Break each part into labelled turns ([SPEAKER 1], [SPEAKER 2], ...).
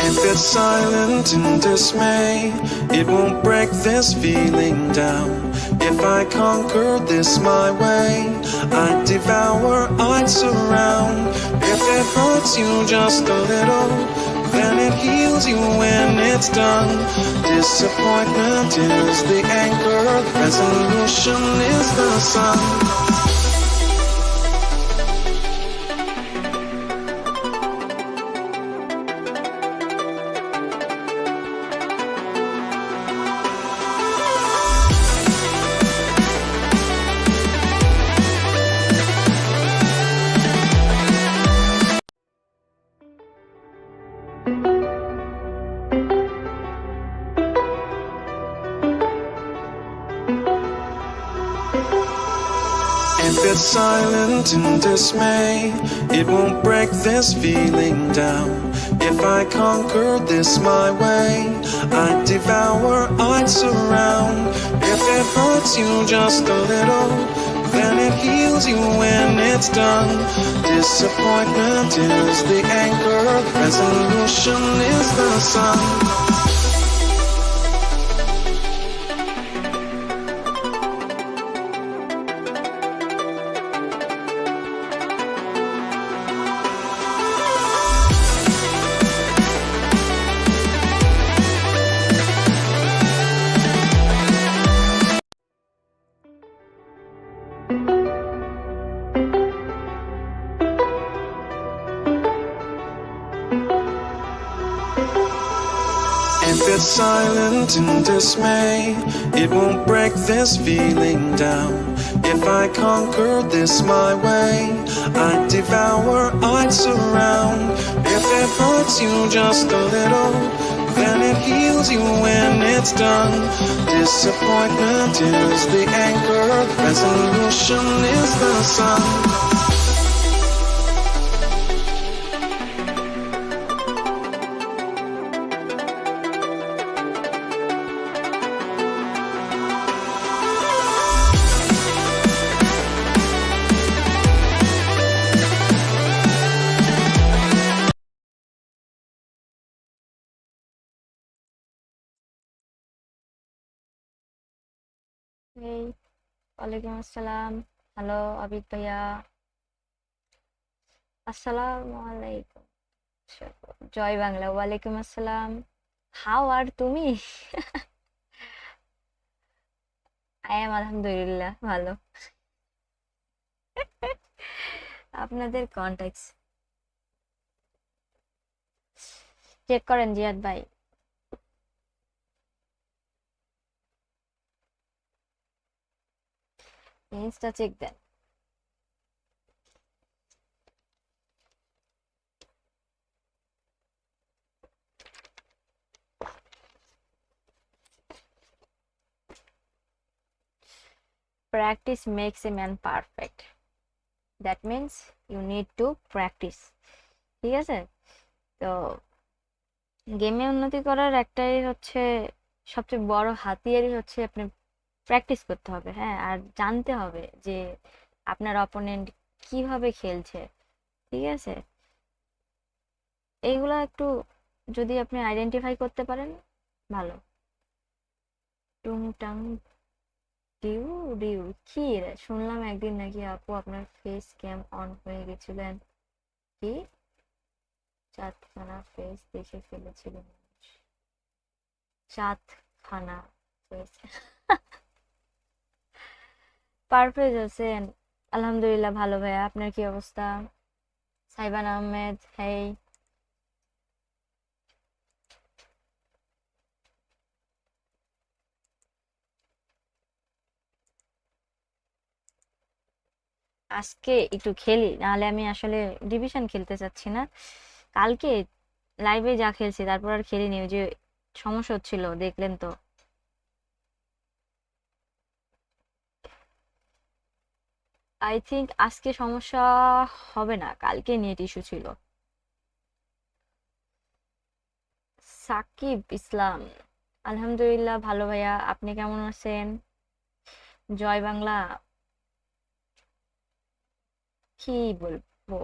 [SPEAKER 1] If it's silent in dismay, it won't break this feeling down. If I conquer this my way, I'd devour, I'd surround. If it hurts you just a little, then it heals you when it's done. Disappointment is the anchor, resolution is the sun. If it's silent in dismay, it won't break this feeling down. If I conquer this my way, I'd devour, I'd surround. If it hurts you just a little, then it heals you when it's done. Disappointment is the anchor, resolution is the sun. If it's silent in dismay, it won't break this feeling down. If I conquer this my way, I'd devour, I'd surround. If it hurts you just a little, then it heals you when it's done. Disappointment is the anchor, resolution is the sun.
[SPEAKER 2] এই ওয়ালাইকুম আসসালাম। Hello Abid ভাইয়া, আসসালামু আলাইকুম। জয় বাংলা। ওয়ালাইকুম আসসালাম। How are তুমি? I am আলহামদুলিল্লাহ ভালো। আপনাদের কন্ট্যাক্টস চেক করেন জিয়াদ ভাই। ইনস্টা চেক দেন। Practice makes a man perfect. That means you need to practice. ঠিক আছে? তো গেমে উন্নতি করার একটাই হচ্ছে সবচেয়ে বড় হাতিয়ারই হচ্ছে আপনি প্র্যাকটিস করতে হবে। হ্যাঁ, আর জানতে হবে যে আপনার অপোনেন্ট কিভাবে খেলছে। ঠিক আছে? এইগুলা একটু যদি আপনি আইডেন্টিফাই করতে পারেন ভালো। টুংটাং ডিউ ডিউ কি রে, শুনলাম একদিন নাকি আপু আপনার ফেস ক্যাম অন হয়ে গেছিলেন। কি? চাঁদখানা ফেস দেখে ফেলেছিলেন? চাঁদখানা ফেস। পারফেজ হোসেন, আলহামদুলিল্লাহ ভালো ভাইয়া। আপনার কি অবস্থা? সাইবান আহমেদ, হেই। আজকে একটু খেলি, নাহলে আমি আসলে ডিভিশন খেলতে চাচ্ছি না। কালকে লাইভে যা খেলছি তারপর আর খেলিনি, ওই যে সমস্যা হচ্ছিল দেখলেন তো। আই থিঙ্ক আজকে সমস্যা হবে না, কালকে নেট ইস্যু ছিল। সাকিব ইসলাম, আলহামদুলিল্লাহ ভালো ভাইয়া। আপনি কেমন আছেন? জয় বাংলা কি বলবো,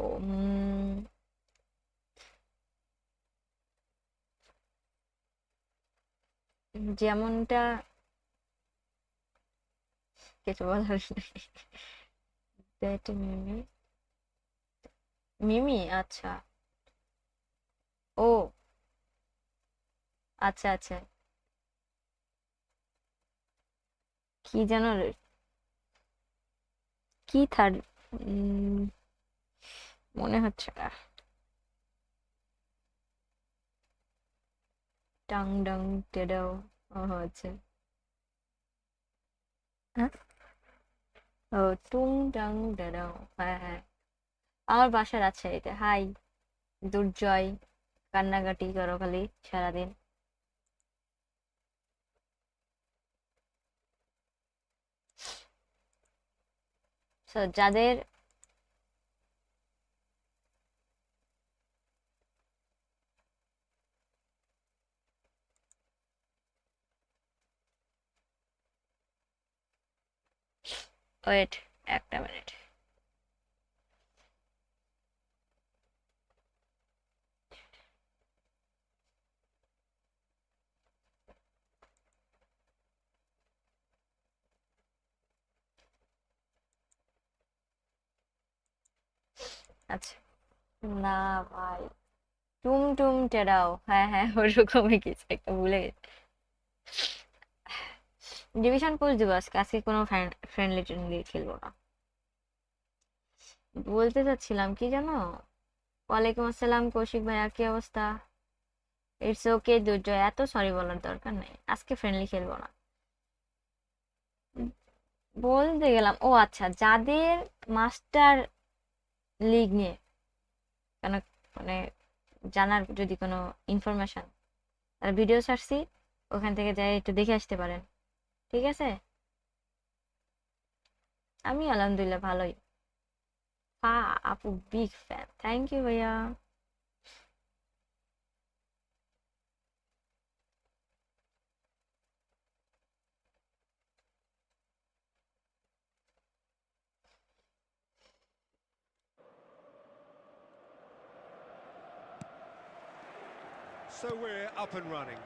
[SPEAKER 2] যেমনটা কিছু বলার নেই। মিমি, মিমি, আচ্ছা, ও আচ্ছা আচ্ছা, কি যেন কি থার্ড, মনে হচ্ছে না। টাং ডাং টেডাও, ও আচ্ছা, হ্যাঁ, ও টুং টাং টেডাও, হ্যাঁ হ্যাঁ, আমার বাসার আছে এটা। হাই দুর্জয়, কান্নাকাটি করো খালি সারাদিন। So, যাদের ওয়েট একটা মিনিট, আচ্ছা, না ভাই, টুম টুম টেরাও, হ্যাঁ হ্যাঁ ওরকমই কিছু একটা ভুলে গেছি। ডিভিশন পুশ দিব আজকে, আজকে কোনো ফ্রেন্ডলি ট্রেন্ডলি খেলবো না। বলতে চাচ্ছিলাম কি জানো, ওয়ালাইকুম আসসালাম কৌশিক ভাইয়া, কি অবস্থা? ইটস ওকে দুর্জয়, এত সরি বলার দরকার নেই, আজকে ফ্রেন্ডলি খেলবো না। বলতে গেলাম, ও আচ্ছা, যাদের মাস্টার লিগ নিয়ে কেন মানে জানার যদি কোনো ইনফরমেশন, তার ভিডিও ছাড়ছি, ওখান থেকে যাই একটু দেখে আসতে পারেন, ঠিক আছে? আমি আলহামদুলিল্লাহ ভালোই। আপু বিগ ফ্যান, থ্যাংক ইউ ভাইয়া।
[SPEAKER 3] So we're up and running.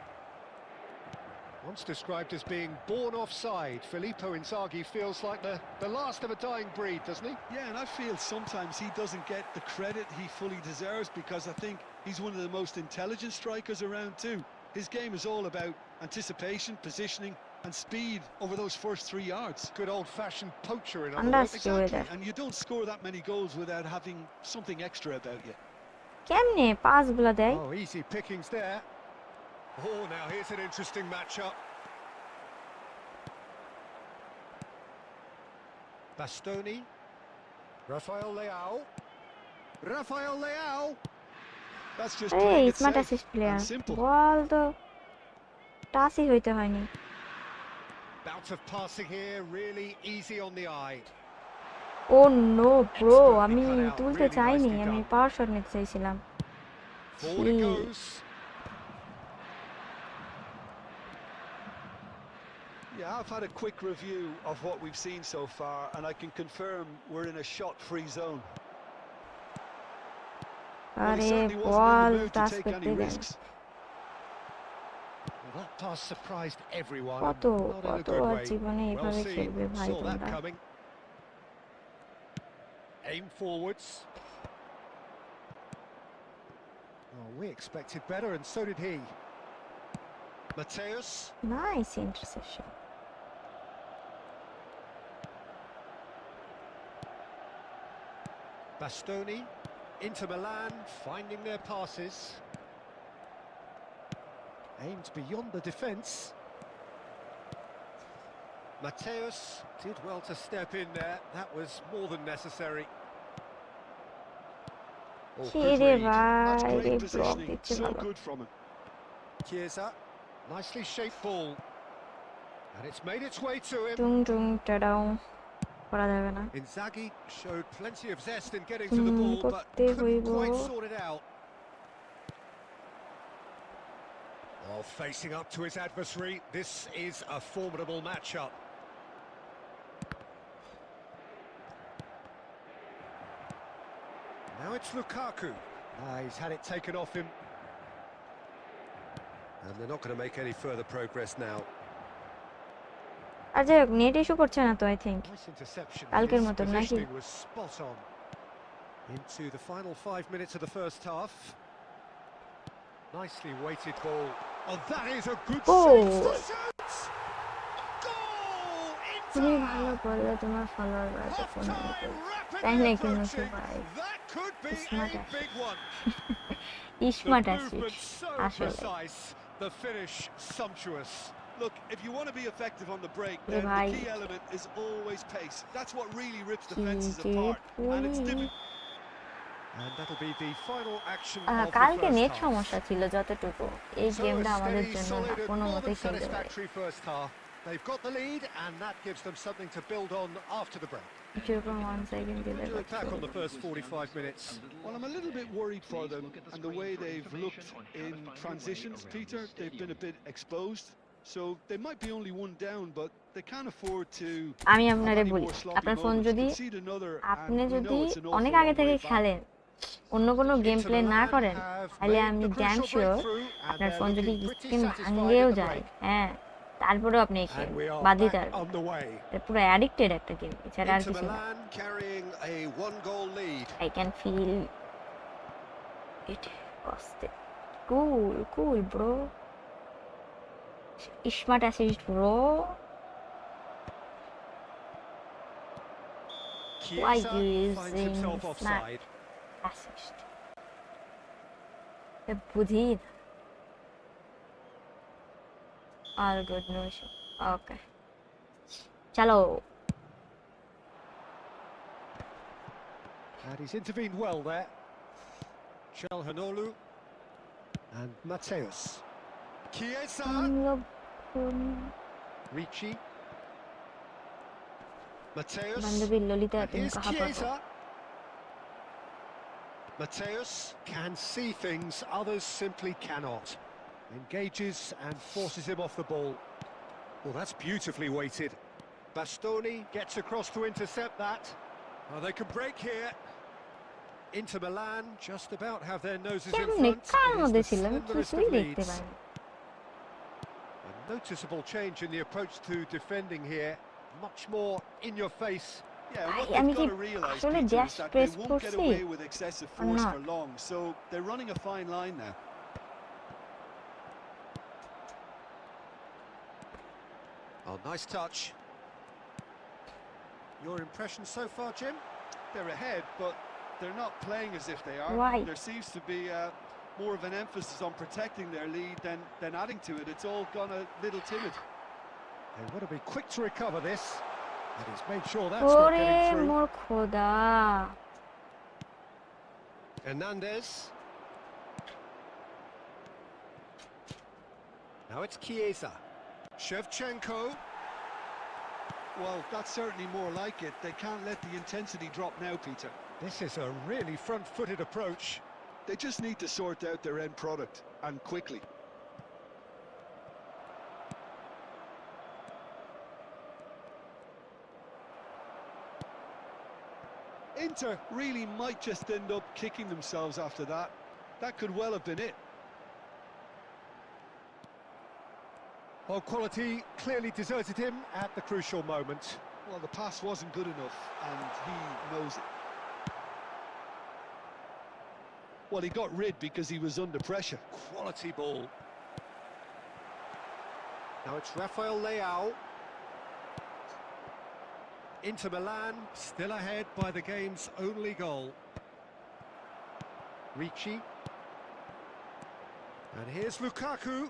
[SPEAKER 3] Once described as being born offside, Filippo Inzaghi feels like the last of a dying breed, doesn't he?
[SPEAKER 4] Yeah, and I feel sometimes he doesn't get the credit he fully deserves, because I think he's one of the most intelligent strikers around too. His game is all about anticipation, positioning and speed over those first 3 yards.
[SPEAKER 3] Good old-fashioned poacher, in other
[SPEAKER 2] আন্দাজ
[SPEAKER 3] words.
[SPEAKER 2] কি weather,
[SPEAKER 4] Exactly, and you don't score that many goals without having something extra about you.
[SPEAKER 2] কেমনে pass গুলা দেয়?
[SPEAKER 3] Oh, easy pickings there. Oh, now here's an interesting matchup. Bastoni, Rafael Leao.
[SPEAKER 4] That's just
[SPEAKER 2] এই
[SPEAKER 4] playing it
[SPEAKER 2] smart
[SPEAKER 4] safe
[SPEAKER 2] assist
[SPEAKER 4] and
[SPEAKER 2] player,
[SPEAKER 4] simple.
[SPEAKER 2] বল তো টাচই হইতে হয়নি।
[SPEAKER 3] Bout of passing here, really easy on the eye.
[SPEAKER 2] Oh no bro,
[SPEAKER 3] Expertly
[SPEAKER 2] আমি
[SPEAKER 3] cut out,
[SPEAKER 2] তুলতে
[SPEAKER 3] really
[SPEAKER 2] চাইনি,
[SPEAKER 3] nicely
[SPEAKER 2] আমি
[SPEAKER 3] done.
[SPEAKER 2] পাওয়ার shot নিতে চাইছিলাম।
[SPEAKER 3] Forward it goes.
[SPEAKER 4] Yeah, I've had a quick review of what we've seen so far, and I can confirm we're in a shot-free zone. Well, he
[SPEAKER 2] আরে
[SPEAKER 4] certainly wasn't in
[SPEAKER 2] বল
[SPEAKER 4] the mood to
[SPEAKER 2] touch
[SPEAKER 4] take
[SPEAKER 2] করতে
[SPEAKER 4] any
[SPEAKER 2] দেন।
[SPEAKER 4] risks.
[SPEAKER 3] Well, that pass surprised everyone,
[SPEAKER 2] কত
[SPEAKER 3] not in a
[SPEAKER 2] কত
[SPEAKER 3] good
[SPEAKER 2] আর
[SPEAKER 3] way.
[SPEAKER 2] জীবনে
[SPEAKER 3] Well
[SPEAKER 2] এভাবে
[SPEAKER 3] seen,
[SPEAKER 2] খেলবে ভাই
[SPEAKER 3] saw that
[SPEAKER 2] তোমরা?
[SPEAKER 3] coming. Aim forwards. Oh, we expected better, and so did he. Mateus.
[SPEAKER 2] Nice interception.
[SPEAKER 3] Bastoni. Inter Milan finding their passes. Aimed beyond the defence. Mateus did well to step in there. That was more than necessary. Oh,
[SPEAKER 2] K
[SPEAKER 3] good
[SPEAKER 2] রে
[SPEAKER 3] read.
[SPEAKER 4] That's
[SPEAKER 2] ভাই, রে
[SPEAKER 4] great
[SPEAKER 2] block
[SPEAKER 4] positioning,
[SPEAKER 2] দিচ্ছে
[SPEAKER 4] so
[SPEAKER 2] ভালো।
[SPEAKER 4] good from him.
[SPEAKER 3] Chiesa. Nicely shaped ball. And it's made its way to him.
[SPEAKER 2] টুং টুং Tadau, করা যাবে না।
[SPEAKER 3] Inzaghi showed plenty of zest in getting to the ball, but
[SPEAKER 2] করতে
[SPEAKER 3] couldn't
[SPEAKER 2] হইব।
[SPEAKER 3] quite sort it out. While facing up to his adversary, this is a formidable matchup. Now it's Lukaku. He's had it taken off him. And they're not going to make any further progress now.
[SPEAKER 2] আর যাই হোক net issue করছে না তো I think
[SPEAKER 3] Nice interception.
[SPEAKER 2] কালকের
[SPEAKER 3] His
[SPEAKER 2] মতো নাকি
[SPEAKER 3] positioning was spot on. Into the final 5 minutes of the first half. Nicely weighted ball. Oh, that is a good save to shoot! Goal!
[SPEAKER 2] খুবই ভালো বললে তোমার ফলোয়ার বাড়াতে ফোন তাই নাকি নসু ভাই
[SPEAKER 3] That could be
[SPEAKER 2] smart
[SPEAKER 3] a big one.
[SPEAKER 2] Smart
[SPEAKER 3] The
[SPEAKER 2] আসিস
[SPEAKER 3] movement so
[SPEAKER 2] আসলে
[SPEAKER 3] precise, the finish sumptuous.
[SPEAKER 4] Look, if you want to be effective on the break,
[SPEAKER 2] Yeah,
[SPEAKER 4] then the
[SPEAKER 2] right.
[SPEAKER 4] key element is always pace. That's what really rips defenses apart. And it's difficult.
[SPEAKER 3] And that'll be the final action of the
[SPEAKER 2] কালকে
[SPEAKER 3] first
[SPEAKER 2] net
[SPEAKER 3] half.
[SPEAKER 2] সমস্যা ছিল যতটুকু এই
[SPEAKER 3] So
[SPEAKER 2] গেমটা
[SPEAKER 3] a
[SPEAKER 2] আমাদের
[SPEAKER 3] steady,
[SPEAKER 2] জন্য না
[SPEAKER 3] solid and
[SPEAKER 2] কোনো
[SPEAKER 3] more
[SPEAKER 2] মতেই
[SPEAKER 3] than
[SPEAKER 2] খেলতে পারে
[SPEAKER 3] satisfactory first half. They've got the lead, and that gives them something to build on after the break.
[SPEAKER 2] 0.1 second দিলে
[SPEAKER 3] To attack on the first 45 minutes.
[SPEAKER 4] Well, I'm a little bit worried for them and the way they've looked in transitions, Peter. They've been a bit exposed. So they might be only one down, but they can't afford to
[SPEAKER 2] আমি
[SPEAKER 4] have
[SPEAKER 2] আপনারে
[SPEAKER 4] any
[SPEAKER 2] বলি
[SPEAKER 4] more sloppy
[SPEAKER 2] আপনার phone
[SPEAKER 4] moments.
[SPEAKER 2] যদি
[SPEAKER 4] Concede another,
[SPEAKER 2] আপনি
[SPEAKER 4] and we
[SPEAKER 2] যদি
[SPEAKER 4] know it's an awful
[SPEAKER 2] অনেক আগে
[SPEAKER 4] long
[SPEAKER 2] থেকে
[SPEAKER 4] way back.
[SPEAKER 2] খেলেন অন্য কোনো গেম
[SPEAKER 3] Inter
[SPEAKER 2] প্লে না
[SPEAKER 3] Milan
[SPEAKER 2] করেন
[SPEAKER 3] have
[SPEAKER 2] তাহলে
[SPEAKER 3] made
[SPEAKER 2] আমি
[SPEAKER 3] the
[SPEAKER 2] damn
[SPEAKER 3] crucial
[SPEAKER 2] sure
[SPEAKER 3] breakthrough, and
[SPEAKER 2] আপনার
[SPEAKER 3] they're
[SPEAKER 2] ফোন যদি
[SPEAKER 3] looking pretty
[SPEAKER 2] স্ক্রিন
[SPEAKER 3] satisfied
[SPEAKER 2] ভাঙ্গেও
[SPEAKER 3] at the
[SPEAKER 2] যায়
[SPEAKER 3] break.
[SPEAKER 2] হ্যাঁ তারপরেও আপনি খেলেন
[SPEAKER 3] And we are
[SPEAKER 2] বাদ দিতে
[SPEAKER 3] back
[SPEAKER 2] পারবেন
[SPEAKER 3] on the way.
[SPEAKER 2] এটা পুরো অ্যাডিক্টেড একটা গেম এছাড়া আর
[SPEAKER 3] Inter
[SPEAKER 2] কিছু না
[SPEAKER 3] Milan carrying a one-goal lead.
[SPEAKER 2] I can feel it costed. Cool, bro. Smart assist, bro. Why
[SPEAKER 3] Chiesa
[SPEAKER 2] you
[SPEAKER 3] finds
[SPEAKER 2] using
[SPEAKER 3] himself
[SPEAKER 2] smart
[SPEAKER 3] offside.
[SPEAKER 2] assist? The budhi. All good, Nusu. Okay. Chalo.
[SPEAKER 3] And he's intervened well there. Çalhanoğlu and Mateus. Chiesa, Ricci, Mateus,
[SPEAKER 2] बांधवी लोलिता
[SPEAKER 3] and
[SPEAKER 2] तुम
[SPEAKER 3] here's
[SPEAKER 2] कहाँ पर हो?
[SPEAKER 3] Chiesa. Mateus can see things others simply cannot. Engages and forces him off the ball. Well, that's beautifully weighted. Bastoni gets across to intercept that. Oh, they can break here. Inter Milan just about have their noses in
[SPEAKER 2] কেমনে
[SPEAKER 3] front.
[SPEAKER 2] Car
[SPEAKER 3] It is
[SPEAKER 2] মধ্যে
[SPEAKER 3] the
[SPEAKER 2] ছিলাম
[SPEAKER 3] slenderest
[SPEAKER 2] কিছুই
[SPEAKER 3] of
[SPEAKER 2] দেখতে
[SPEAKER 3] leads.
[SPEAKER 2] পাইনি
[SPEAKER 3] A noticeable change in the approach to defending here. Much more in your face.
[SPEAKER 4] Yeah, what
[SPEAKER 2] I mean,
[SPEAKER 4] they've got
[SPEAKER 2] he
[SPEAKER 4] to realise,
[SPEAKER 2] actually
[SPEAKER 4] Peter, is
[SPEAKER 2] dash
[SPEAKER 4] that they
[SPEAKER 2] press
[SPEAKER 4] won't get
[SPEAKER 2] করছি
[SPEAKER 4] away with excessive
[SPEAKER 2] or
[SPEAKER 4] force
[SPEAKER 2] not?
[SPEAKER 4] for long. So they're running a fine line now.
[SPEAKER 3] Oh, nice touch. Your impression so far, Jim?
[SPEAKER 4] They're ahead, but they're not playing as if they are.
[SPEAKER 2] Why?
[SPEAKER 4] There seems to be more of an emphasis on protecting their lead than adding to it. It's all gone a little timid.
[SPEAKER 3] They want to be quick to recover this. And he's made sure that's not
[SPEAKER 2] ওরে
[SPEAKER 3] getting through.
[SPEAKER 2] মোর খোদা
[SPEAKER 3] Hernandez. Now it's Chiesa. Shevchenko.
[SPEAKER 4] Well, that's certainly more like it. They can't let the intensity drop now, Peter.
[SPEAKER 3] This is a really front-footed approach.
[SPEAKER 4] They just need to sort out their end product, and quickly. Inter really might just end up kicking themselves after that. That could well have been it.
[SPEAKER 3] Well, quality clearly deserted him at the crucial moment.
[SPEAKER 4] Well, the pass wasn't good enough, and he knows it. Well, he got rid because he was under pressure.
[SPEAKER 3] Quality ball. Now it's Rafael Leao. Inter Milan still ahead by the game's only goal. Ricci. And here's Lukaku.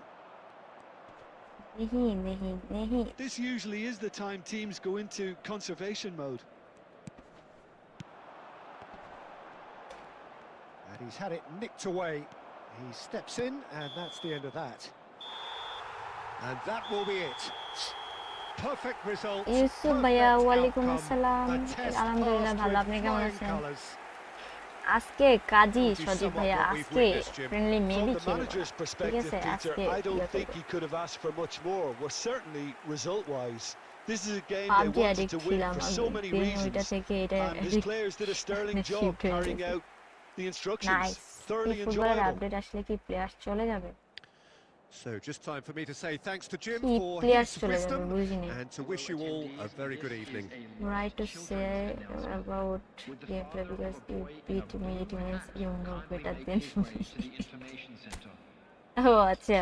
[SPEAKER 2] नहीं
[SPEAKER 4] This usually is the time teams go into conservation mode.
[SPEAKER 3] And he's had it nicked away. He steps in, and that's the end of that. And that will be it. Perfect result.
[SPEAKER 2] Yusuf ভাইয়া ওয়ালাইকুম আসসালাম আলহামদুলিল্লাহ ভালো আপনি কেমন আছেন আজকে কাজী সজীব ভাইয়া আজকে friendly maybe
[SPEAKER 4] From the manager's perspective, Peter, I don't think he could have asked for much more. Well, certainly result-wise, this is a game they wanted to win for so many reasons. And his players did a sterling job carrying out The instructions
[SPEAKER 2] nice. এই
[SPEAKER 3] Thoroughly
[SPEAKER 2] ফুটবলের
[SPEAKER 3] enjoyable.
[SPEAKER 2] Update আসলে কি players চলে যাবে?
[SPEAKER 3] So just time for me to say thanks to Jim
[SPEAKER 2] কি
[SPEAKER 3] for
[SPEAKER 2] players
[SPEAKER 3] his
[SPEAKER 2] চলে যাবে
[SPEAKER 3] wisdom
[SPEAKER 2] বুঝিনি।
[SPEAKER 3] and to wish you all a very good evening.
[SPEAKER 2] Right to say about gameplay because you beat me it means you know better than me. ও আচ্ছা,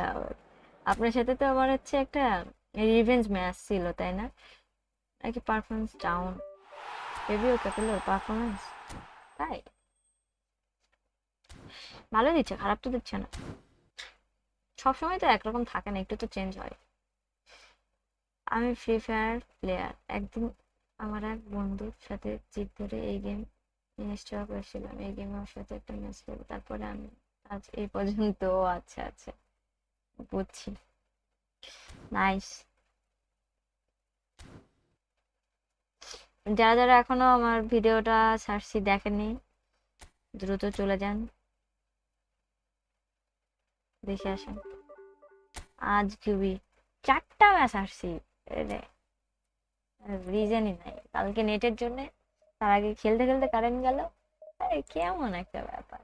[SPEAKER 2] আপনার সাথে তো আমার হচ্ছে একটা রিভেঞ্জ ম্যাচ ছিল তাই না? নাকি পারফরমেন্স ডাউন? রিভিউ ক্যাপেলোর পারফরমেন্স তাই ভালো দিচ্ছে, খারাপ তো দিচ্ছে না। সবসময় তো একরকম থাকে না, একটু তো চেঞ্জ হয়। আমি ফ্রি ফায়ার প্লেয়ার। একদিন আমার এক বন্ধুর সাথে জিত ধরে এই গেম ইনস্টল করেছিলাম। এই গেমে ওর সাথে একটা ম্যাচ খেলবো, তারপরে আমি আজ এই পর্যন্ত। আচ্ছা আচ্ছা, বুঝছি। নাইস। যারা যারা এখনো আমার ভিডিওটা সার্চি দেখেননি দ্রুত চলে যান, দেখে আসেন। আজ কিউবি 4টা ম্যাচ আসছি, রিজনই নাই। কালকে নেটের জন্য, তার আগে খেলতে খেলতে কারেন্ট গেল। আরে কেমন একটা ব্যাপার।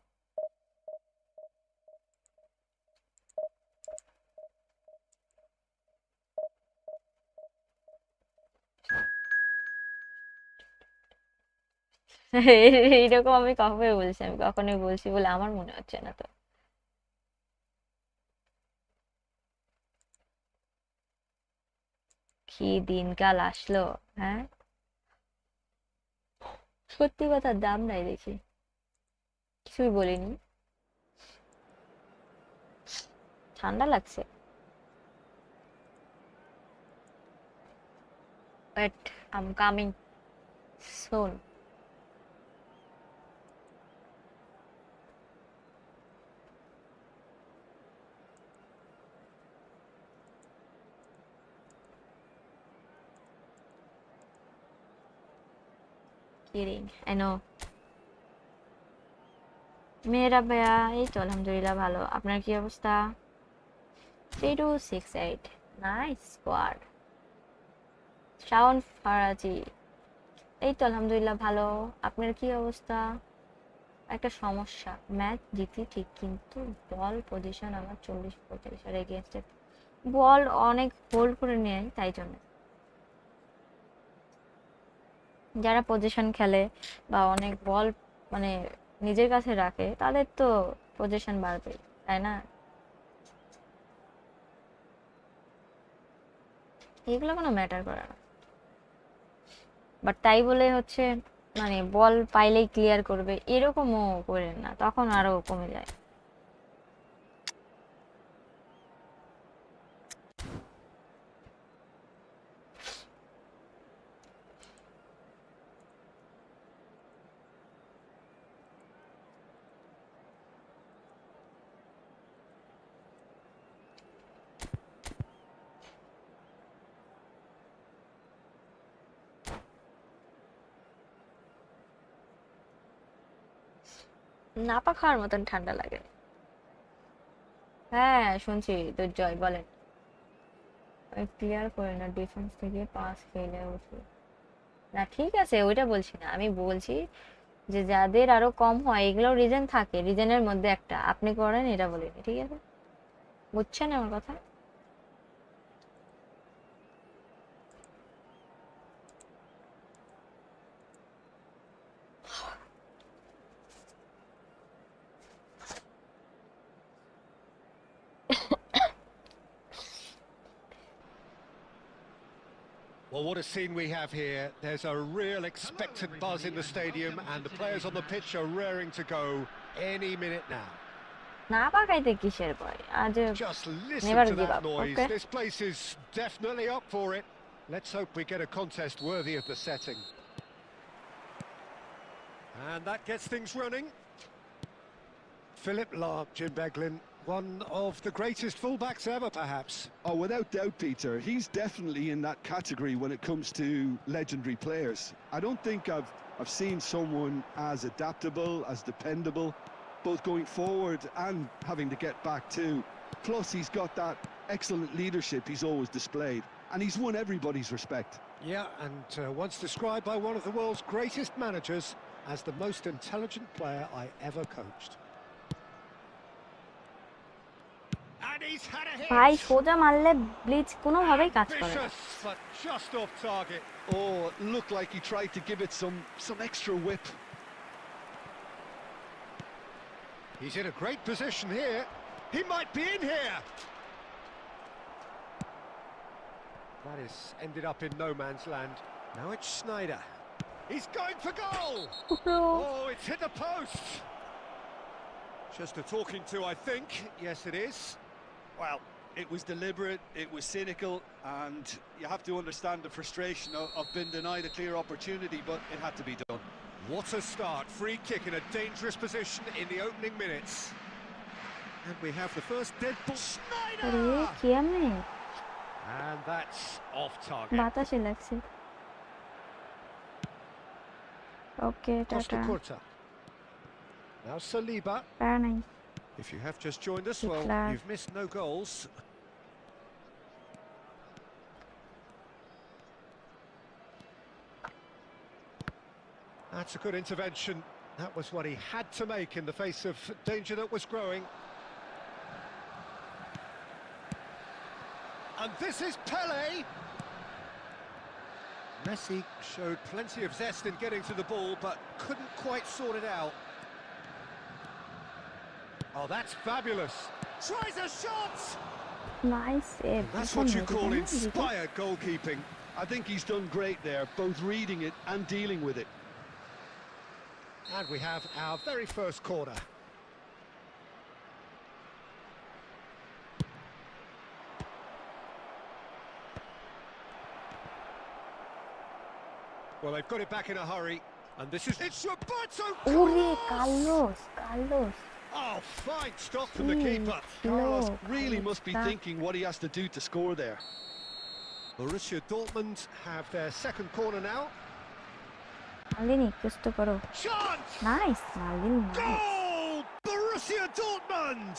[SPEAKER 2] এইরকম আমি কবে বলছি? আমি কখনোই বলছি বলে আমার মনে হচ্ছে না তো। কি দিনকাল আসলো, হ্যাঁ সত্যি কথার দাম নাই দেখি। কিছুই বলিনি, ঠান্ডা লাগছে। Wait, I'm coming soon. Kidding, I know. মেয়েরা ভাইয়া, এই তো আলহামদুলিল্লাহ ভালো। আপনার কি অবস্থা? 3268, নাইস স্কোয়াড। শাওন ফারাজি, এই তো আলহামদুলিল্লাহ ভালো। আপনার কি অবস্থা? একটা সমস্যা, ম্যাচ জিতি ঠিক কিন্তু বল পজিশন আমার 40-45 আর এগেইনস্টে বল অনেক হোল্ড করে নেয়, তাই জন্য। যারা পজিশন খেলে বা অনেক বল মানে নিজের কাছে রাখে তাদের তো পজিশন বাড়বে, তাই না? এগুলো কোনো ম্যাটার করে না, বাট তাই বলে হচ্ছে মানে বল পাইলেই ক্লিয়ার করবে এরকমও করেন না, তখন আরো কমে যায়। নাপা খাওয়ার মতন ঠান্ডা লাগে। হ্যাঁ শুনছি দুর্জয় বলেন। ক্লিয়ার করে না, ডিফেন্স থেকে পাস খেলে উঠে না। ঠিক আছে, ওইটা বলছি না, আমি বলছি যে যাদের আরো কম হয় এগুলো রিজন থাকে, রিজনের মধ্যে একটা আপনি করেন, এটা বলিনি। ঠিক আছে, বুঝছেন আমার কথা?
[SPEAKER 3] Well, what a scene we have here. There's a real expectant buzz in the stadium and the players on the pitch are raring to go any minute now.
[SPEAKER 2] না পাকাইতে কিসের ভয়, আজ
[SPEAKER 3] Just listen
[SPEAKER 2] never
[SPEAKER 3] to
[SPEAKER 2] give
[SPEAKER 3] that
[SPEAKER 2] up.
[SPEAKER 3] noise.
[SPEAKER 2] Okay,
[SPEAKER 3] This place is definitely up for it. Let's hope we get a contest worthy of the setting. And that gets things running. Philip Lahm, Jim Beglin, one of the greatest fullbacks ever, perhaps.
[SPEAKER 4] Oh, without doubt, Peter. He's definitely in that category when it comes to legendary players. I don't think I've seen someone as adaptable, as dependable, both going forward and having to get back too. Plus, he's got that excellent leadership he's always displayed, and he's won everybody's respect.
[SPEAKER 3] Yeah, and once described by one of the world's greatest managers as the most intelligent player I ever coached. And he's had a hit.
[SPEAKER 2] ভাই সোজা মারলে bleach কোনোভাবেই কাজ করে না।
[SPEAKER 3] Ambitious, but just off target.
[SPEAKER 4] Oh, it looked like he tried to give it some extra whip.
[SPEAKER 3] He's in a great position here. He might be in here. That is ended up in no man's land. Now it's Sneijder. He's going for goal. Oh, it's hit the post. Just a talking to, I think. Yes, it is.
[SPEAKER 4] Well, it was deliberate, it was cynical, and you have to understand the frustration of being denied a clear opportunity, but it had to be done.
[SPEAKER 3] What a start. Free kick in a dangerous position in the opening minutes. And we have the first dead ball.
[SPEAKER 2] আরে
[SPEAKER 3] Sneijder!
[SPEAKER 2] কি আমি
[SPEAKER 3] And that's off target.
[SPEAKER 2] বাতাসে লাগছে। ওকে
[SPEAKER 3] Costa
[SPEAKER 2] tata,
[SPEAKER 3] Curta. Now Saliba.
[SPEAKER 2] প্যারা নাই।
[SPEAKER 3] If you have just joined us, well,
[SPEAKER 2] Declare.
[SPEAKER 3] you've missed no goals. That's a good intervention. That was what he had to make in the face of danger that was growing. And this is Pele. Messi showed plenty of zest in getting to the ball, but couldn't quite sort it out. Oh, that's fabulous. Tries a shot!
[SPEAKER 2] Nice save.
[SPEAKER 3] That's what you call inspired goalkeeping.
[SPEAKER 4] I think he's done great there, both reading it and dealing with it.
[SPEAKER 3] And we have our very first corner. Well, they've got it back in a hurry. And this is... It's Roberto
[SPEAKER 2] ওরে
[SPEAKER 3] Carlos!
[SPEAKER 2] Carlos.
[SPEAKER 3] Oh, fine stop from the keeper.
[SPEAKER 4] Carlos really must be thinking what he has to do to score there.
[SPEAKER 3] Borussia Dortmund have their second corner now.
[SPEAKER 2] Malini কষ্ট করো।
[SPEAKER 3] Chance!
[SPEAKER 2] Nice Malini nice.
[SPEAKER 3] Goal! Borussia Dortmund!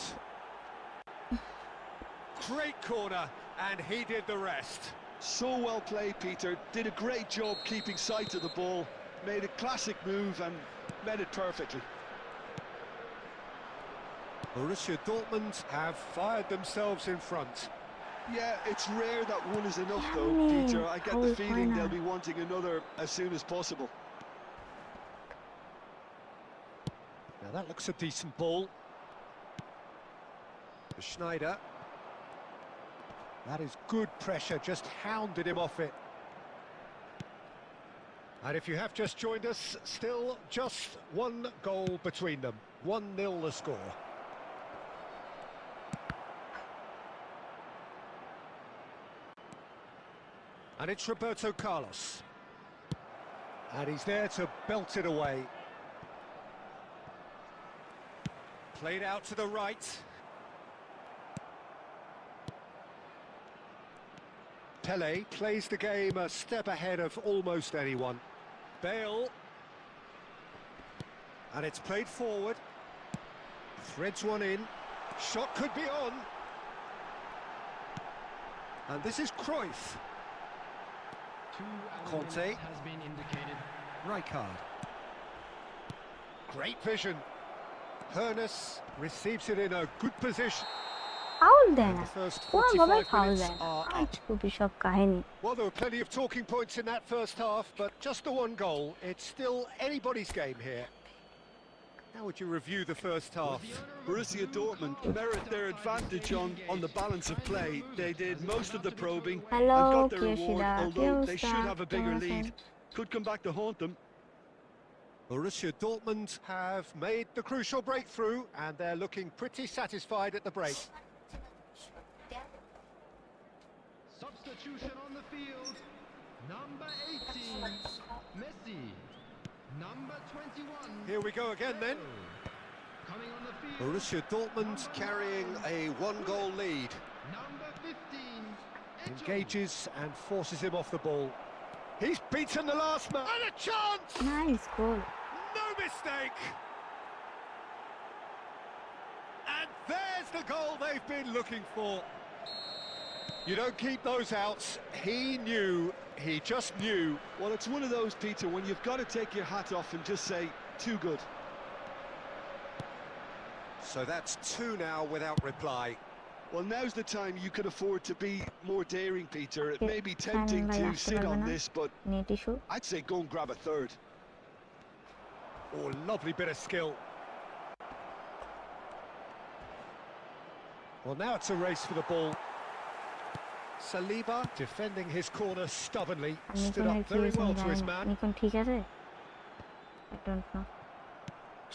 [SPEAKER 3] Great corner, and he did the rest.
[SPEAKER 4] So well played, Peter. Did a great job keeping sight of the ball. Made a classic move and met it perfectly.
[SPEAKER 3] Borussia Dortmund have fired themselves in front.
[SPEAKER 4] Yeah, it's rare that one is enough though,
[SPEAKER 2] Damn it.
[SPEAKER 4] Peter. I get the
[SPEAKER 2] Goal
[SPEAKER 4] feeling they'll
[SPEAKER 2] corner.
[SPEAKER 4] be wanting another as soon as possible.
[SPEAKER 3] Now that looks a decent ball. For Sneijder. That is good pressure, just hounded him off it. And if you have just joined us, still just one goal between them. 1-0 the score. And it's Roberto Carlos. And he's there to belt it away. Played out to the right. Pele plays the game a step ahead of almost anyone. Bale. And it's played forward. Threads one in. Shot could be on. And this is Cruyff. Conte.
[SPEAKER 5] Has been indicated.
[SPEAKER 3] Rijkaard. Great vision. Hoeneß receives it in a good position.
[SPEAKER 2] Foul দেয় না,
[SPEAKER 3] The first
[SPEAKER 2] কোনোভাবে
[SPEAKER 3] 45
[SPEAKER 2] foul
[SPEAKER 3] minutes
[SPEAKER 2] দেয় না।
[SPEAKER 3] are up.
[SPEAKER 2] খুবই সব কাহিনী।
[SPEAKER 3] Well, there were plenty of talking points in that first half, but just the one goal. It's still anybody's game here. How would you review the first half?
[SPEAKER 4] Borussia Dortmund merit their advantage on the balance of play. They did most of the probing
[SPEAKER 2] Hello,
[SPEAKER 4] and got their reward,
[SPEAKER 2] Kyoshida.
[SPEAKER 4] although they should
[SPEAKER 2] Kyosa,
[SPEAKER 4] have a bigger
[SPEAKER 2] Kyosa.
[SPEAKER 4] lead. Could come back to haunt them.
[SPEAKER 3] Borussia Dortmund have made the crucial breakthrough, and they're looking pretty satisfied at the break.
[SPEAKER 5] Substitution on the field. Number 18, Messi. Number 21.
[SPEAKER 3] Here we go again then.
[SPEAKER 5] Coming on the field.
[SPEAKER 3] Borussia Dortmund carrying a one-goal lead.
[SPEAKER 5] Number 15.
[SPEAKER 3] Engages and forces him off the ball. He's beaten the last man. And a chance!
[SPEAKER 2] Nice goal.
[SPEAKER 3] No mistake! And there's the goal they've been looking for. You don't keep those outs. He knew, he just knew.
[SPEAKER 4] Well, it's one of those, Peter, when you've got to take your hat off and just say, too good.
[SPEAKER 3] So that's two now without reply.
[SPEAKER 4] Well, now's the time you could afford to be more daring, Peter. It
[SPEAKER 2] Okay,
[SPEAKER 4] may be tempting
[SPEAKER 2] fine,
[SPEAKER 4] to sit on this, but
[SPEAKER 2] Need issue.
[SPEAKER 4] I'd say go and grab a third.
[SPEAKER 3] Oh, lovely bit of skill. Well, now it's a race for the ball. Saliba defending his corner stubbornly, stood up very well to his man.
[SPEAKER 2] Nikon ঠিক আছে? I don't know.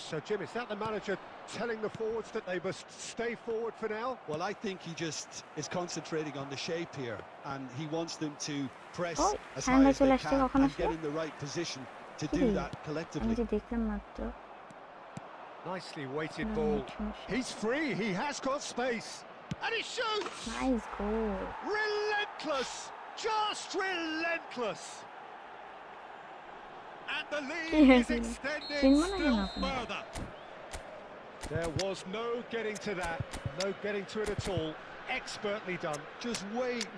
[SPEAKER 3] So, Jim, is that the manager telling the forwards that they must stay forward for now?
[SPEAKER 4] Well, I think he just is concentrating on the shape here, and he wants them to press
[SPEAKER 2] Oh,
[SPEAKER 4] as
[SPEAKER 2] hand
[SPEAKER 4] high
[SPEAKER 2] by
[SPEAKER 4] as they
[SPEAKER 2] চলে আসছে,
[SPEAKER 4] can
[SPEAKER 2] কখন
[SPEAKER 4] and
[SPEAKER 2] আসলো?
[SPEAKER 4] get in the right position to
[SPEAKER 2] কি?
[SPEAKER 4] do that
[SPEAKER 2] আমি
[SPEAKER 4] collectively.
[SPEAKER 2] যে দেখলাম মাত্র।
[SPEAKER 3] Nicely weighted
[SPEAKER 2] No,
[SPEAKER 3] ball.
[SPEAKER 2] not sure.
[SPEAKER 3] He's free, he has got space. And he shoots!
[SPEAKER 2] Nice goal.
[SPEAKER 3] Relentless! Just relentless! And the lead is extended still further. There was no getting to that, no getting to it at all. Expertly done.
[SPEAKER 4] Just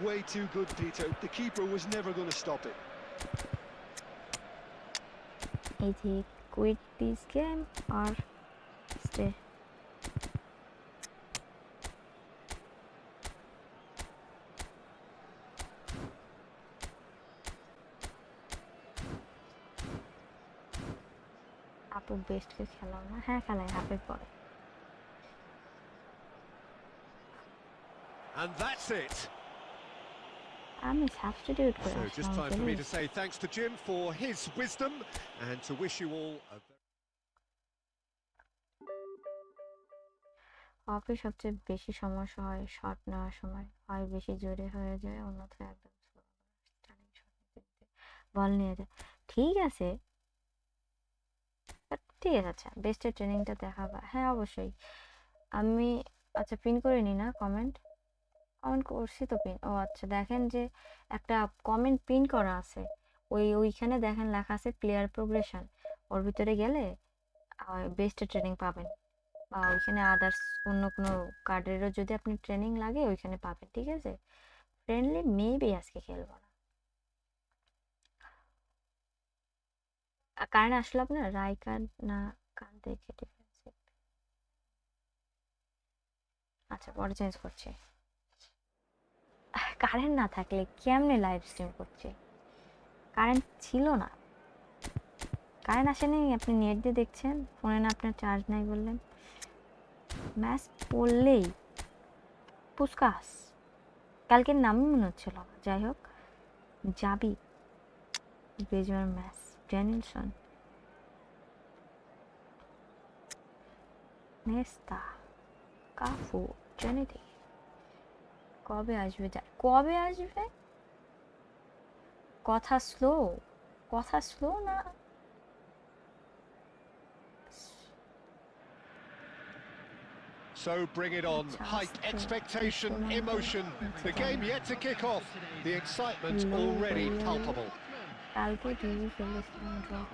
[SPEAKER 4] way too good, Peter. The keeper was never going to stop it.
[SPEAKER 2] Is he quit this game or stay? আপু বেস্টকে খেলাও না? হ্যাঁ খেলাই হাফের পরে।
[SPEAKER 3] And that's it.
[SPEAKER 2] আমি substitute করে
[SPEAKER 3] So just
[SPEAKER 2] Aslam
[SPEAKER 3] time for me to
[SPEAKER 2] please.
[SPEAKER 3] say thanks to Jim for his wisdom and to wish you all a
[SPEAKER 2] অফে সবচেয়ে বেশি সমস্যা হয় শট নেওয়ার সময়, হয় বেশি জোরে হয়ে যায়, অন্যথায় একদম বল নিয়ে যায়। ঠিক আছে, ঠিক আছে, আচ্ছা বেস্টের ট্রেনিংটা দেখাবা। হ্যাঁ অবশ্যই আমি, আচ্ছা পিন করে নি না কমেন্ট করছি তো পিন। ও আচ্ছা দেখেন যে একটা কমেন্ট পিন করা আছে, ওইখানে দেখেন লেখা আছে প্লেয়ার প্রোগ্রেশন, ওর ভিতরে গেলে বেস্টের ট্রেনিং পাবেন, বা ওইখানে আদার্স অন্য কোনো কার্ডেরও যদি আপনি ট্রেনিং লাগে ওইখানে পাবেন। ঠিক আছে, ফ্রেন্ডলি মেবি আজকে খেলবো না। কারেন্ট আসলো আপনার? রাইকার না কান দেখে ডিফেন্সিভ, আচ্ছা পরে চেঞ্জ করছি। কারেন্ট না থাকলে কেমনে লাইভ স্ট্রিম করছে? কারেন্ট ছিল না, কারেন্ট আসেনি, আপনি নেট দিয়ে দেখছেন, ফোনে না আপনার চার্জ নাই বললেন। ম্যাচ পড়লেই পুস্কাস, কালকের নামই মনে হচ্ছিল না। যাই হোক, যাবি বেজমার ম্যাচ ড্যানিলসন নেস্তা কাফু ট্রেনিটি কবে আসবে? কবে আসবে? কথা স্লো না?
[SPEAKER 3] So bring it on. Hype, expectation, emotion. The game yet to kick off. The excitement already palpable.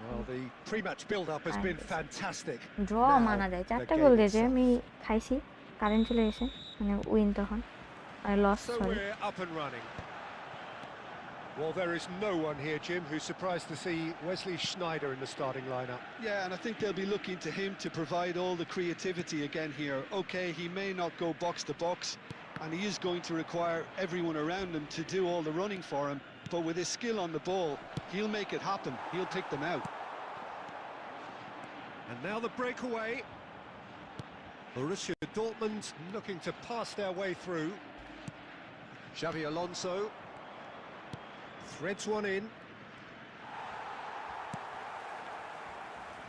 [SPEAKER 3] Well, the pre-match build-up has been fantastic.
[SPEAKER 2] Draw মানা যায়, 4টা গোল দিয়েছে, আমি খাইছি, কারেন্ট চলে গেছে, মানে উইন তখন আর loss.
[SPEAKER 3] So we're up and running. Well, there is no one here, Jim, who's surprised to see Wesley Sneijder in the starting lineup.
[SPEAKER 4] Yeah, and I think they'll be looking to him to provide all the creativity again here. Okay, he may not go box to box, and he is going to require everyone around him to do all the running for him, but with his skill on the ball, he'll make it happen. He'll pick them out.
[SPEAKER 3] And now the breakaway. Borussia Dortmund looking to pass their way through. Xavi Alonso threads one in.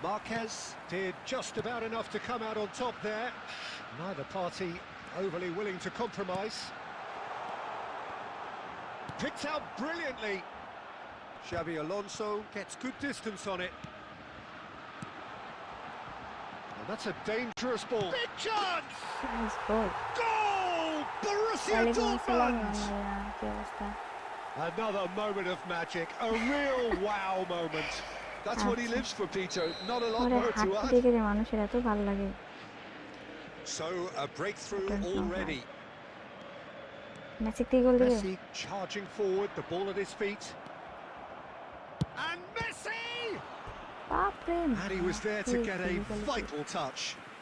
[SPEAKER 3] Marquez did just about enough to come out on top there. Neither party overly willing to compromise. Picked out brilliantly. Xavi Alonso gets good distance on it. And that's a dangerous ball. Big chance! Goal! Borussia Dortmund! Another moment of magic, a real wow moment.
[SPEAKER 4] That's what he lives for, Peter. Not a lot more to add.
[SPEAKER 2] মানুষের এত ভালো লাগে।
[SPEAKER 3] So a breakthrough already.
[SPEAKER 2] Messi থেকে গোল দিবে
[SPEAKER 3] Messi charging forward, the ball at his feet. And Messi!
[SPEAKER 2] বাপরে
[SPEAKER 3] And he was there to get a vital touch.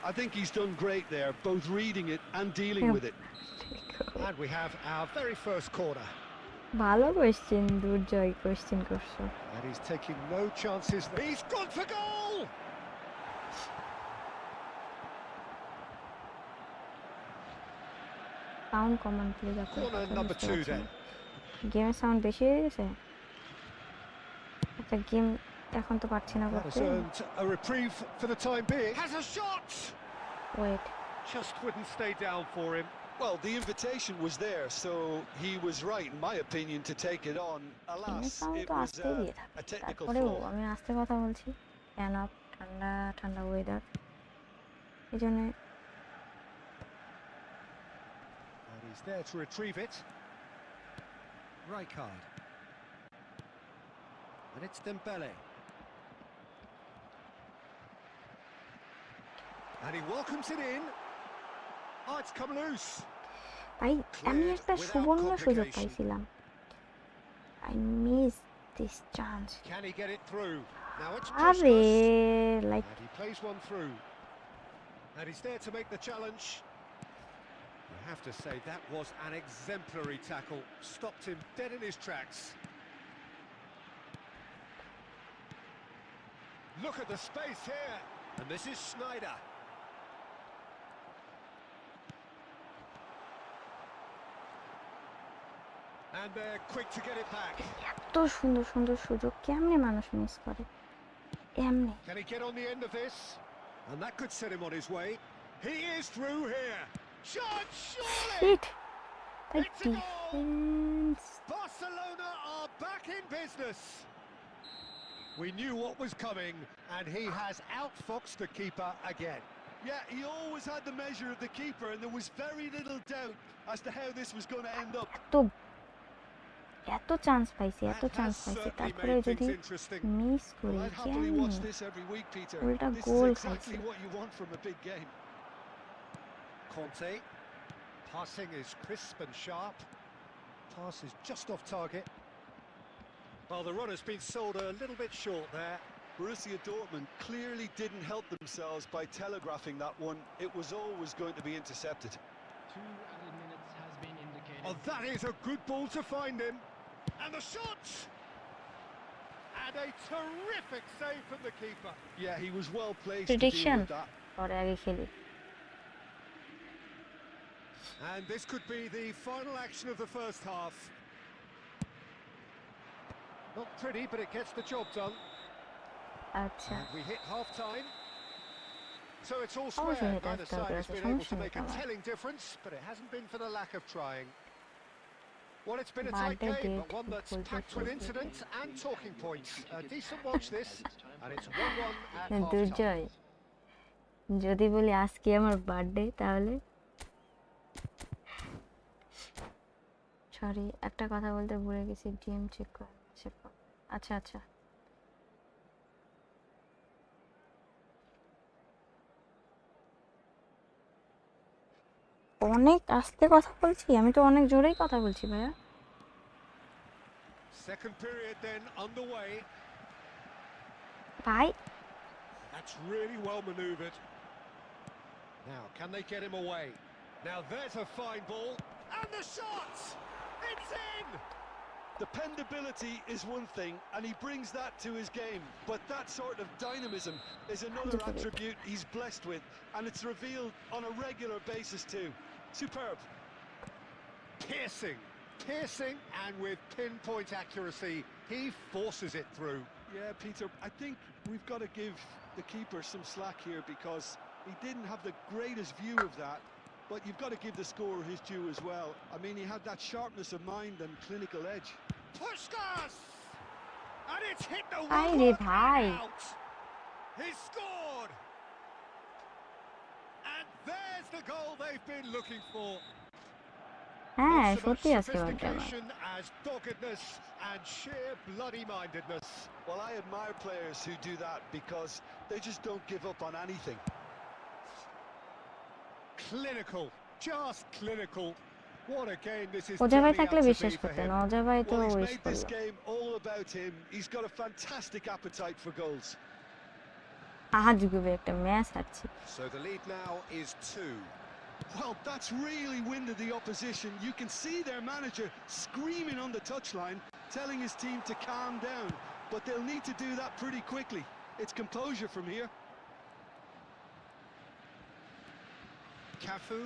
[SPEAKER 4] I think he's done great there, both reading it and dealing with it.
[SPEAKER 3] And we have our very first corner.
[SPEAKER 2] ভালো question দুর্জয় question করছো
[SPEAKER 3] And he's taking no chances. He's gone for goal!
[SPEAKER 2] Sound কমান please
[SPEAKER 3] Corner number 2 then.
[SPEAKER 2] গেমের sound বেশি হয়ে গেছে একটা game এখন তো পারছি না
[SPEAKER 3] That has
[SPEAKER 2] করতে
[SPEAKER 3] earned a reprieve for the time being. Has a shot!
[SPEAKER 2] Wait
[SPEAKER 3] Just wouldn't stay down for him.
[SPEAKER 4] Well, the invitation was there, so he was right, in my opinion, to take it on.
[SPEAKER 2] গেমের
[SPEAKER 4] Alas,
[SPEAKER 2] sound
[SPEAKER 4] it
[SPEAKER 2] তো
[SPEAKER 4] was
[SPEAKER 2] আসতেই দিয়ে
[SPEAKER 4] a
[SPEAKER 2] থাকে
[SPEAKER 4] technical
[SPEAKER 2] তারপরেও
[SPEAKER 4] flaw.
[SPEAKER 2] আমি আস্তে কথা বলছি ফ্যান অফ ঠান্ডা ঠান্ডা ওয়েদার এই জন্য
[SPEAKER 3] And he's there to retrieve it. Rijkaard. And it's Dembele. And he welcomes it in. Oh, it's come loose.
[SPEAKER 2] ভাই আমি
[SPEAKER 3] Cleared
[SPEAKER 2] একটা
[SPEAKER 3] without
[SPEAKER 2] সুবর্ণ সুযোগ
[SPEAKER 3] complication.
[SPEAKER 2] পাইছিলাম I miss this chance
[SPEAKER 3] Can he get it through? Now it's
[SPEAKER 2] আরে
[SPEAKER 3] Puskas.
[SPEAKER 2] Like
[SPEAKER 3] And he plays one through. And he's there to make the challenge. You have to say that was an exemplary tackle. Stopped him dead in his tracks. Look at the space here. And this is Snyder. And they're quick to get it back.
[SPEAKER 2] এত সুন্দর সুন্দর সুযোগ কেমনে মানুষ miss করে এমনি
[SPEAKER 3] Can he get on the end of this? And that could set him on his way. He is through here. Shot, surely!
[SPEAKER 2] Shit ভাই
[SPEAKER 3] It's a goal!
[SPEAKER 2] Defence
[SPEAKER 3] Barcelona are back in business. We knew what was coming, and he has outfoxed the keeper again.
[SPEAKER 4] Yeah, he always had the measure of the keeper, and there was very little doubt as to how this was going to end up.
[SPEAKER 2] এত এত chance পাইছি এত
[SPEAKER 3] That
[SPEAKER 2] chance
[SPEAKER 3] has
[SPEAKER 2] পাইছি
[SPEAKER 3] certainly
[SPEAKER 2] তারপরে
[SPEAKER 3] made
[SPEAKER 2] যদি
[SPEAKER 3] things interesting.
[SPEAKER 2] Miss করি
[SPEAKER 4] Well, I'd happily
[SPEAKER 2] কেমনে
[SPEAKER 4] watch this every week, Peter.
[SPEAKER 2] উল্টা
[SPEAKER 4] This
[SPEAKER 2] গোল
[SPEAKER 4] is exactly
[SPEAKER 2] খাইছি
[SPEAKER 4] what you want from a big game.
[SPEAKER 3] Conte. Passing is crisp and sharp. Pass is just off target. Well, the run has been sold a little bit short there.
[SPEAKER 4] Borussia Dortmund clearly didn't help themselves by telegraphing that one. It was always going to be intercepted.
[SPEAKER 5] 2 added minutes has been indicated.
[SPEAKER 3] Oh, that is a good ball to find him. And the shot! And a terrific save from the keeper.
[SPEAKER 4] Yeah, he was well placed to deal
[SPEAKER 2] prediction
[SPEAKER 4] with that.
[SPEAKER 2] পরে আগে খেলি
[SPEAKER 3] And this could be the final action of the first half. Not pretty, but it gets the job done.
[SPEAKER 2] আচ্ছা
[SPEAKER 3] And we hit half-time. So it's all
[SPEAKER 2] অবশ্যই
[SPEAKER 3] square.
[SPEAKER 2] এটা
[SPEAKER 3] Neither
[SPEAKER 2] একটা
[SPEAKER 3] side has
[SPEAKER 2] আছে,
[SPEAKER 3] been able
[SPEAKER 2] সমস্যা
[SPEAKER 3] to
[SPEAKER 2] নেই
[SPEAKER 3] make a
[SPEAKER 2] আমার
[SPEAKER 3] telling difference, but it hasn't been for the lack of trying. Well, it's been a tight
[SPEAKER 2] Birthday
[SPEAKER 3] game, but
[SPEAKER 2] date,
[SPEAKER 3] one that's
[SPEAKER 2] football
[SPEAKER 3] packed with
[SPEAKER 2] date.
[SPEAKER 3] incident and talking points. A decent watch this, and it's 1-1 at half-time.
[SPEAKER 2] দুর্জয় যদি বলি আজকে আমার birthday তাহলে sorry একটা কথা বলতে ভুলে গেছি ডিএম চেক করে আচ্ছা আচ্ছা অনেক আস্তে কথা বলছি আমি তো অনেক জোরেই কথা বলছি ভাইয়া
[SPEAKER 3] Second period then underway.
[SPEAKER 2] ভাই
[SPEAKER 3] That's really well manoeuvred. Now, can they get him away? Now, there's a fine ball. And the shot! It's in!
[SPEAKER 4] Dependability is one thing, and he brings that to his game. But that sort of dynamism is another attribute he's blessed with, and it's revealed on a regular basis too. Superb.
[SPEAKER 3] Piercing, and with pinpoint accuracy, he forces it through.
[SPEAKER 4] Yeah, Peter, I think we've got to give the keeper some slack here because he didn't have the greatest view of that. But you've got to give the scorer his due as well. I mean, he had that sharpness of mind and clinical edge.
[SPEAKER 3] Puskas! And it's hit the
[SPEAKER 2] Aye,
[SPEAKER 3] woodwork
[SPEAKER 2] bhai.
[SPEAKER 3] and out. He scored! And there's the goal they've been looking for.
[SPEAKER 2] হ্যাঁ
[SPEAKER 3] Not so much
[SPEAKER 2] সত্যি আজকে birthday আমার
[SPEAKER 3] sophistication as doggedness and sheer bloody-mindedness.
[SPEAKER 4] Well, I admire players who do that because they just don't give up on anything.
[SPEAKER 3] Clinical, just clinical. What a game this is
[SPEAKER 2] ওজা ভাই
[SPEAKER 3] turning
[SPEAKER 2] থাকলে
[SPEAKER 3] out to
[SPEAKER 2] বিশ্বাস
[SPEAKER 3] be for
[SPEAKER 2] করতেন
[SPEAKER 3] him.
[SPEAKER 2] না, ওজা ভাই তো
[SPEAKER 4] Well, he's
[SPEAKER 2] wish
[SPEAKER 4] made this
[SPEAKER 2] করলো।
[SPEAKER 4] game all about him. He's got a fantastic appetite for goals.
[SPEAKER 2] আহা যুগবে একটা match হারছি।
[SPEAKER 3] So the lead now is 2.
[SPEAKER 4] Well, that's really winded the opposition. You can see their manager screaming on the touchline, telling his team to calm down. But they'll need to do that pretty quickly. It's composure from here.
[SPEAKER 3] Cafu.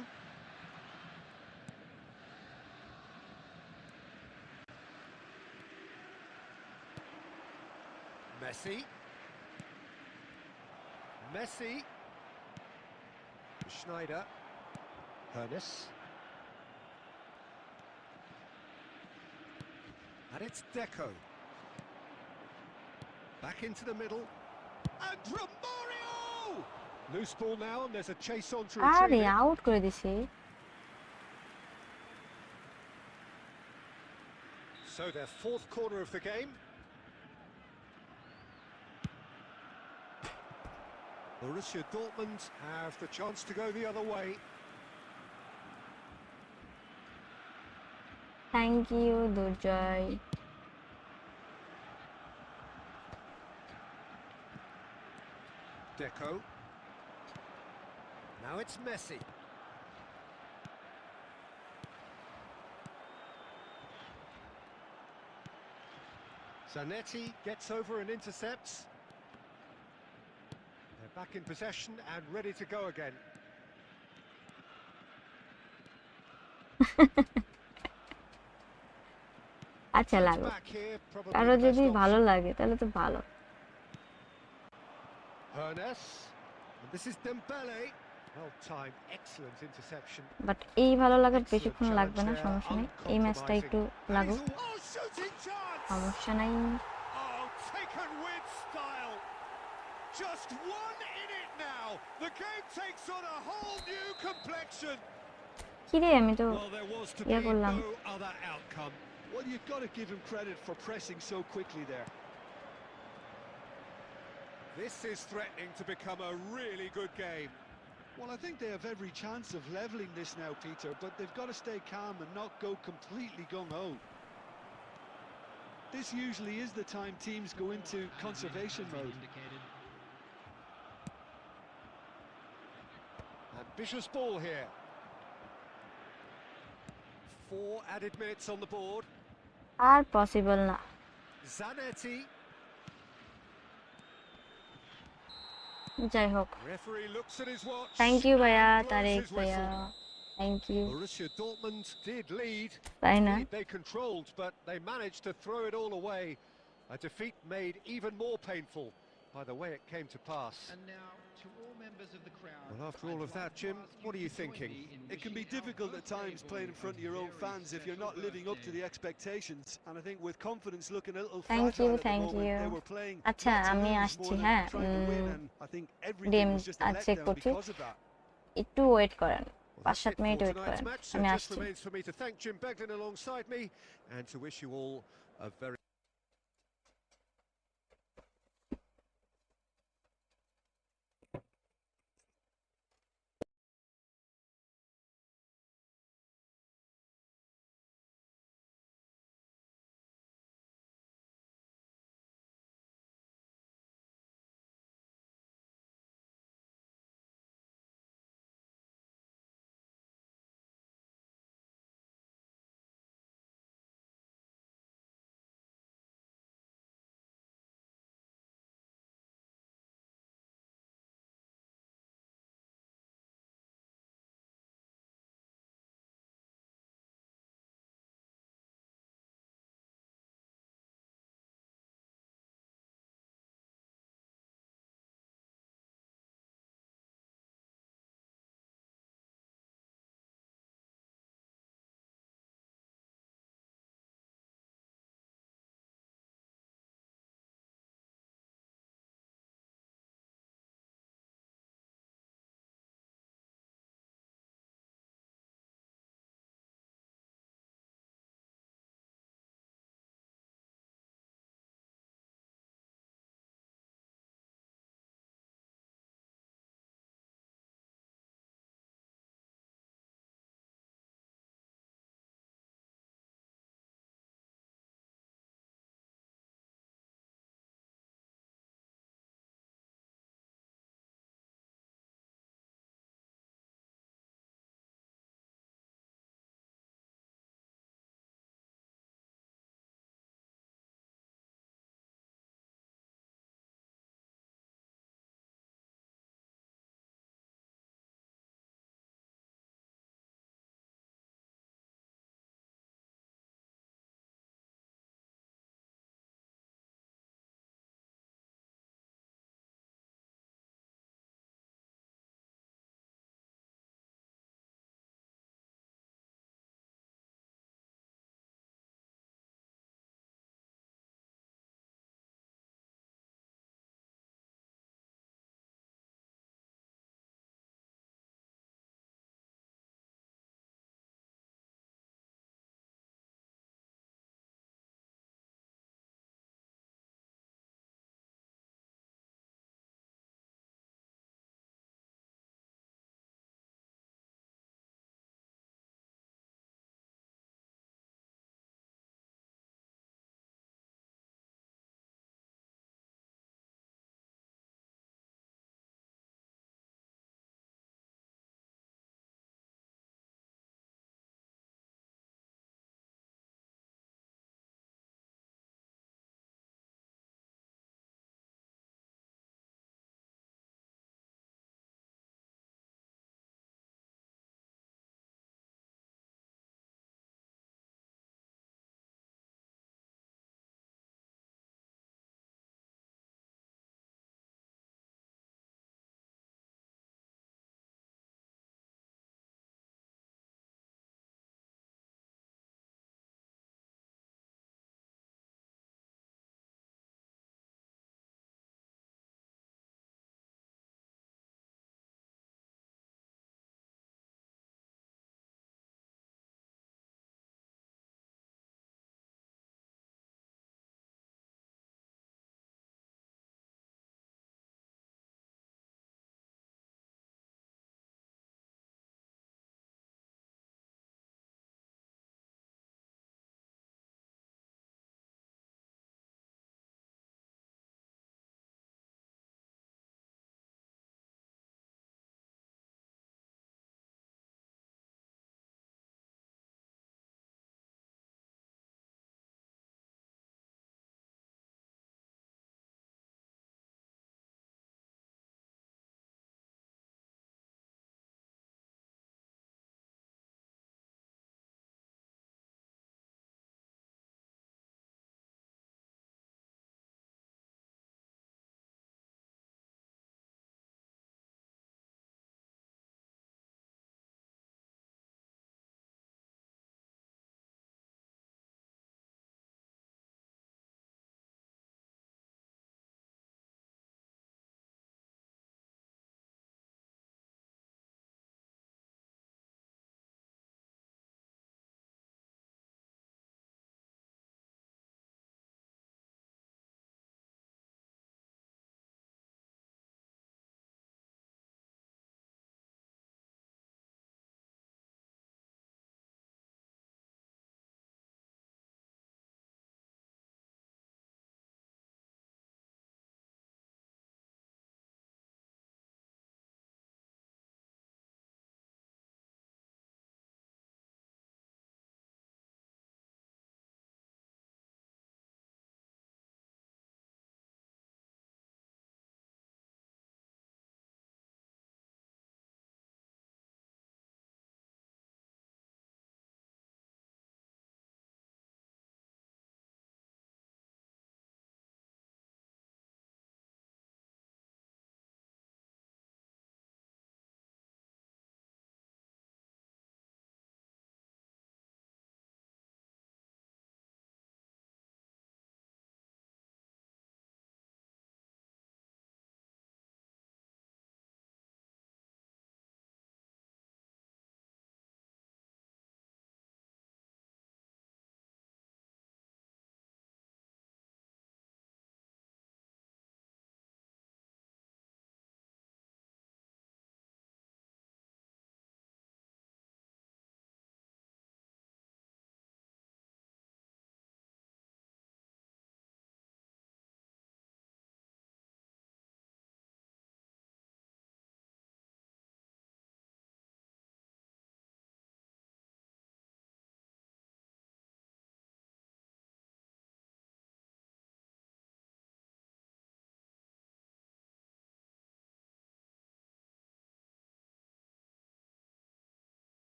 [SPEAKER 3] Messi. Schneider. Hernes. And it's Deco. Back into the middle. And Romario! Loose ball now, and there's a chase on to
[SPEAKER 2] আরে
[SPEAKER 3] retrieve it.
[SPEAKER 2] Out করে দিছি।
[SPEAKER 3] So their fourth corner of the game. Borussia Dortmund have the chance to go the other way.
[SPEAKER 2] Thank you Durjoy.
[SPEAKER 3] Deco. Now it's Messi. Zanetti gets over and intercepts. They're back in possession and ready to go again.
[SPEAKER 2] আচ্ছা
[SPEAKER 3] Touch
[SPEAKER 2] লাগো,
[SPEAKER 3] back here, probably
[SPEAKER 2] কারো
[SPEAKER 3] the best
[SPEAKER 2] যদি ভালো
[SPEAKER 3] option.
[SPEAKER 2] লাগে তাহলে তো ভালো।
[SPEAKER 3] Hernes. And this is Dembele. Well timed, excellent interception.
[SPEAKER 2] But এই ভালো লাগার
[SPEAKER 3] Excellent
[SPEAKER 2] বেশিক্ষণ লাগবে না,
[SPEAKER 3] challenge
[SPEAKER 2] সমস্যা নেই।
[SPEAKER 3] there,
[SPEAKER 2] এই ম্যাচটা একটু
[SPEAKER 3] uncompromising. And
[SPEAKER 2] লাগুক,
[SPEAKER 3] he's oh, shooting chance!
[SPEAKER 2] সমস্যা নাই।
[SPEAKER 3] Oh, taken with style. Just one in it now. The game takes on a whole new complexion.
[SPEAKER 2] কি রে, আমি তো
[SPEAKER 3] Well, there was to
[SPEAKER 2] ইয়ে
[SPEAKER 3] be
[SPEAKER 2] করলাম।
[SPEAKER 3] no other outcome.
[SPEAKER 4] Well, you've got to give him credit for pressing so quickly there.
[SPEAKER 3] This is threatening to become a really good game.
[SPEAKER 4] Well, I think they have every chance of levelling this now, Peter, but they've got to stay calm and not go completely gung-ho. This usually is the time teams go into conservation mode.
[SPEAKER 3] Ambitious ball here. 4 added minutes on the board.
[SPEAKER 2] আর possible না।
[SPEAKER 3] Zanetti.
[SPEAKER 2] যাই হোক,
[SPEAKER 3] Referee looks at his watch.
[SPEAKER 2] Thank you ভাইয়া,
[SPEAKER 3] and blows
[SPEAKER 2] Tarek
[SPEAKER 3] his
[SPEAKER 2] ভাইয়া,
[SPEAKER 3] whistle.
[SPEAKER 2] Thank you.
[SPEAKER 3] Borussia Dortmund did lead.
[SPEAKER 2] তাই না?
[SPEAKER 3] Indeed, they controlled, but they managed to throw it all away. A defeat made even more painful by the way it came to pass.
[SPEAKER 5] And now, to all members of the crowd,
[SPEAKER 3] Well, after all of that, Jim, what are you thinking?
[SPEAKER 4] It can be difficult at times playing in front of your own fans if you're not living up to the expectations. And I think with confidence looking a little
[SPEAKER 2] Thank
[SPEAKER 4] fragile
[SPEAKER 2] you,
[SPEAKER 4] at the
[SPEAKER 2] thank
[SPEAKER 4] moment,
[SPEAKER 2] you.
[SPEAKER 4] they were playing
[SPEAKER 2] আচ্ছা,
[SPEAKER 4] not to
[SPEAKER 2] আমি
[SPEAKER 4] lose
[SPEAKER 2] আসছি,
[SPEAKER 4] more than
[SPEAKER 2] হ্যাঁ।
[SPEAKER 4] trying to win, and I think everything
[SPEAKER 2] ডিম
[SPEAKER 4] was just a
[SPEAKER 2] check
[SPEAKER 4] letdown
[SPEAKER 2] করছি,
[SPEAKER 4] because of that.
[SPEAKER 2] একটু wait করেন,
[SPEAKER 3] Well,
[SPEAKER 2] 5-7
[SPEAKER 3] that's it
[SPEAKER 2] minute
[SPEAKER 3] for
[SPEAKER 2] wait
[SPEAKER 3] tonight's
[SPEAKER 2] করেন,
[SPEAKER 3] match. So
[SPEAKER 2] আমি
[SPEAKER 3] just
[SPEAKER 2] আসছি।
[SPEAKER 3] remains for me to thank Jim Beglin alongside me and to wish you all a very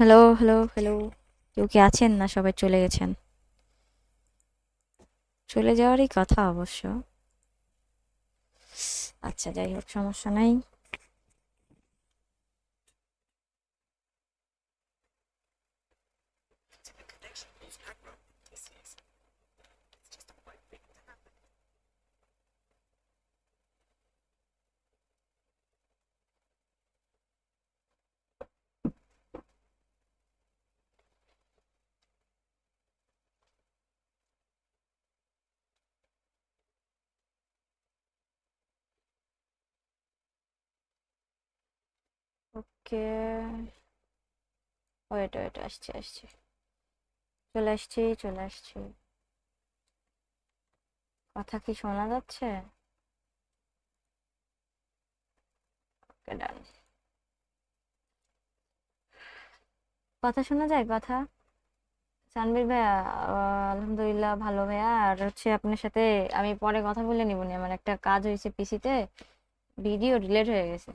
[SPEAKER 2] hello hello hello, কেউ কি আছেন না সবাই চলে গেছেন? চলে যাওয়ারই কথা অবশ্য। আচ্ছা যাই হোক, সমস্যা নাই। ওকে, ওয়েট ওয়েট, আসছে আসছে, চলে আসছি চলে আসছি। কথা কি শোনা যাচ্ছে? ওকে ডান। কথা শোনা যায় কথা? সানবীর ভাইয়া, আলহামদুলিল্লাহ ভালো ভাইয়া। আর হচ্ছে আপনার সাথে আমি পরে কথা বলে নিব নি, আমার একটা কাজ হয়েছে পিসিতে, ভিডিও ডিলিট হয়ে গেছে।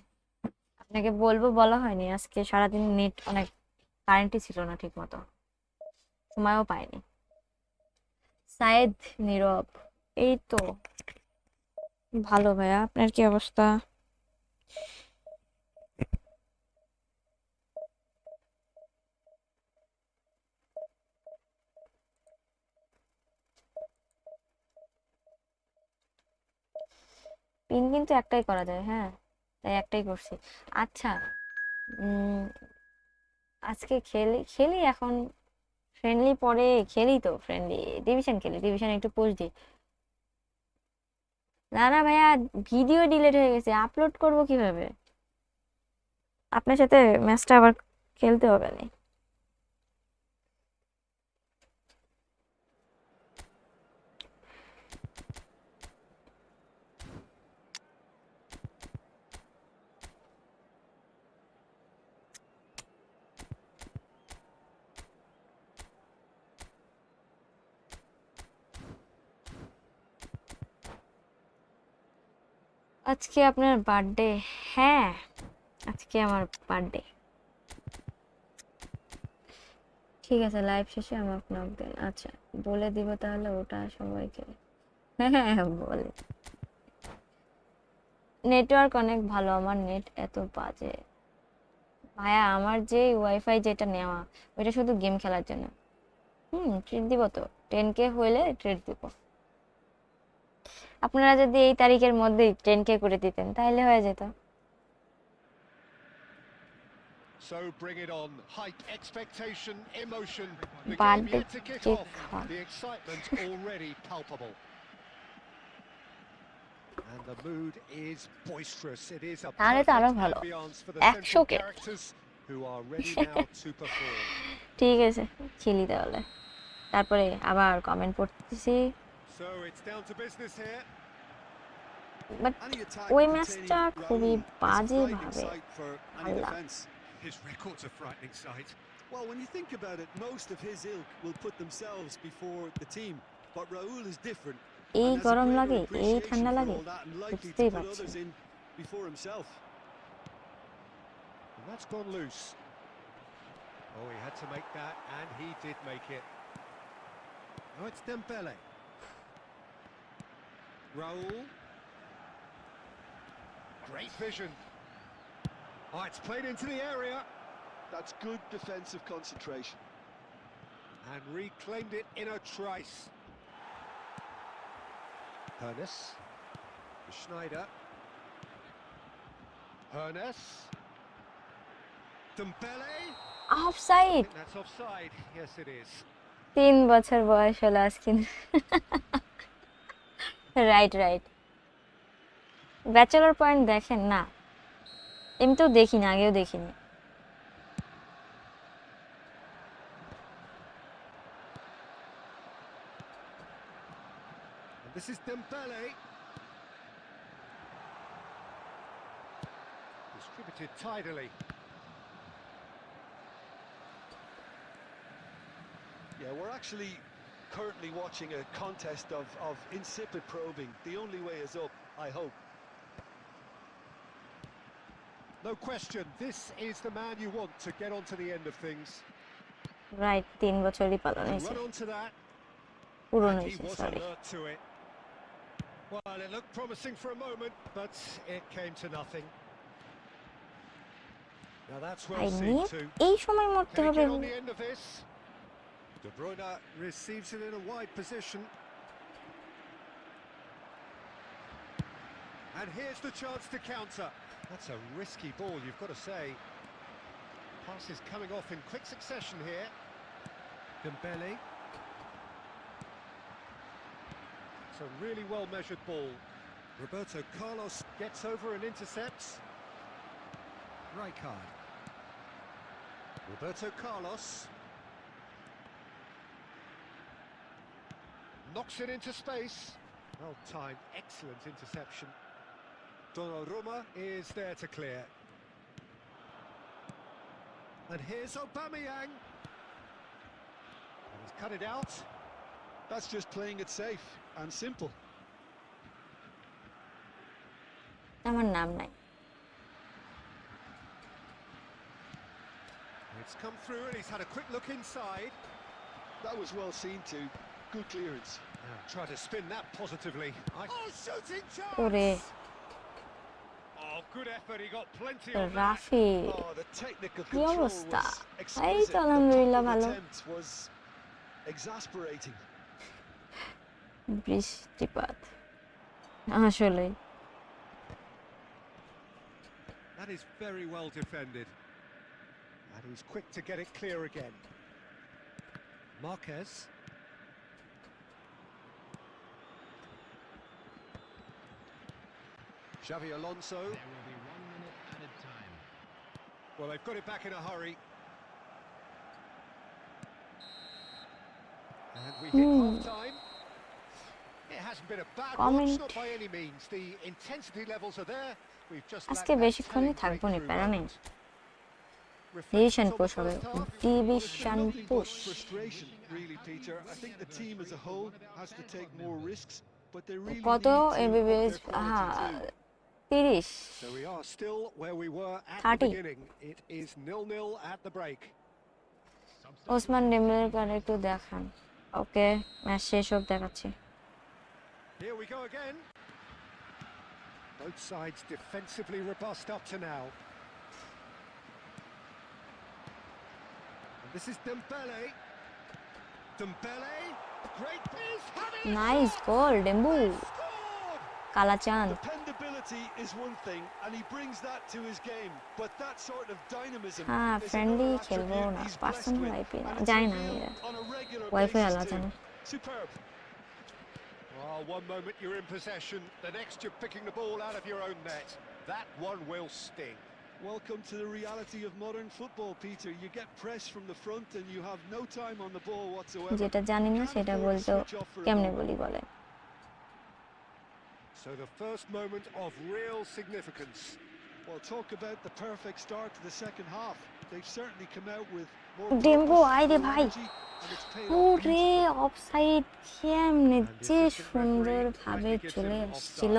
[SPEAKER 2] আপনাকে বলবো বলা হয়নি, আজকে সারাদিন নেট অনেক, কারেন্টই ছিল না ঠিক মতো, সময়ও পাইনি। সায়েদ, নীরব, এই তো ভালো ভাইয়া, আপনার কি অবস্থা? পিন কিন্তু একটাই করা যায়, হ্যাঁ, তাই একটাই করছি। আচ্ছা, উম, আজকে খেলি খেলি এখন, ফ্রেন্ডলি পরে খেলি তো, ফ্রেন্ডলি ডিভিশন খেলি, ডিভিশন একটু পোস্ট দিই। না না ভাইয়া, ভিডিও ডিলিট হয়ে গেছে, আপলোড করব কিভাবে? আপনার সাথে ম্যাচটা আবার খেলতে হবে না। আজকে আপনার বার্থডে? হ্যাঁ, আজকে আমার বার্থডে। ঠিক আছে, লাইভ শেষে আমার নক দেন। আচ্ছা, বলে দিব তাহলে ওটা সবাইকে। হ্যাঁ হ্যাঁ হ্যাঁ, বলে। নেটওয়ার্ক অনেক ভালো, আমার নেট এত বাজে ভাইয়া, আমার যে ওয়াইফাই যেটা নেওয়া, ওইটা শুধু গেম খেলার জন্য। ট্রিট দিব তো, 10K হইলে ট্রিট দিব। আপনারা যদি এই তারিখের মধ্যেই 10K করে দিতেন তাহলে হয়ে যেত।
[SPEAKER 3] So bring it on. Hype, expectation, emotion. The game
[SPEAKER 2] birthday
[SPEAKER 3] yet to kick
[SPEAKER 2] cake
[SPEAKER 3] off.
[SPEAKER 2] খাওয়ান।
[SPEAKER 3] The excitement already palpable. And the mood is boisterous. It is a
[SPEAKER 2] তাহলে তো আরো
[SPEAKER 3] perfect
[SPEAKER 2] ভালো,
[SPEAKER 3] ambience for the central
[SPEAKER 2] 100K।
[SPEAKER 3] characters who are ready now to perform.
[SPEAKER 2] ঠিক আছে, খেলি তাহলে, তারপরে আবার কমেন্ট পড়তেছি।
[SPEAKER 3] So it's down to business here.
[SPEAKER 2] But
[SPEAKER 4] Any attack
[SPEAKER 2] ওই ম্যাচটা
[SPEAKER 4] containing
[SPEAKER 2] খুবই
[SPEAKER 4] Raul is a
[SPEAKER 2] বাজে
[SPEAKER 4] frightening
[SPEAKER 2] ভাবে
[SPEAKER 4] sight for any
[SPEAKER 2] হারলাম।
[SPEAKER 4] defence.
[SPEAKER 3] His record's a frightening sight.
[SPEAKER 4] Well, when you think about it, most of his ilk will put themselves before the team. But Raul is different
[SPEAKER 2] এই
[SPEAKER 4] and has a
[SPEAKER 2] গরম
[SPEAKER 4] greater
[SPEAKER 2] লাগে, এই
[SPEAKER 4] appreciation
[SPEAKER 2] ঠান্ডা
[SPEAKER 4] for
[SPEAKER 2] লাগে,
[SPEAKER 4] all that and likely to
[SPEAKER 2] বুঝতেই
[SPEAKER 4] put
[SPEAKER 2] পারছি
[SPEAKER 4] others
[SPEAKER 2] না।
[SPEAKER 4] in before himself.
[SPEAKER 3] And that's gone loose. Oh, he had to make that, and he did make it. Now it's Dembele. Raul. Great vision. Oh, it's played into the area.
[SPEAKER 4] That's good defensive concentration.
[SPEAKER 3] And reclaimed it in a trice. Hernes. Schneider. Hernes. Dembele. I
[SPEAKER 2] offside.
[SPEAKER 3] think that's offside. Yes, it is.
[SPEAKER 2] 3 বছর বয়স হলো আজকে। Right right. Bachelor point দেখেন না? এমনিতেও দেখি না, আগেও দেখিনি।
[SPEAKER 3] And this is Dembele. Distributed tidily.
[SPEAKER 4] Yeah, we're actually currently watching a contest of insipid probing. The only way is up, I hope.
[SPEAKER 3] No question, this is the man you want to get on to the end of things.
[SPEAKER 2] Right 3 বছরই পালন হয়েছে
[SPEAKER 3] Run on to that.
[SPEAKER 2] পুরনো
[SPEAKER 3] And he
[SPEAKER 2] হয়েছে
[SPEAKER 3] was
[SPEAKER 2] sorry
[SPEAKER 3] alert to it. Well, it looked promising for a moment, but it came to nothing. Now that's
[SPEAKER 2] I
[SPEAKER 3] well seen
[SPEAKER 2] need
[SPEAKER 3] too.
[SPEAKER 2] এই সময় মরতে
[SPEAKER 3] Can he
[SPEAKER 2] হবে
[SPEAKER 3] get on the end of this? De Bruyne receives it in a wide position. And here's the chance to counter. That's a risky ball, you've got to say. Passes coming off in quick succession here. Dembele. It's a really well-measured ball. Roberto Carlos gets over and intercepts. Rijkaard. Roberto Carlos. Knocks it into space. Well timed, excellent interception. Donnarumma is there to clear. And here's Aubameyang. And he's cut it out.
[SPEAKER 4] That's just playing it safe and simple.
[SPEAKER 2] আমার নাম নাই
[SPEAKER 3] It's come through and he's had a quick look inside.
[SPEAKER 4] That was well seen too. Good clearance.
[SPEAKER 3] Now try to spin that positively. Oh, shooting chance!
[SPEAKER 2] ওরে
[SPEAKER 3] Oh, good effort. He got plenty of that.
[SPEAKER 2] Rafi
[SPEAKER 4] Oh, the technical
[SPEAKER 2] কি
[SPEAKER 4] control
[SPEAKER 2] অবস্থা
[SPEAKER 4] was
[SPEAKER 2] এই
[SPEAKER 4] exquisite.
[SPEAKER 2] তো
[SPEAKER 4] The
[SPEAKER 2] আলহামদুলিল্লাহ
[SPEAKER 4] pop-up
[SPEAKER 2] ভালো
[SPEAKER 4] attempt was exasperating.
[SPEAKER 2] বৃষ্টিপাত আসলে
[SPEAKER 3] That is very well defended. And he's quick to get it clear again. Marquez. Xavi Alonso.
[SPEAKER 5] There will be 1 minute added time.
[SPEAKER 3] Well, they've got it back in a hurry. And we hit half-time. It hasn't been a bad watch, not by any means. The intensity levels are there. We've just
[SPEAKER 2] আজকে বেশিক্ষণই থাকবো না প্যারা নেই
[SPEAKER 3] Reflections
[SPEAKER 2] division
[SPEAKER 3] on the
[SPEAKER 2] push হবে
[SPEAKER 3] first half.
[SPEAKER 2] Division
[SPEAKER 4] Nothing but
[SPEAKER 2] push
[SPEAKER 4] frustration, really, Peter. I think the team as a whole has to take more risks, but they really
[SPEAKER 2] কত
[SPEAKER 4] need to up
[SPEAKER 2] MBBS
[SPEAKER 4] their quality too.
[SPEAKER 2] 30
[SPEAKER 3] So we are still where we were at
[SPEAKER 2] 30.
[SPEAKER 3] the beginning. It is 0-0 at the break.
[SPEAKER 2] Ousmane ডেম্বেলের card একটু দেখান ওকে match শেষ হোক দেখাচ্ছি
[SPEAKER 3] Here we go again. Both sides defensively robust up to now. And this is Dembele. Dembele, great piece.
[SPEAKER 2] Nice goal Dembu
[SPEAKER 3] Scored!
[SPEAKER 2] Kalachan
[SPEAKER 4] Dependability is one thing, and he brings that to his game. But that sort of dynamism
[SPEAKER 2] হ্যাঁ
[SPEAKER 4] is
[SPEAKER 2] friendly
[SPEAKER 4] another
[SPEAKER 2] খেলবো
[SPEAKER 4] attribute
[SPEAKER 2] না
[SPEAKER 4] he's blessed
[SPEAKER 2] personal
[SPEAKER 4] with,
[SPEAKER 2] IP
[SPEAKER 4] and it's
[SPEAKER 2] জানি না
[SPEAKER 4] revealed
[SPEAKER 2] আমি
[SPEAKER 4] on a regular
[SPEAKER 2] wifi
[SPEAKER 4] basis
[SPEAKER 2] আলাদা
[SPEAKER 4] too.
[SPEAKER 2] না
[SPEAKER 4] Superb.
[SPEAKER 3] Well, one moment you're in possession, the next you're picking the ball out of your own net. That one will sting.
[SPEAKER 4] Welcome to the reality of modern football, Peter. You get press from the front and you have no time on the ball whatsoever.
[SPEAKER 2] যেটা জানি না
[SPEAKER 4] Can't
[SPEAKER 2] সেটা
[SPEAKER 4] afford to
[SPEAKER 2] বলতেও
[SPEAKER 4] switch off for a
[SPEAKER 2] কেমনে
[SPEAKER 4] moment.
[SPEAKER 2] বলি বলে
[SPEAKER 3] So the first moment of real significance.
[SPEAKER 4] Well, talk about the perfect start to the second half. They've certainly come out with more
[SPEAKER 2] ডেম্বু
[SPEAKER 4] purpose,
[SPEAKER 2] আইরে
[SPEAKER 4] more
[SPEAKER 2] ভাই
[SPEAKER 4] energy, and it's paid off
[SPEAKER 2] ওরে
[SPEAKER 4] beautifully.
[SPEAKER 2] Offside কেমনে যে সুন্দর ভাবে চলে আসছিল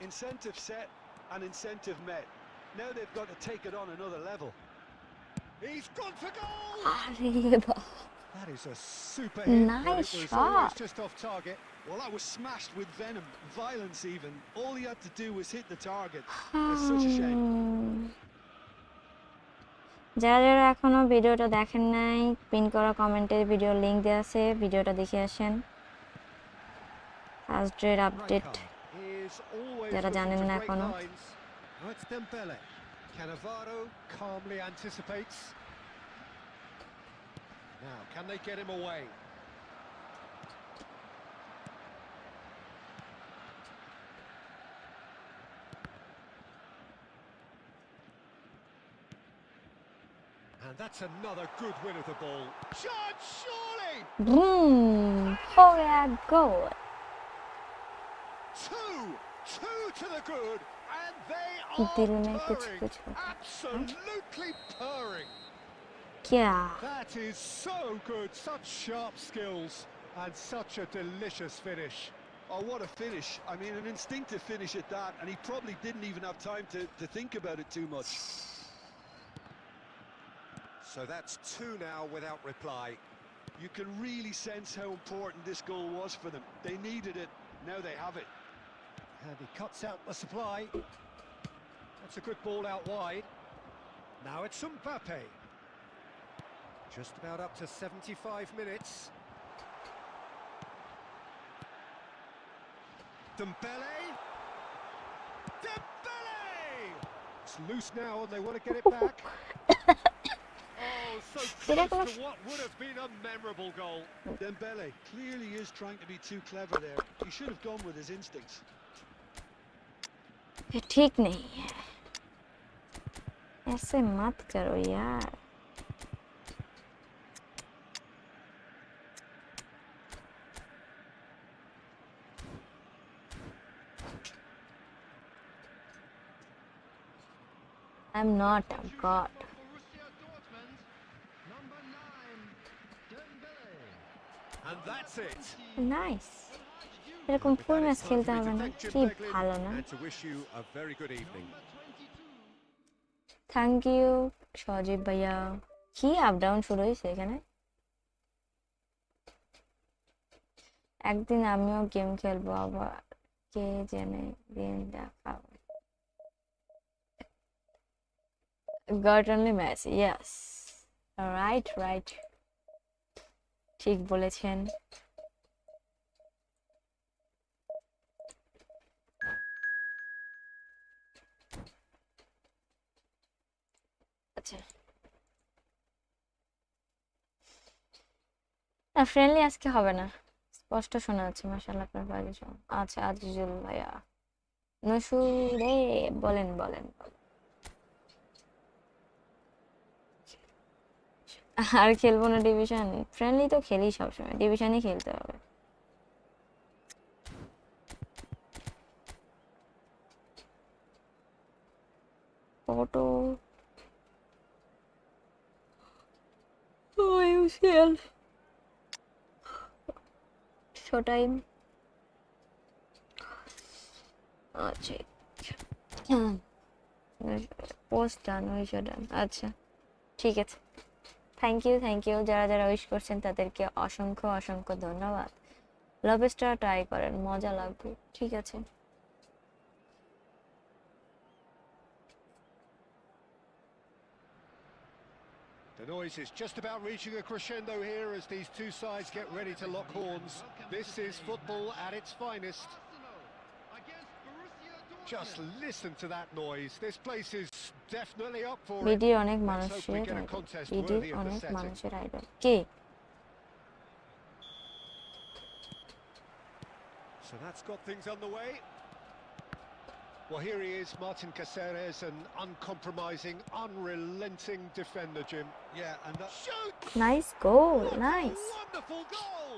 [SPEAKER 4] Incentive set and incentive met. Now they've got to take it on another level.
[SPEAKER 3] He's gone for goal!
[SPEAKER 2] আরে বাহ
[SPEAKER 3] That is a super hit. but
[SPEAKER 2] Nice
[SPEAKER 3] it was
[SPEAKER 2] shot.
[SPEAKER 3] always just off target.
[SPEAKER 4] Well, that was smashed with venom, violence even. All he had to do was hit the target. It's such a shame.
[SPEAKER 2] যারা যারা এখনো ভিডিওটা দেখেন নাই pin করা কমেন্টে video link দেওয়া আছে ভিডিওটা দেখে আসেন ফার্স্ট ডের আপডেট
[SPEAKER 3] Rijkaard is always
[SPEAKER 2] যারা
[SPEAKER 3] looking
[SPEAKER 2] জানেন
[SPEAKER 3] to
[SPEAKER 2] না
[SPEAKER 3] break
[SPEAKER 2] এখনো
[SPEAKER 3] lines. Now it's Dembele. Cannavaro calmly anticipates. Now, can they get him away? And that's another good win of the ball. Shot, surely!
[SPEAKER 2] Broom four goal
[SPEAKER 3] Two to the good, and they
[SPEAKER 2] दिल
[SPEAKER 3] are
[SPEAKER 2] में कुछ
[SPEAKER 3] purring,
[SPEAKER 2] कुछ होता है।
[SPEAKER 3] absolutely purring.
[SPEAKER 2] Yeah.
[SPEAKER 3] That is so good, such sharp skills and such a delicious finish.
[SPEAKER 4] Oh, what a finish. I mean, an instinctive finish at that, and he probably didn't even have time to think about it too much.
[SPEAKER 3] So that's 2 now without reply.
[SPEAKER 4] You can really sense how important this goal was for them. They needed it, now they have it.
[SPEAKER 3] And he cuts out the supply. That's a good ball out wide. Now it's Mbappe. Just about up to 75 minutes. Dembele! Dembele! It's loose now and they want to get it back. Oh, so close to what would have been a memorable goal.
[SPEAKER 4] Dembele clearly is trying to be too clever there. He should have gone with his instincts.
[SPEAKER 2] ये ठीक नहीं है, ऐसे मत करो यार. I'm not a god.
[SPEAKER 5] Borussia Dortmund, number 9, Dembele.
[SPEAKER 3] And that's it.
[SPEAKER 2] Nice. এরকম ফুল match খেলতে হবে না, কি ভালো না.
[SPEAKER 3] And to wish you a very good evening.
[SPEAKER 2] Thank you Sajib ভাইয়া. কি আপ ডাউন শুরু হয়েছে এখানে. একদিন আমিও গেম খেলবো আবার, কে জানে দিন দেখাবো. Got only Messi, yes. Right. ঠিক বলেছেন. আচ্ছা, ফ্রেন্ডলি আজকে হবে না, স্পষ্ট শোনা যাচ্ছে. মাশাআল্লাহ আপনার বাড়ি সব. আচ্ছা, আজিজুল ভাইয়া. নসু রে, বলেন. আর খেলবো না ডিভিশন? ফ্রেন্ডলি তো খেলি সবসময়, ডিভিশনই খেলতে হবে. Photo UCL show time. আচ্ছা, পোস্ট ডান, উইশ ডান. আচ্ছা ঠিক আছে, থ্যাংক ইউ. যারা উইশ করছেন তাদেরকে অসংখ্য ধন্যবাদ. লবেস্টার ট্রাই করেন, মজা লাগবে. ঠিক আছে.
[SPEAKER 3] The noise is just about reaching a crescendo here as these two sides get ready to lock horns. This is football at its finest. Just listen to that noise. This place is definitely up for it.
[SPEAKER 2] Video অনেক
[SPEAKER 3] Let's
[SPEAKER 2] মানুষের
[SPEAKER 3] hope we get a contest
[SPEAKER 2] video
[SPEAKER 3] worthy of the
[SPEAKER 2] অনেক
[SPEAKER 3] setting.
[SPEAKER 2] মানুষের idol. K?
[SPEAKER 3] So that's got things underway. Well, here he is, Martin Caceres, an uncompromising, unrelenting defender, Jim.
[SPEAKER 4] Yeah, and that
[SPEAKER 3] Shoots!
[SPEAKER 2] Nice goal,
[SPEAKER 3] What
[SPEAKER 2] nice.
[SPEAKER 3] a wonderful goal!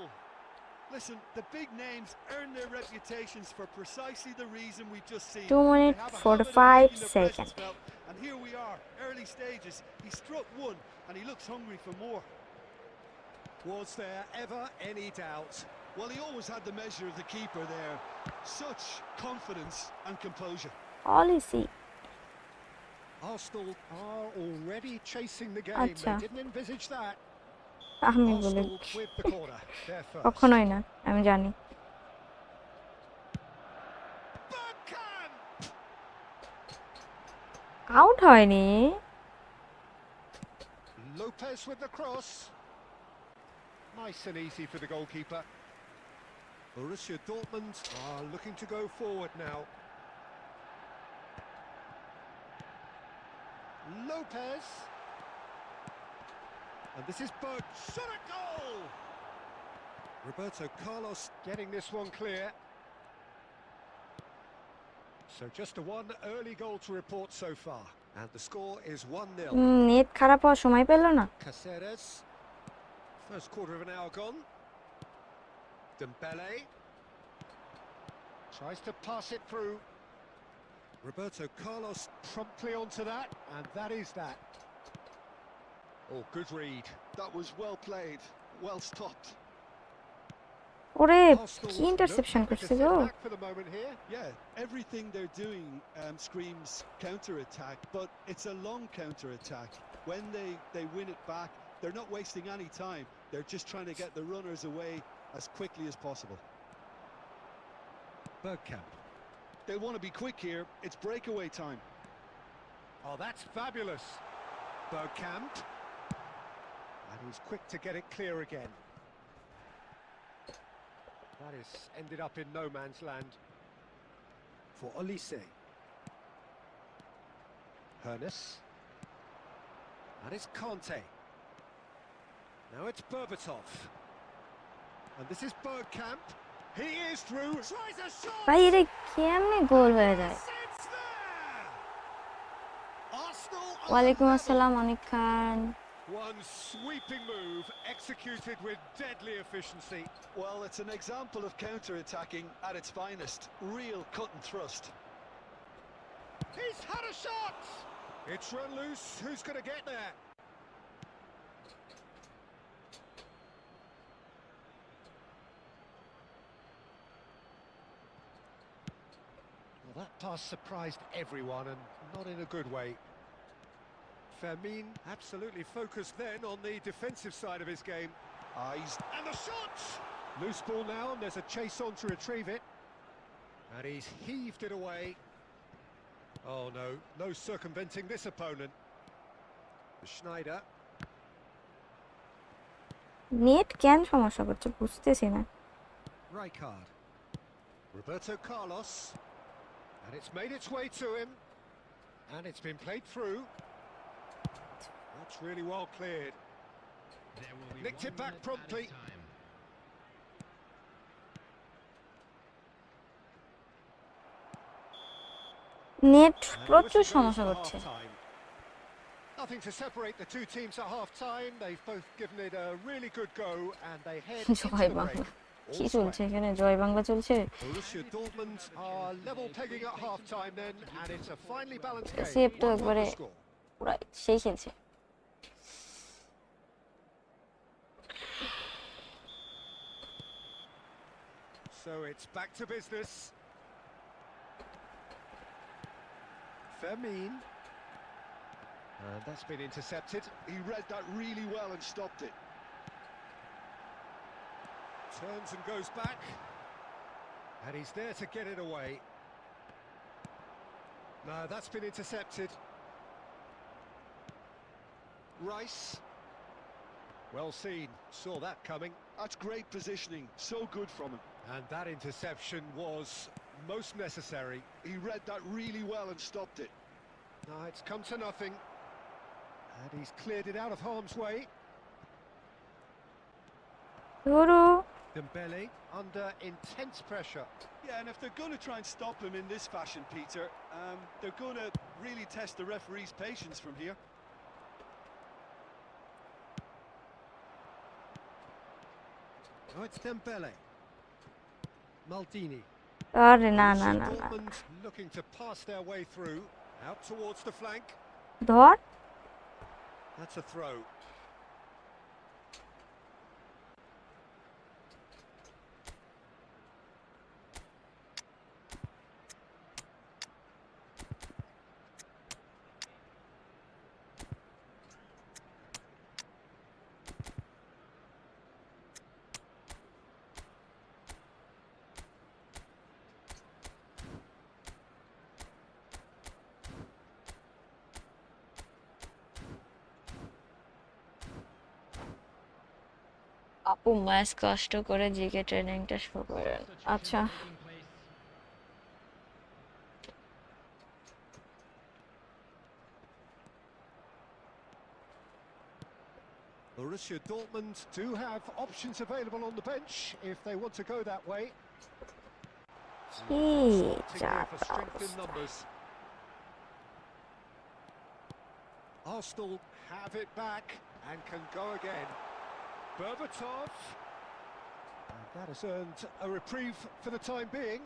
[SPEAKER 4] Listen, the big names earn their reputations for precisely the reason we've just seen.
[SPEAKER 2] 2
[SPEAKER 4] They
[SPEAKER 2] minutes
[SPEAKER 4] have a
[SPEAKER 2] 45
[SPEAKER 4] habit of making their presence
[SPEAKER 2] seconds.
[SPEAKER 4] felt, and here we are, early stages. He struck one, and he looks hungry for more.
[SPEAKER 3] Was there ever any doubt?
[SPEAKER 4] Well, he always had the measure of the keeper there. Such confidence and composure.
[SPEAKER 2] Policy.
[SPEAKER 3] Arsenal are already chasing the game.
[SPEAKER 2] Acha.
[SPEAKER 3] They didn't envisage that.
[SPEAKER 2] আমি বলি
[SPEAKER 3] Arsenal with the corner. They're first.
[SPEAKER 2] কখনোই না, আমি জানি.
[SPEAKER 3] Bergkamp!
[SPEAKER 2] Out হয়নি.
[SPEAKER 3] Lopez with the cross. Nice and easy for the goalkeeper. Borussia Dortmund are looking to go forward now. Lopez. And this is Berg. Shot a goal! Roberto Carlos getting this one clear. So just a one early goal to report so far. And the score is 1-0.
[SPEAKER 2] Net খারাপ হওয়ার সময় পেল না.
[SPEAKER 3] Caceres. First quarter of an hour gone. Dembele. Tries to pass it through. Roberto Carlos promptly onto that, and that is that. Oh, good read.
[SPEAKER 4] That was well played, well stopped.
[SPEAKER 2] ওরে
[SPEAKER 3] Arsenal
[SPEAKER 2] কি
[SPEAKER 3] look
[SPEAKER 2] intussusception
[SPEAKER 3] happy to
[SPEAKER 2] করছে
[SPEAKER 3] sit
[SPEAKER 2] go
[SPEAKER 3] back for the moment here.
[SPEAKER 4] Yeah, everything they're doing screams counter-attack, but it's a long counter-attack. When they win it back, they're not wasting any time. They're just trying to get the runners away as quickly as possible.
[SPEAKER 3] Bergkamp.
[SPEAKER 4] They want to be quick here. It's breakaway time.
[SPEAKER 3] Oh, that's fabulous. Bergkamp. And he's quick to get it clear again. That is ended up in no man's land. For Olise. Hernus. And it's Conte. Now it's Berbatov. And this is Bergkamp. He is through. Tries a shot.
[SPEAKER 2] ভাই এটা কেমনে গোল হয়ে যায়
[SPEAKER 3] It's there. Arsenal are
[SPEAKER 2] ওয়ালাইকুম
[SPEAKER 3] level.
[SPEAKER 2] আসসালাম অনিক খান
[SPEAKER 3] One sweeping move executed with deadly efficiency.
[SPEAKER 4] Well, it's an example of counter-attacking at its finest. Real cut and thrust.
[SPEAKER 3] He's had a shot. It's run loose. Who's going to get there? Well, that pass surprised everyone and not in a good way. Fermin absolutely focused then on the defensive side of his game. And the shot! Loose ball now, and there's a chase on to retrieve it. And he's heaved it away. Oh no, no circumventing this opponent. Schneider.
[SPEAKER 2] Net কেন সমস্যা করছে বুঝতেছি না
[SPEAKER 3] Rijkaard. Roberto Carlos. And it's made its way to him. And it's been played through. That's really well cleared.
[SPEAKER 5] There will be
[SPEAKER 3] Nicked it
[SPEAKER 5] 1
[SPEAKER 3] back
[SPEAKER 5] minute
[SPEAKER 3] promptly.
[SPEAKER 5] added time.
[SPEAKER 2] Net
[SPEAKER 3] And
[SPEAKER 2] প্রচুর
[SPEAKER 3] whistle goes
[SPEAKER 2] সমস্যা
[SPEAKER 3] for
[SPEAKER 2] করছে
[SPEAKER 3] half-time. Nothing to separate the two teams at half-time. They've both given it a really good go and they head into
[SPEAKER 2] Joy
[SPEAKER 3] the
[SPEAKER 2] Bangla
[SPEAKER 3] break.
[SPEAKER 2] কি
[SPEAKER 3] All
[SPEAKER 2] চলছে
[SPEAKER 3] square.
[SPEAKER 2] এখানে জয় বাংলা চলছে
[SPEAKER 3] Borussia Dortmund are level pegging at half-time then, and it's a finely balanced game.
[SPEAKER 2] Save তো
[SPEAKER 3] 1-1
[SPEAKER 2] একবারে
[SPEAKER 3] the score.
[SPEAKER 2] পুরা সেই খেলছে
[SPEAKER 3] So it's back to business. Fermin. And that's been intercepted.
[SPEAKER 4] He read that really well and stopped it.
[SPEAKER 3] Turns and goes back. And he's there to get it away. No, that's been intercepted. Rice. Well seen. Saw that coming.
[SPEAKER 4] That's great positioning. So good from him.
[SPEAKER 3] And that interception was most necessary.
[SPEAKER 4] He read that really well and stopped it.
[SPEAKER 3] No, it's come to nothing. And he's cleared it out of harm's way.
[SPEAKER 2] ধরো
[SPEAKER 3] Dembele under intense pressure.
[SPEAKER 4] Yeah, and if they're going to try and stop him in this fashion, Peter, they're going to really test the referee's patience from here.
[SPEAKER 3] Oh, it's Dembele. Maldini.
[SPEAKER 2] আরে না না
[SPEAKER 3] Borussia
[SPEAKER 2] না না
[SPEAKER 3] Dortmund looking to pass their way through. Out towards the flank.
[SPEAKER 2] ধর
[SPEAKER 3] That's a throw.
[SPEAKER 2] আপু match কষ্ট করে GK ট্রেনিংটা শুরু করেন আচ্ছা
[SPEAKER 5] Taking place.
[SPEAKER 3] Borussia Dortmund do have options available on the bench if they want to go that way.
[SPEAKER 2] কি
[SPEAKER 3] Starting here for strength in numbers. Arsenal have it back and can go again. Berbatov. And that has earned a reprieve for the time being.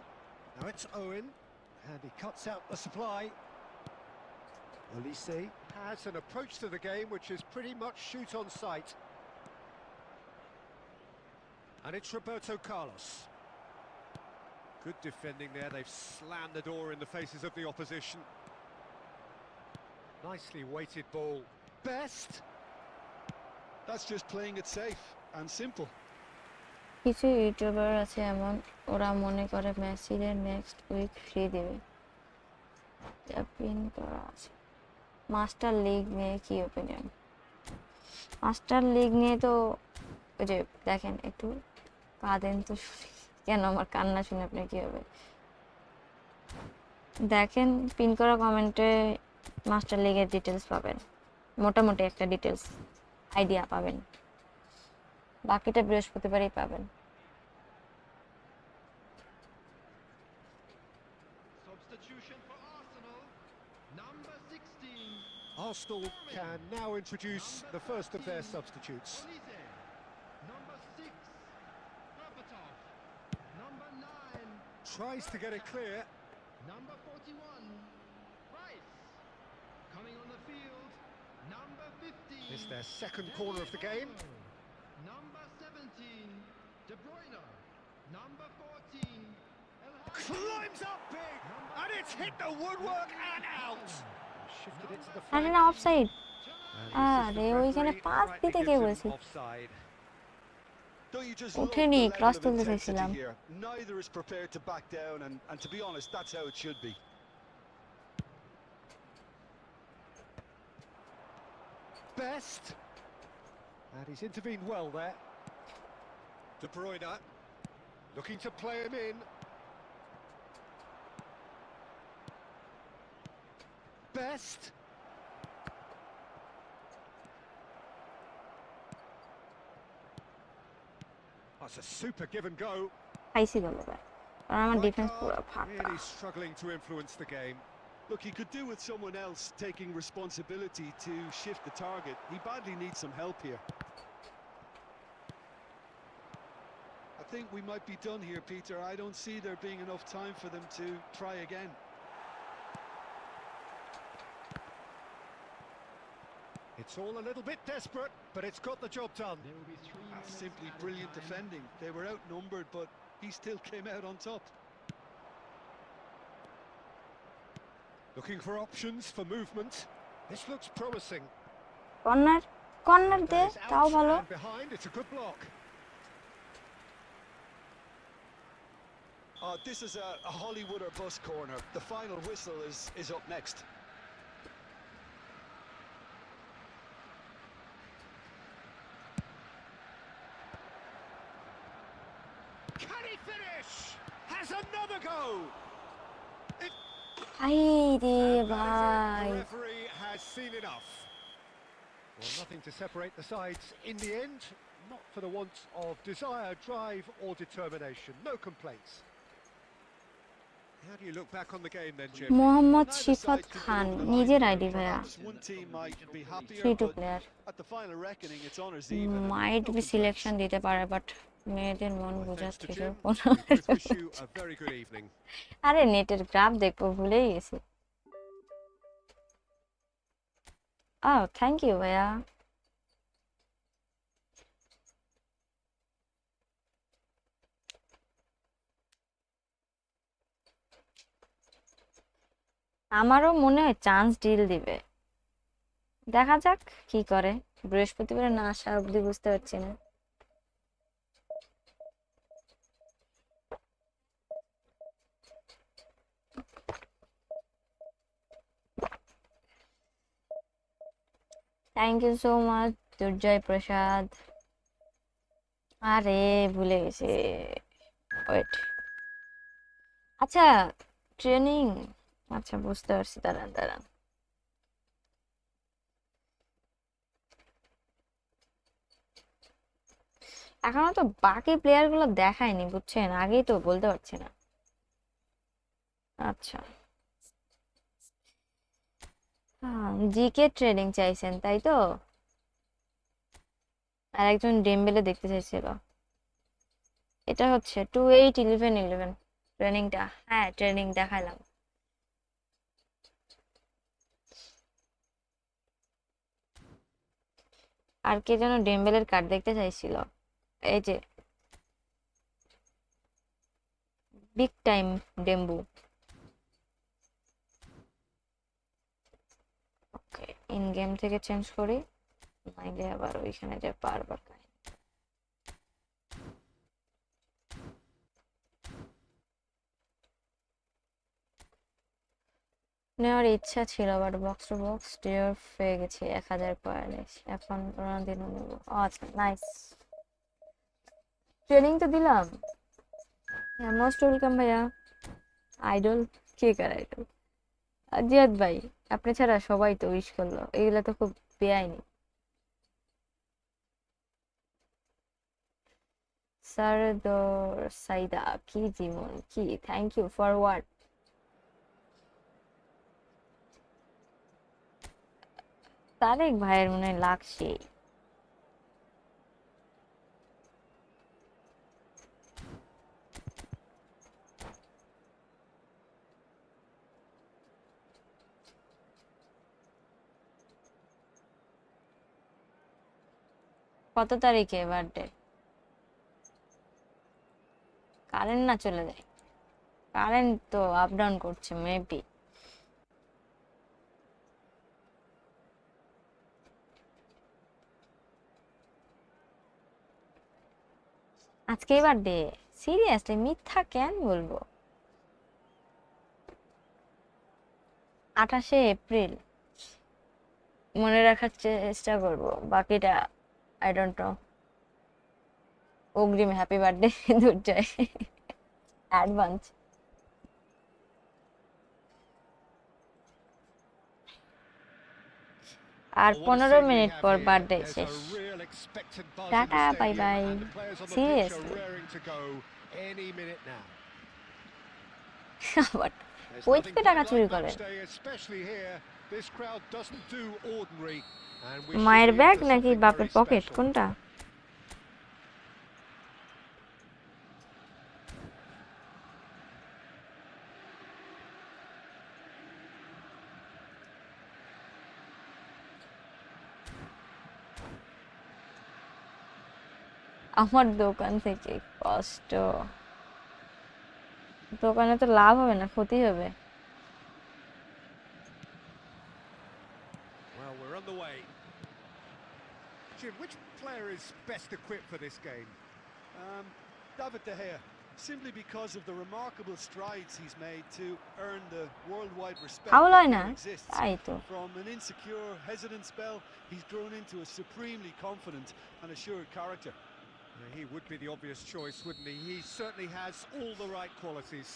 [SPEAKER 3] Now it's Owen, and he cuts out the supply. Olise has an approach to the game which is pretty much shoot on sight. And it's Roberto Carlos. Good defending there, they've slammed the door in the faces of the opposition. Nicely weighted ball. Best.
[SPEAKER 4] That's just playing it safe and simple.
[SPEAKER 2] কিছু YouTuber আছে এমন, ওরা মনে করে মেসিদের next week free দেবে। Pin করা আছে। মাস্টার লিগ নিয়ে কি ওপিনিয়ন? মাস্টার লিগ নিয়ে তো ওই যে দেখেন, একটু কাঁদেন তো শুনি। কেন আমার কান্না শুনে আপনার কি হবে? দেখেন পিন করা কমেন্টে মাস্টার লিগের ডিটেলস পাবেন, মোটামুটি একটা ডিটেলস আইডিয়া পাবেন, বাকিটা বৃহস্পতিবারই পাবেন।
[SPEAKER 5] Substitution for Arsenal, number 16.
[SPEAKER 3] Arsenal can now introduce the first of their substitutes.
[SPEAKER 5] Olise, number 6. Berbatov, number 9.
[SPEAKER 3] Tries to get it clear.
[SPEAKER 5] Number 41. Rice, coming on the field. Number 15.
[SPEAKER 3] It's their second corner of the game.
[SPEAKER 5] Number 17. De Bruyne. Number 14.
[SPEAKER 3] Climbs up big, and it's hit the woodwork and out. Shifted it to the
[SPEAKER 2] আরে
[SPEAKER 3] flank.
[SPEAKER 2] না, offside.
[SPEAKER 3] And the
[SPEAKER 2] আরে
[SPEAKER 3] assistant
[SPEAKER 2] ওইখানে
[SPEAKER 3] referee
[SPEAKER 2] pass
[SPEAKER 3] rightly
[SPEAKER 2] দিতে
[SPEAKER 3] gives
[SPEAKER 2] কে
[SPEAKER 3] him
[SPEAKER 2] বলছি?
[SPEAKER 3] offside.
[SPEAKER 4] Don't you just
[SPEAKER 2] ওঠেনি,
[SPEAKER 4] love the
[SPEAKER 2] class
[SPEAKER 4] level of
[SPEAKER 2] তুলতে
[SPEAKER 4] intensity
[SPEAKER 2] চাইছিলাম।
[SPEAKER 4] here? Neither is prepared to back down, and to be honest, that's how it should be.
[SPEAKER 3] Best. And he's intervened well there. De Bruyne looking to play him in. Best. That's a super give and go.
[SPEAKER 2] খাইছি গেল এবার, কারণ আমার defence
[SPEAKER 3] Rijkaard
[SPEAKER 2] পুরো ফাঁকা।
[SPEAKER 3] really struggling to influence the game.
[SPEAKER 4] Look, he could do with someone else taking responsibility to shift the target. He badly needs some help here. I think we might be done here, Peter. I don't see there being enough time for them to try again.
[SPEAKER 3] It's all a little bit desperate, but it's got the job done.
[SPEAKER 5] There will be 3
[SPEAKER 4] That's
[SPEAKER 5] minutes
[SPEAKER 4] simply
[SPEAKER 5] added
[SPEAKER 4] brilliant
[SPEAKER 5] time.
[SPEAKER 4] defending. They were outnumbered, but he still came out on top.
[SPEAKER 3] Looking for options for movement. This looks promising.
[SPEAKER 2] Corner, corner দে,
[SPEAKER 3] That is
[SPEAKER 2] তাও
[SPEAKER 3] out
[SPEAKER 2] ভালো।
[SPEAKER 3] and behind. It's a good block.
[SPEAKER 4] This is a Hollywood or bust corner. The final whistle is up next.
[SPEAKER 3] Can he finish? Has another go.
[SPEAKER 2] I রে
[SPEAKER 3] And that is it.
[SPEAKER 2] ভাই,
[SPEAKER 3] The referee has seen enough. Well, nothing to separate the sides in the end. Not for the want of desire, drive or determination. No complaints. How do you look back on the game then, Jim?
[SPEAKER 2] Mohammad
[SPEAKER 4] Neither
[SPEAKER 2] Shifat
[SPEAKER 4] side could be
[SPEAKER 2] Khan,
[SPEAKER 4] over the line
[SPEAKER 2] নিজের
[SPEAKER 4] here.
[SPEAKER 2] ID ভাইয়া,
[SPEAKER 4] Perhaps one team might be happier,
[SPEAKER 2] free to
[SPEAKER 4] but
[SPEAKER 2] player.
[SPEAKER 4] at the final reckoning, it's honours even. and
[SPEAKER 2] might
[SPEAKER 4] no
[SPEAKER 2] be
[SPEAKER 4] complaints.
[SPEAKER 2] Selection দিতে পারে, but মেয়েদের মন
[SPEAKER 3] Well,
[SPEAKER 2] বোঝার
[SPEAKER 3] thanks to
[SPEAKER 2] থেকে
[SPEAKER 3] Jim. We both wish you a very good evening.
[SPEAKER 2] আরে নেটের graph দেখবো ভুলেই গেছি। থ্যাংক ইউ ভাইয়া। আমারও মনে হয় চান্স ডিল দিবে, দেখা যাক কি করে। বৃহস্পতিবার না আসা অবধি বুঝতে পারছি না। থ্যাংক ইউ সো মাচ দুর্জয় প্রসাদ। আরে ভুলে গেছি, ওয়েট, আচ্ছা ট্রেনিং, আচ্ছা বুঝতে পারছি, দাঁড়ান দাঁড়ান। এখনো তো বাকি প্লেয়ার গুলো দেখায়নি, বুঝছেন, আগেই তো বলতে পারছি না। আচ্ছা, জিকে ট্রেনিং চাইছেন তাই তো? আর একজন ডেম্বেলে দেখতে চাইছিল। এটা হচ্ছে 28-11-11 ট্রেনিংটা। হ্যাঁ ট্রেনিং দেখালাম। আর কে যেন ডেম্বেলের কার্ড দেখতে চাইছিল, এই যে big time Dembu. Okay, in game থেকে চেঞ্জ করি, নাইলে আবার ওইখানে যে পারবা। নেওয়ার ইচ্ছা ছিল, বাট বক্স টু বক্স ডিওর পেয়ে গেছি 1000 কয়েনে। এখন রোনালদিনো নেব। আচ্ছা, নাইস। ট্রেনিং তো দিলাম। হ্যাঁ, মোস্ট ওয়েলকাম ভাইয়া। আইডল কে কার আইডল? জিয়াদ ভাই, আপনি ছাড়া সবাই তো উইশ করলো, এগুলা তো খুব বেআইনি। সারদর সাইদা, কি জীবন কি, thank you for what? Tarek ভাইয়ের মনে হয় লাগছে। কত তারিখে বার্থডে? কারেন্ট না চলে যায়, কারেন্ট তো আপ ডাউন করছে মেবি। আজকেই বার্থডে? সিরিয়াসলি? মিথ্যা কেন বলবো? 28শে এপ্রিল। মনে রাখার চেষ্টা করব, বাকিটা আই ডোন্ট নো। অগ্রিম হ্যাপি বার্থডে দুর্জয়, অ্যাডভান্স। আর 15 মিনিট পর বার্থডে শেষ। Tata, bye bye. সিরিয়াসলি? আবার কই থেকে টাকা চুরি করেন? মায়ের ব্যাগ নাকি বাপের পকেট, কোনটা? আমার দোকান থেকে কষ্ট, দোকানে তো লাভ হবে না, ক্ষতি হবে।
[SPEAKER 3] Well, we're on the way. Jim, which player is best equipped for this game?
[SPEAKER 4] David De Gea, simply because of the remarkable strides he's made to earn the worldwide respect
[SPEAKER 2] foul
[SPEAKER 4] that
[SPEAKER 2] হয় না?
[SPEAKER 4] now exists.
[SPEAKER 2] তাই তো।
[SPEAKER 4] From an insecure, hesitant spell, he's grown into a supremely confident and assured character.
[SPEAKER 3] He would be the obvious choice, wouldn't he? He certainly has all the right qualities.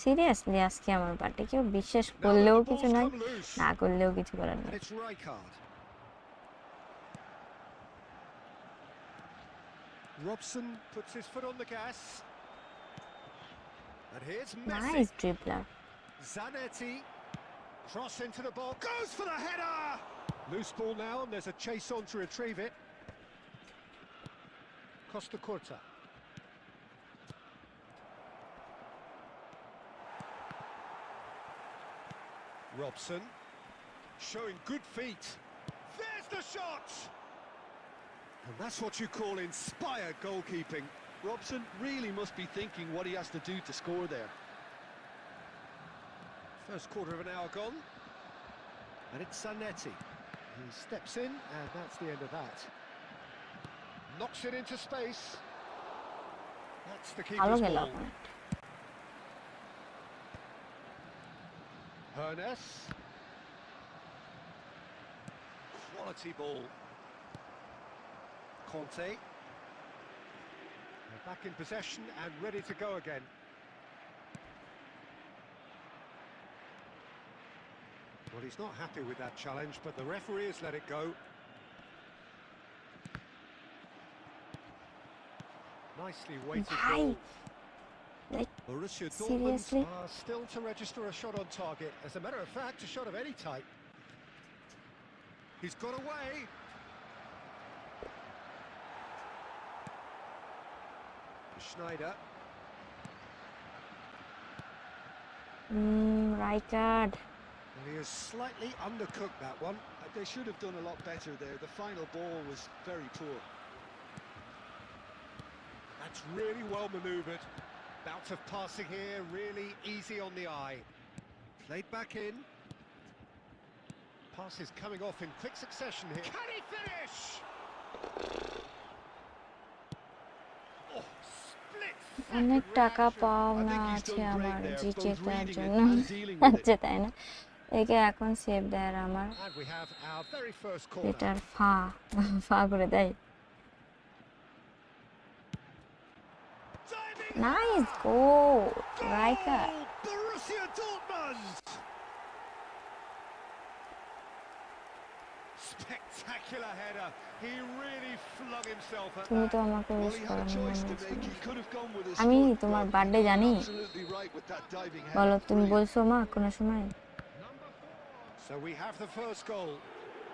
[SPEAKER 2] Seriously আজকে আমার birthday? কেউ বিশ্বাস করলেও কিছু নাই, না করলেও কিছু করার
[SPEAKER 3] And
[SPEAKER 2] নেই।
[SPEAKER 3] it's Rijkaard. Robson puts his foot on the gas. And here's Messi.
[SPEAKER 2] Nice dribbler.
[SPEAKER 3] Zanetti. Cross into the ball. Goes for the header! Loose ball now, and there's a chase on to retrieve it. Costa Curta. Robson. Showing good feet. There's the shot! And that's what you call inspired goalkeeping.
[SPEAKER 4] Robson really must be thinking what he has to do to score there.
[SPEAKER 3] First quarter of an hour gone. And it's Zanetti. He steps in, and that's the end of that. Knocks it into space. That's the
[SPEAKER 2] ভালো
[SPEAKER 3] keeper's
[SPEAKER 2] গেল।
[SPEAKER 3] ball. Hernes. Quality ball. Conte. They're back in possession and ready to go again. Well, he's not happy with that challenge, but the referee has let it go. Nicely weighted
[SPEAKER 2] ভাই,
[SPEAKER 3] ball.
[SPEAKER 2] like,
[SPEAKER 3] Borussia
[SPEAKER 2] seriously?
[SPEAKER 3] Dortmund are still to register a shot on target. As a matter of fact, a shot of any type. He's got away. Schneider.
[SPEAKER 2] Rijkaard.
[SPEAKER 3] Well, he has slightly undercooked that one.
[SPEAKER 4] They should have done a lot better there. The final ball was very poor.
[SPEAKER 3] That's really well manoeuvred. Bout of passing here, really easy on the eye. Played back in. Passes coming off in quick succession here. Can he finish? Oh, split
[SPEAKER 2] অনেক
[SPEAKER 3] second
[SPEAKER 2] টাকা
[SPEAKER 3] reaction.
[SPEAKER 2] পাওনা
[SPEAKER 4] I think he's
[SPEAKER 2] আছে
[SPEAKER 4] done
[SPEAKER 2] আমার
[SPEAKER 4] great there,
[SPEAKER 2] GK
[SPEAKER 4] both
[SPEAKER 2] তার
[SPEAKER 4] reading it
[SPEAKER 2] জন্য
[SPEAKER 4] and dealing with it.
[SPEAKER 2] আছে তাই না একে এখন সেভ দেয় আর আমার
[SPEAKER 3] And we have our very first corner.
[SPEAKER 2] এটার ফা করে দেয়
[SPEAKER 3] Diving
[SPEAKER 2] nice go রাইকার
[SPEAKER 3] goal! Borussia Dortmund! Spectacular header. He really flung himself at
[SPEAKER 2] তুমি
[SPEAKER 3] that.
[SPEAKER 2] তো আমাকে
[SPEAKER 4] Well,
[SPEAKER 2] উইশ
[SPEAKER 4] he had
[SPEAKER 2] করো
[SPEAKER 4] a choice to make. He could have gone with his
[SPEAKER 2] আমি
[SPEAKER 4] foot,
[SPEAKER 2] তোমার
[SPEAKER 4] but
[SPEAKER 2] বার্থডে জানি
[SPEAKER 4] absolutely right with that diving
[SPEAKER 2] বলো
[SPEAKER 4] header.
[SPEAKER 2] তুমি
[SPEAKER 4] Brilliant.
[SPEAKER 2] বলছো মা কোনো সময়
[SPEAKER 5] Number 4.
[SPEAKER 3] So we have the first goal.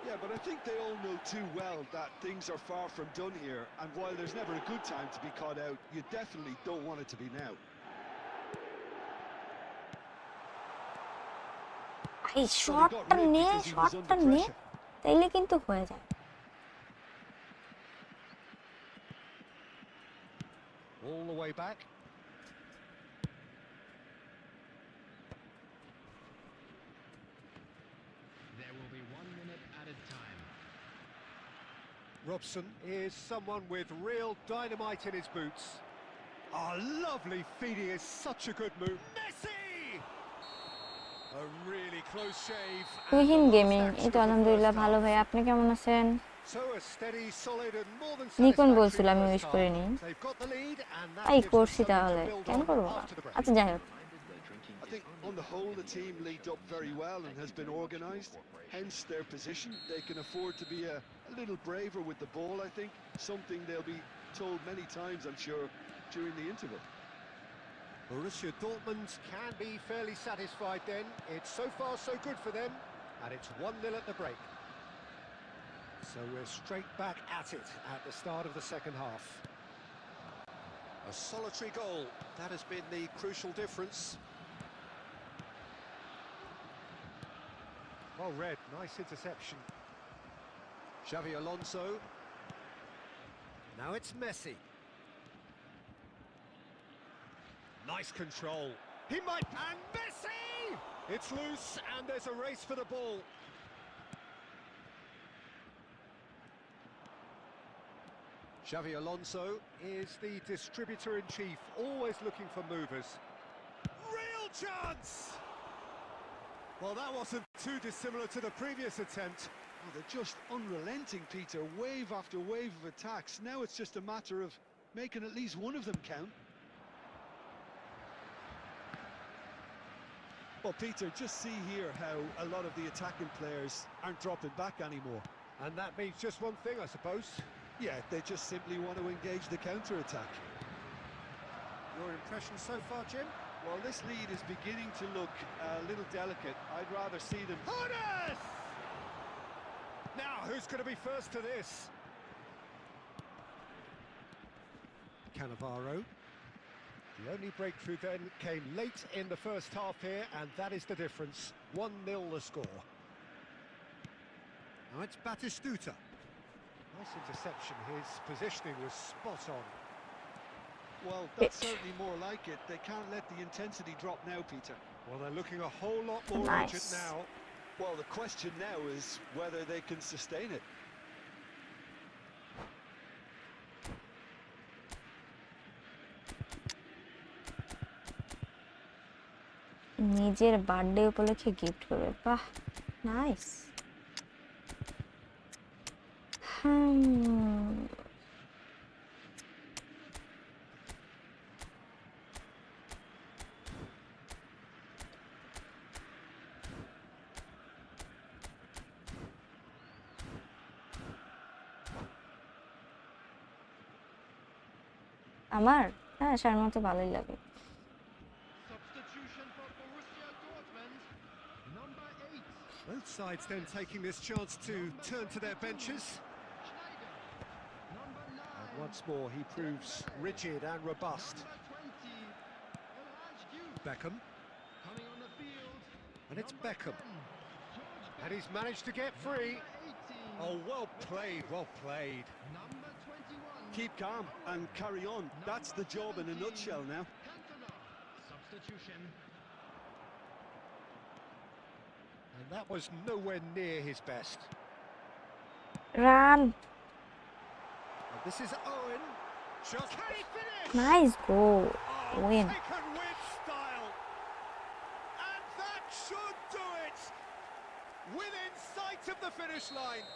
[SPEAKER 4] Yeah, but I think they all know too well that things are far from done here. And while there's never a good time to be caught out, you definitely don't want it to be now.
[SPEAKER 2] এই শটটা নে শটটা নে তাইলে কিন্তু হয়ে যায়
[SPEAKER 3] All the way back.
[SPEAKER 5] There will be 1 minute added time.
[SPEAKER 3] Robson is someone with real dynamite in his boots. A lovely feed, he is such a good move. Messi! A really close shave. and
[SPEAKER 2] Tuhin
[SPEAKER 3] the last
[SPEAKER 2] gaming
[SPEAKER 3] action
[SPEAKER 2] এই তো
[SPEAKER 3] of the
[SPEAKER 2] আলহামদুলিল্লাহ
[SPEAKER 3] first
[SPEAKER 2] ভালো
[SPEAKER 3] half.
[SPEAKER 2] ভাই আপনি কেমন আছেন
[SPEAKER 3] So a steady, solid and more than
[SPEAKER 2] Nikon
[SPEAKER 3] satisfactory
[SPEAKER 2] বলছিল আমি
[SPEAKER 3] first
[SPEAKER 2] উইশ
[SPEAKER 3] half.
[SPEAKER 2] করিনি
[SPEAKER 3] They've got the lead and that
[SPEAKER 2] এই
[SPEAKER 3] gives them
[SPEAKER 2] করছি
[SPEAKER 3] something
[SPEAKER 2] তাহলে
[SPEAKER 3] to build
[SPEAKER 2] কেন
[SPEAKER 3] on
[SPEAKER 2] করবো না
[SPEAKER 3] after the break.
[SPEAKER 2] আচ্ছা যাই হোক
[SPEAKER 4] I think on the whole the team linked up very well and has been organised. Hence their position. They can afford to be a little braver with the ball, I think. Something they'll be told many times, I'm sure, during the interval.
[SPEAKER 3] Borussia Dortmund can be fairly satisfied then. It's so far so good for them, and it's 1-0 at the break. So we're straight back at it at the start of the second half. A solitary goal, that has been the crucial difference. Well read, nice interception. Xavi Alonso. Now it's Messi. Nice control. He might... And Messi! It's loose, and there's a race for the ball. Xavi Alonso is the distributor-in-chief, always looking for movers. Real chance! Well, that wasn't too dissimilar to the previous attempt.
[SPEAKER 4] Oh, they're just unrelenting, Peter. Wave after wave of attacks. Now it's just a matter of making at least one of them count. Well, Peter, just see here how a lot of the attacking players aren't dropping back anymore.
[SPEAKER 3] And that means just one thing, I suppose.
[SPEAKER 4] Yeah, they just simply want to engage the counter-attack.
[SPEAKER 3] Your impression so far, Jim?
[SPEAKER 4] Well, this lead is beginning to look a little delicate. I'd rather see them...
[SPEAKER 3] Horace! Now, who's going to be first to this? Cannavaro. The only breakthrough then came late in the first half here, and that is the difference. 1-0 the score. Now it's Batistuta. Nice interception, his positioning was spot on.
[SPEAKER 4] Well, that's certainly more like it. They can't let the intensity drop now, Peter.
[SPEAKER 3] Well, they're looking a whole lot more
[SPEAKER 2] Nice.
[SPEAKER 3] urgent now.
[SPEAKER 4] Well, the question now is whether they can sustain it.
[SPEAKER 2] নিজের birthday উপলক্ষে gift করবে বাহ nice আমার হ্যাঁ শার্মা তো ভালোই লাগে
[SPEAKER 5] Substitution for Borussia Dortmund. Number 8.
[SPEAKER 3] Both sides then taking this chance to turn to their benches.
[SPEAKER 5] Schneider. Number 9.
[SPEAKER 3] And once more, he proves rigid and robust.
[SPEAKER 5] Number 20. El Hadj Diouf.
[SPEAKER 3] Beckham,
[SPEAKER 5] Coming on the field.
[SPEAKER 3] and it's
[SPEAKER 5] Number
[SPEAKER 3] Beckham.
[SPEAKER 5] 10, George
[SPEAKER 3] And he's managed to get free. Oh, well played, well played.
[SPEAKER 5] Number 21.
[SPEAKER 4] Keep calm and carry on. That's the job in a nutshell now.
[SPEAKER 5] Substitution.
[SPEAKER 3] And that was nowhere near his best.
[SPEAKER 2] Run.
[SPEAKER 3] And this is Owen. Just can he finish?
[SPEAKER 2] Nice goal.
[SPEAKER 3] Oh,
[SPEAKER 2] Win.
[SPEAKER 3] taken with style. And that should do it. Within sight of the finish line.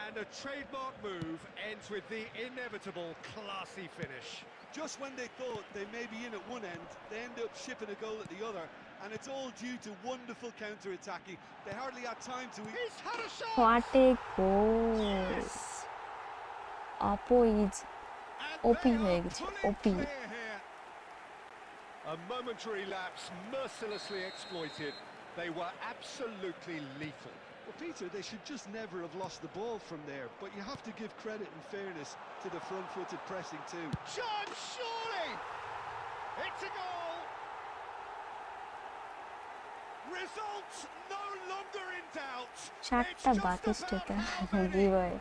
[SPEAKER 3] And a trademark move ends with the inevitable classy finish.
[SPEAKER 4] Just when they thought they may be in at one end, they end up shipping a goal at the other. And it's all due to wonderful counter-attacking. They hardly had time to...
[SPEAKER 3] He's had a shot.
[SPEAKER 2] What a goal.
[SPEAKER 3] Yes.
[SPEAKER 2] Oppo is
[SPEAKER 3] And
[SPEAKER 2] OP
[SPEAKER 3] they
[SPEAKER 2] হয়ে
[SPEAKER 3] are
[SPEAKER 2] গেছে,
[SPEAKER 3] pulling
[SPEAKER 2] OP.
[SPEAKER 3] clear here. A momentary lapse mercilessly exploited. They were absolutely lethal.
[SPEAKER 4] Well, Peter, they should just never have lost the ball from there. But you have to give credit and fairness to the front-footed pressing too.
[SPEAKER 3] John, surely! It's a goal! Results no longer in doubt.
[SPEAKER 2] চারটা বাতিস্টিকা giveaway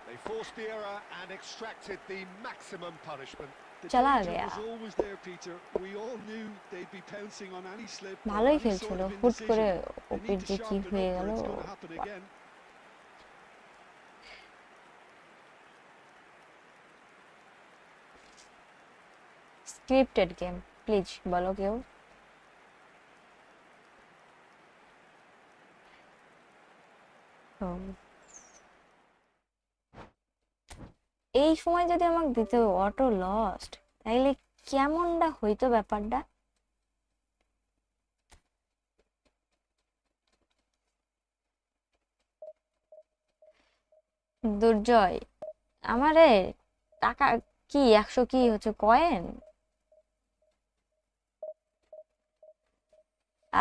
[SPEAKER 3] They forced the error and extracted the maximum punishment.
[SPEAKER 4] The
[SPEAKER 2] चला
[SPEAKER 4] danger
[SPEAKER 2] गया।
[SPEAKER 4] was always there, Peter. We all knew they'd be pouncing on any slip. or
[SPEAKER 2] ভালোই
[SPEAKER 4] any
[SPEAKER 2] খেলছিল
[SPEAKER 4] sort of
[SPEAKER 2] হুট করে
[SPEAKER 4] indecision. They
[SPEAKER 2] ওপির
[SPEAKER 4] need to
[SPEAKER 2] যে কি
[SPEAKER 4] sharpen
[SPEAKER 2] হয়ে
[SPEAKER 4] up or
[SPEAKER 2] গেল
[SPEAKER 4] it's going to happen again.
[SPEAKER 2] Scripted game please বলো কেউ এই সময় যদি আমাকে দিত অটো লস্ট তাইলে কেমনটা হইতো ব্যাপারটা দুর্জয় আমারে টাকা কি 100 কি হচ্ছে কয়েন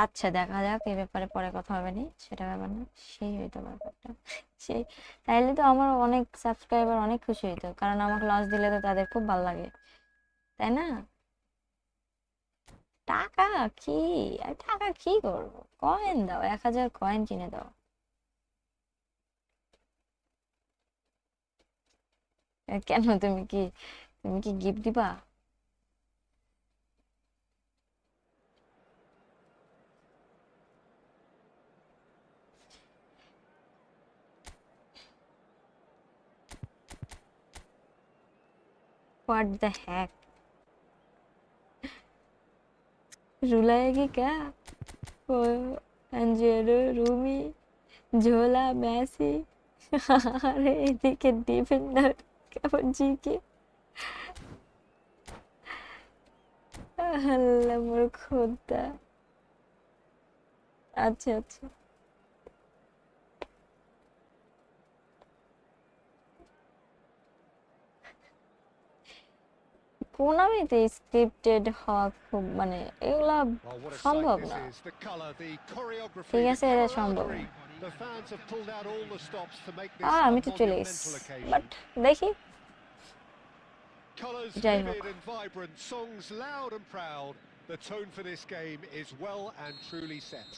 [SPEAKER 2] আচ্ছা দেখা যাক এই ব্যাপারে পরে কথা হবে নি সেটা ব্যাপার না সেই হইতো ব্যাপারটা সেই তাইলে তো আমার অনেক সাবস্ক্রাইবার অনেক খুশি হইতো কারণ আমাকে লস দিলে তো তাদের খুব ভালো লাগে তাই না টাকা কি আমি টাকা কি করবো কয়েন দাও 1000 কয়েন কিনে দাও কেন তুমি কি গিফট দিবা What the heck? रुलाएगी क्या? वो अंजेलो रूमी झोला मैसी अरे এদিকে ডিফেন্ডার কেমন জিকে আল্লাহ মোর খোদা আচ্ছা আচ্ছা কোনামিতে স্ক্রিপ্টেড হওয়া খুব মানে এগুলা
[SPEAKER 3] Well, what a
[SPEAKER 2] সম্ভব
[SPEAKER 3] sight
[SPEAKER 2] না
[SPEAKER 3] this is. The colour, the choreography,
[SPEAKER 2] ঠিক
[SPEAKER 3] the
[SPEAKER 2] আছে এটা সম্ভব
[SPEAKER 3] camaraderie.
[SPEAKER 2] না
[SPEAKER 3] The fans have pulled out all the stops to make this
[SPEAKER 2] আমি
[SPEAKER 3] a
[SPEAKER 2] তো চলে গেছি
[SPEAKER 3] monumental occasion.
[SPEAKER 2] বাট দেখি
[SPEAKER 3] Colours
[SPEAKER 2] যাই হোক
[SPEAKER 3] vivid and vibrant, songs loud and proud. The tone for this game is well and truly set.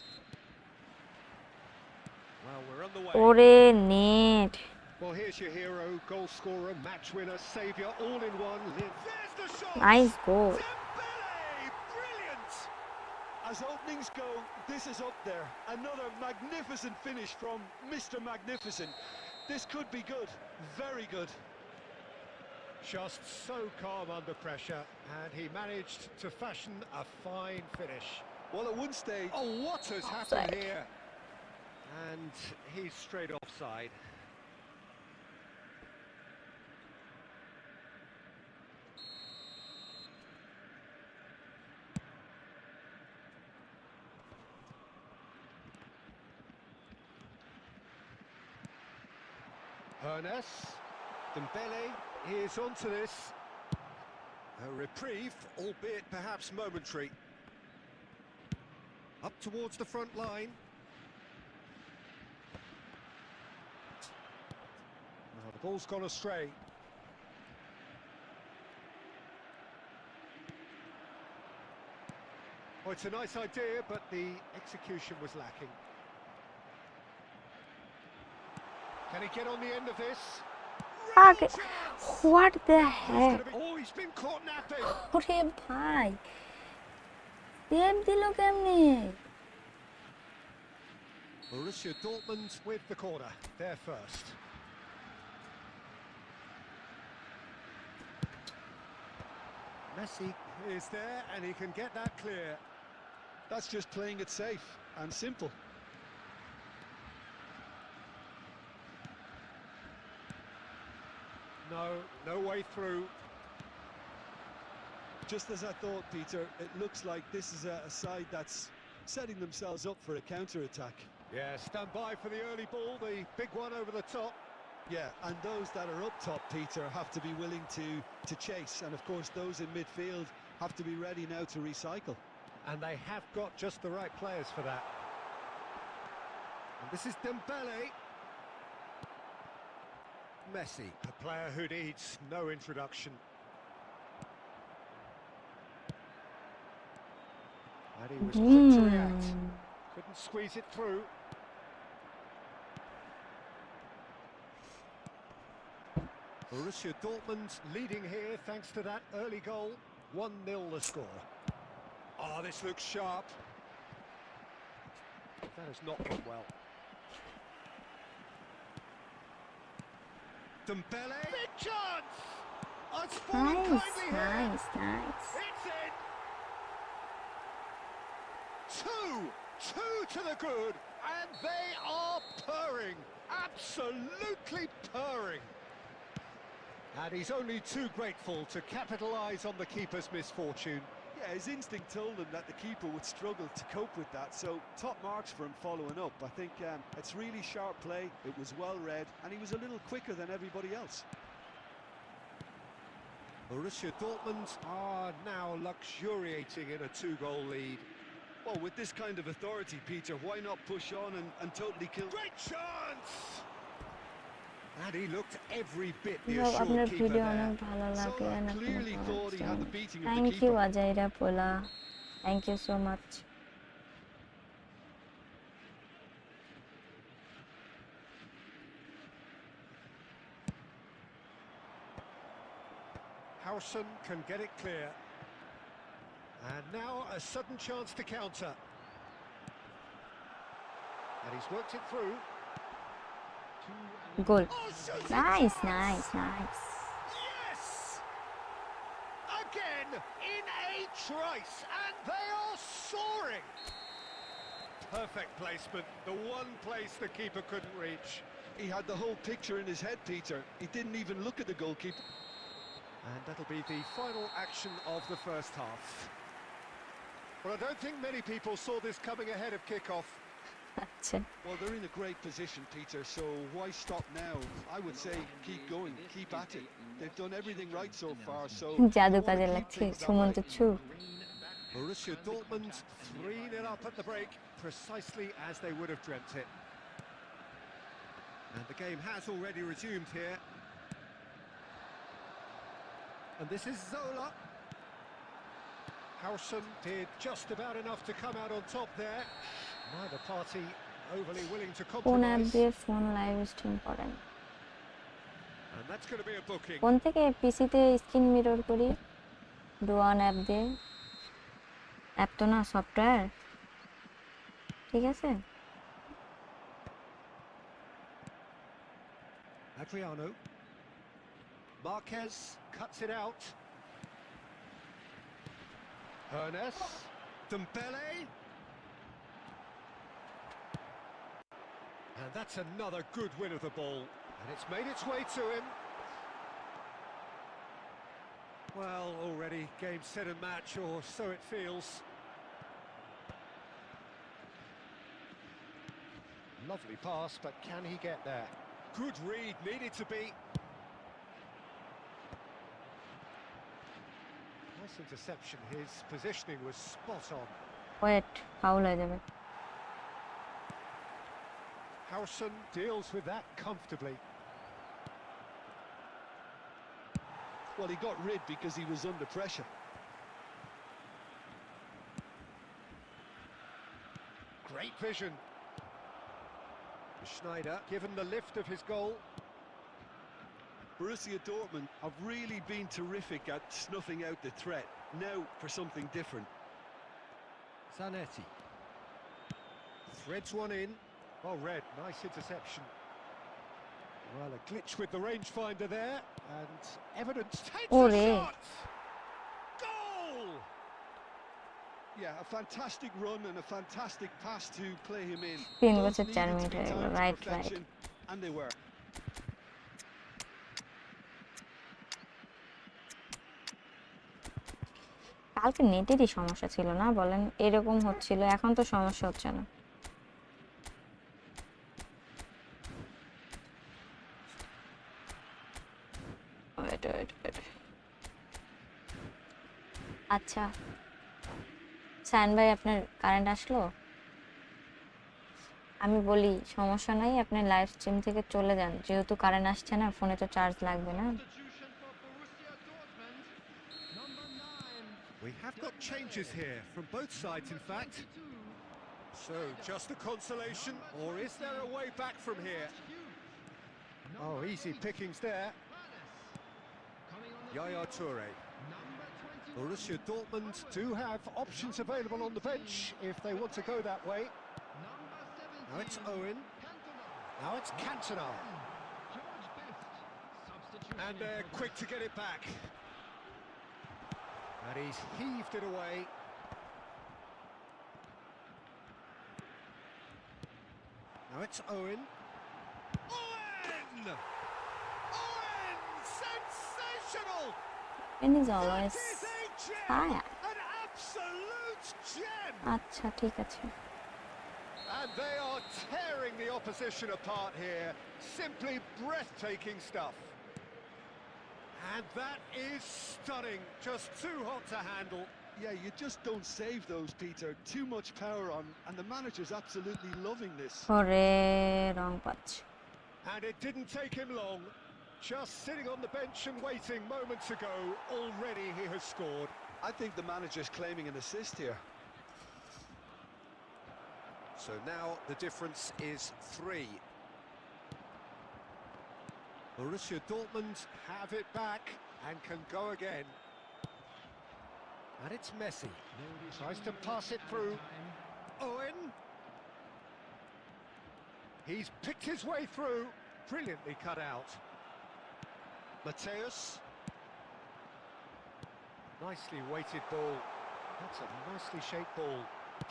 [SPEAKER 3] Well, we're on the way.
[SPEAKER 2] ওরে net
[SPEAKER 3] Well, here's your hero, goal scorer, match winner, saviour, all in one. There's the shot!
[SPEAKER 2] Nice goal
[SPEAKER 3] Dembele! Brilliant!
[SPEAKER 4] As openings go, this is up there. Another magnificent finish from Mr. Magnificent. This could be good, very good.
[SPEAKER 3] Just so calm under pressure, and he managed to fashion a fine finish.
[SPEAKER 4] Well, at one stage...
[SPEAKER 3] Oh, what has happened
[SPEAKER 2] Offside.
[SPEAKER 3] here? And he's straight offside. Hernes, Dembele is onto this. A reprieve, albeit perhaps momentary. Up towards the front line. Now the ball's gone astray. Well, it's a nice idea, but the execution was lacking. Can he get on the end of this?
[SPEAKER 2] Fuck. What the
[SPEAKER 3] That's
[SPEAKER 2] heck?
[SPEAKER 3] gonna be... Oh, he's been caught napping.
[SPEAKER 2] ওরে ভাই save দিল কেমনে?
[SPEAKER 3] Borussia Dortmund with the corner. They're first. Messi is there, and he can get that clear.
[SPEAKER 4] That's just playing it safe and simple.
[SPEAKER 3] No way through.
[SPEAKER 4] Just as I thought, Peter, it looks like this is a side that's setting themselves up for a counter-attack.
[SPEAKER 3] Yeah, stand by for the early ball, the big one over the top.
[SPEAKER 4] Yeah, and those that are up top, Peter, have to be willing to chase. And of course, those in midfield have to be ready now to recycle.
[SPEAKER 3] And they have got just the right players for that. And this is Dembele. Messi, a player who needs no introduction. And he was quick to react. Couldn't squeeze it through. Borussia Dortmund leading here thanks to that early goal. 1-0 the score. Oh, this looks sharp. That has not gone well. Dembele. Big chance! Oh, it's fallen
[SPEAKER 2] Nice,
[SPEAKER 3] kindly here.
[SPEAKER 2] nice.
[SPEAKER 3] It's in. Two to the good, and they are purring. Absolutely purring. And he's only too grateful to capitalise on the keeper's misfortune.
[SPEAKER 4] Yeah, his instinct told him that the keeper would struggle to cope with that, so top marks for him following up. I think it's really sharp play, it was well read, and he was a little quicker than everybody else.
[SPEAKER 3] Borussia Dortmund are now luxuriating in a 2-goal lead.
[SPEAKER 4] Well, with this kind of authority, Peter, why not push on and totally kill...
[SPEAKER 3] Great chance! And he looked every bit the
[SPEAKER 2] আপনার
[SPEAKER 3] assured keeper
[SPEAKER 2] video
[SPEAKER 3] there.
[SPEAKER 2] অনেক ভালো লাগে
[SPEAKER 4] Sola clearly thought he had the beating of the
[SPEAKER 2] thank you
[SPEAKER 4] keeper.
[SPEAKER 2] অজয়রা পোলা thank you so much
[SPEAKER 3] Howson can get it clear. And now a sudden chance to counter. And he's worked it through.
[SPEAKER 2] Goal
[SPEAKER 3] Oh, shooting
[SPEAKER 2] nice
[SPEAKER 3] chance!
[SPEAKER 2] Nice nice
[SPEAKER 3] Yes! Again, in a trice, and they are soaring! Perfect placement, the one place the keeper couldn't reach.
[SPEAKER 4] He had the whole picture in his head, Peter. He didn't even look at the goalkeeper.
[SPEAKER 3] And that'll be the final action of the first half. Well, I don't think many people saw this coming ahead of kick-off.
[SPEAKER 2] আচ্ছা
[SPEAKER 4] Well, they're in a great position, Peter, so why stop now? I would say keep going, keep at it. They've done everything right so far, so...
[SPEAKER 2] জাদু
[SPEAKER 4] you wanna
[SPEAKER 2] কাজে
[SPEAKER 4] keep
[SPEAKER 2] লাগছে
[SPEAKER 4] things that
[SPEAKER 2] Sumanta
[SPEAKER 4] way.
[SPEAKER 2] ছু
[SPEAKER 3] Borussia Dortmund 3-0 up at the break, precisely as they would have dreamt it. And the game has already resumed here. And this is Zola. Howson did just about enough to come out on top there. Neither party overly willing to
[SPEAKER 2] কোন app
[SPEAKER 3] compromise.
[SPEAKER 2] দিয়ে phone live stream করেন
[SPEAKER 3] And that's going to be a booking.
[SPEAKER 2] কোন থেকে পিসিতে screen mirror করি ডুয়ান app দিয়ে app তো না সফটওয়্যার ঠিক আছে
[SPEAKER 3] Adriano. Marquez cuts it out. Ernest. Dembele. And that's another good win of the ball. And it's made its way to him. Well, already game, set and match, or so it feels. Lovely pass, but can he get there? Good read, needed to be. Nice interception, his positioning was spot on.
[SPEAKER 2] Wait foul হয়ে যাবে
[SPEAKER 3] Howson deals with that comfortably.
[SPEAKER 4] Well, he got rid because he was under pressure.
[SPEAKER 3] Great vision. Schneider given the lift of his goal.
[SPEAKER 4] Borussia Dortmund have really been terrific at snuffing out the threat. Now for something different.
[SPEAKER 3] Zanetti. Threads one in. Oh, Red, nice interception. Well, a glitch with the rangefinder there, and evidence takes
[SPEAKER 2] Oh,
[SPEAKER 3] a
[SPEAKER 2] Ray.
[SPEAKER 3] shot! Goal!
[SPEAKER 4] Yeah, a fantastic run and a fantastic pass to play him in.
[SPEAKER 2] 3
[SPEAKER 4] Those
[SPEAKER 2] বছর 4
[SPEAKER 4] needed to
[SPEAKER 2] minute
[SPEAKER 4] be
[SPEAKER 2] হয়ে গেল,
[SPEAKER 4] timed to
[SPEAKER 2] right,
[SPEAKER 4] perfection, and they were.
[SPEAKER 2] কালকে নেটেরই সমস্যা ছিল না বলেন, এরকম হচ্ছিল, এখন তো সমস্যা হচ্ছে না। আচ্ছা সায়ন ভাই, আপনার কারেন্ট আসলো? আমি বলি সমস্যা নাই, আপনি লাইভ স্ট্রিম থেকে চলে যান, যেহেতু কারেন্ট আসছে না, ফোনে তো চার্জ লাগবে না।
[SPEAKER 5] Substitution for Borussia Dortmund. Number 9.
[SPEAKER 3] We have got changes here from both sides, in fact. So, just a consolation, or is there a way back from here? Oh, easy pickings there. Yaya Toure. Borussia Dortmund do have options available on the bench if they want to go that way. Now it's Owen. Now it's Cantona. And they're quick to get it back. And he's heaved it away. Now it's Owen. Owen! Owen! Sensational!
[SPEAKER 2] And is always
[SPEAKER 3] That is a gem!
[SPEAKER 2] fire.
[SPEAKER 3] An absolute gem!
[SPEAKER 2] আচ্ছা ঠিক আছে।
[SPEAKER 3] And they are tearing the opposition apart here. Simply breathtaking stuff. And that is stunning. Just too hot to handle.
[SPEAKER 4] Yeah, you just don't save those, Peter. Too much power on, and the manager's absolutely loving this.
[SPEAKER 2] ওরে রং পাচ্ছ।
[SPEAKER 3] And it didn't take him long. Just sitting on the bench and waiting moments ago, already he has scored.
[SPEAKER 4] I think the manager's claiming an assist here.
[SPEAKER 3] So now the difference is 3. Borussia Dortmund have it back and can go again. And it's Messi. Tries to pass it through. Owen. He's picked his way through. Brilliantly cut out. Mateus. Nicely weighted ball. That's a nicely shaped ball.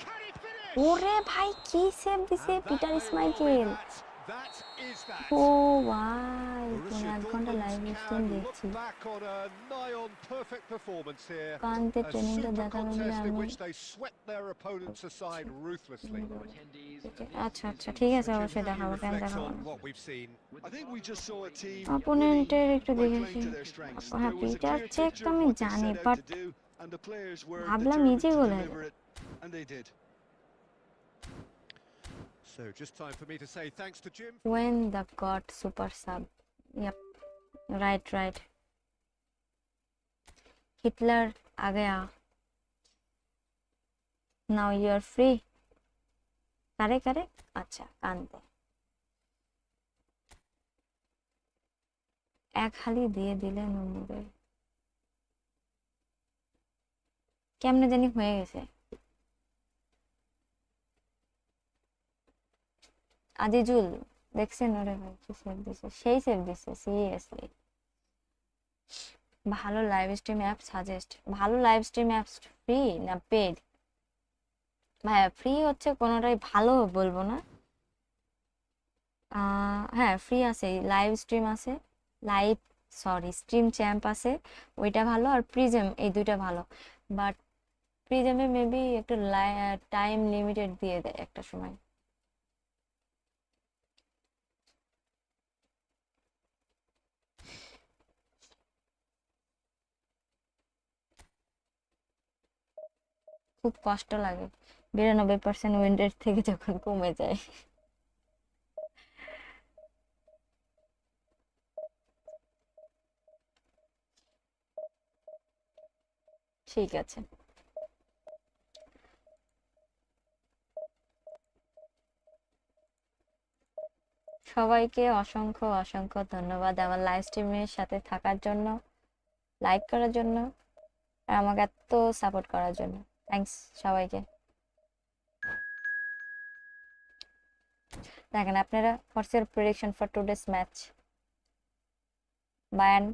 [SPEAKER 3] Can he finish?
[SPEAKER 2] ওরে ভাই কি save দিছে
[SPEAKER 3] And that
[SPEAKER 2] Peter
[SPEAKER 3] may well be
[SPEAKER 2] Schmeichel.
[SPEAKER 3] that. That is that.
[SPEAKER 2] ও ভাই তুমি
[SPEAKER 3] Borussia
[SPEAKER 2] 1 ঘন্টা live
[SPEAKER 3] Dortmund
[SPEAKER 2] stream
[SPEAKER 3] can
[SPEAKER 2] দেখছি।
[SPEAKER 3] look back on a nigh-on perfect performance here.
[SPEAKER 2] কান্তে
[SPEAKER 3] A
[SPEAKER 2] ট্রেনিংটা
[SPEAKER 3] super
[SPEAKER 2] দেখানো দিলে
[SPEAKER 3] contest in
[SPEAKER 2] আমি
[SPEAKER 3] which they swept their opponents aside ruthlessly.
[SPEAKER 2] আচ্ছা আচ্ছা ঠিক আছে,
[SPEAKER 3] Jim,
[SPEAKER 2] অবশ্যই
[SPEAKER 3] how do you
[SPEAKER 2] দেখাবো, কেন
[SPEAKER 3] reflect
[SPEAKER 2] দেখাবো
[SPEAKER 3] on
[SPEAKER 2] না।
[SPEAKER 3] what we've seen?
[SPEAKER 4] I think we just saw a team
[SPEAKER 2] অপোনেন্টের একটু
[SPEAKER 4] really
[SPEAKER 2] দেখেছি।
[SPEAKER 4] playing to their strengths.
[SPEAKER 2] হ্যাঁ
[SPEAKER 4] There was a
[SPEAKER 2] Peter
[SPEAKER 4] clear
[SPEAKER 2] check
[SPEAKER 4] picture
[SPEAKER 2] তো
[SPEAKER 4] of
[SPEAKER 2] আমি
[SPEAKER 4] what they
[SPEAKER 2] জানি,
[SPEAKER 4] set out
[SPEAKER 2] but
[SPEAKER 4] to do, and the players were
[SPEAKER 2] ভাবলাম
[SPEAKER 4] determined
[SPEAKER 2] নিজেই
[SPEAKER 4] to
[SPEAKER 2] গোল হয়ে
[SPEAKER 4] deliver
[SPEAKER 2] যাবে।
[SPEAKER 4] it, and they did.
[SPEAKER 3] So just time for me to say thanks to Jim.
[SPEAKER 2] when the god super sub, yep, right, Hitler आ गया, now you are free, करे अच्छा কানতে এক হালি দিয়ে দিলে নমুরে কেমনে জানি হয়ে গেছে। আজিজুল দেখছেন ওরে ভাই কি সেভ দিছে, সেই সেভ দিছে সিরিয়াসলি। ভালো লাইভ স্ট্রিম অ্যাপ সাজেস্ট। ভালো লাইভ স্ট্রিম অ্যাপস ফ্রি না পেড? ভাইয়া ফ্রি হচ্ছে কোনোটাই ভালো বলবো না, হ্যাঁ ফ্রি আছে, লাইভ স্ট্রিম আছে, স্ট্রিম চ্যাম্প আছে, ওইটা ভালো, আর প্রিজম, এই দুইটা ভালো। বাট প্রিজমে মেবি একটু টাইম লিমিটেড দিয়ে দেয় একটা সময়। খুব কষ্ট লাগে 92% উইন রেট থেকে যখন কমে যায়। ঠিক আছে, সবাইকে অসংখ্য অসংখ্য ধন্যবাদ আমার লাইভ স্ট্রিমের সাথে থাকার জন্য, লাইক করার জন্য, আর আমাকে এত সাপোর্ট করার জন্য। থ্যাঙ্কস সবাইকে। দেখেন আপনারা, what's your prediction for today's match? Bayern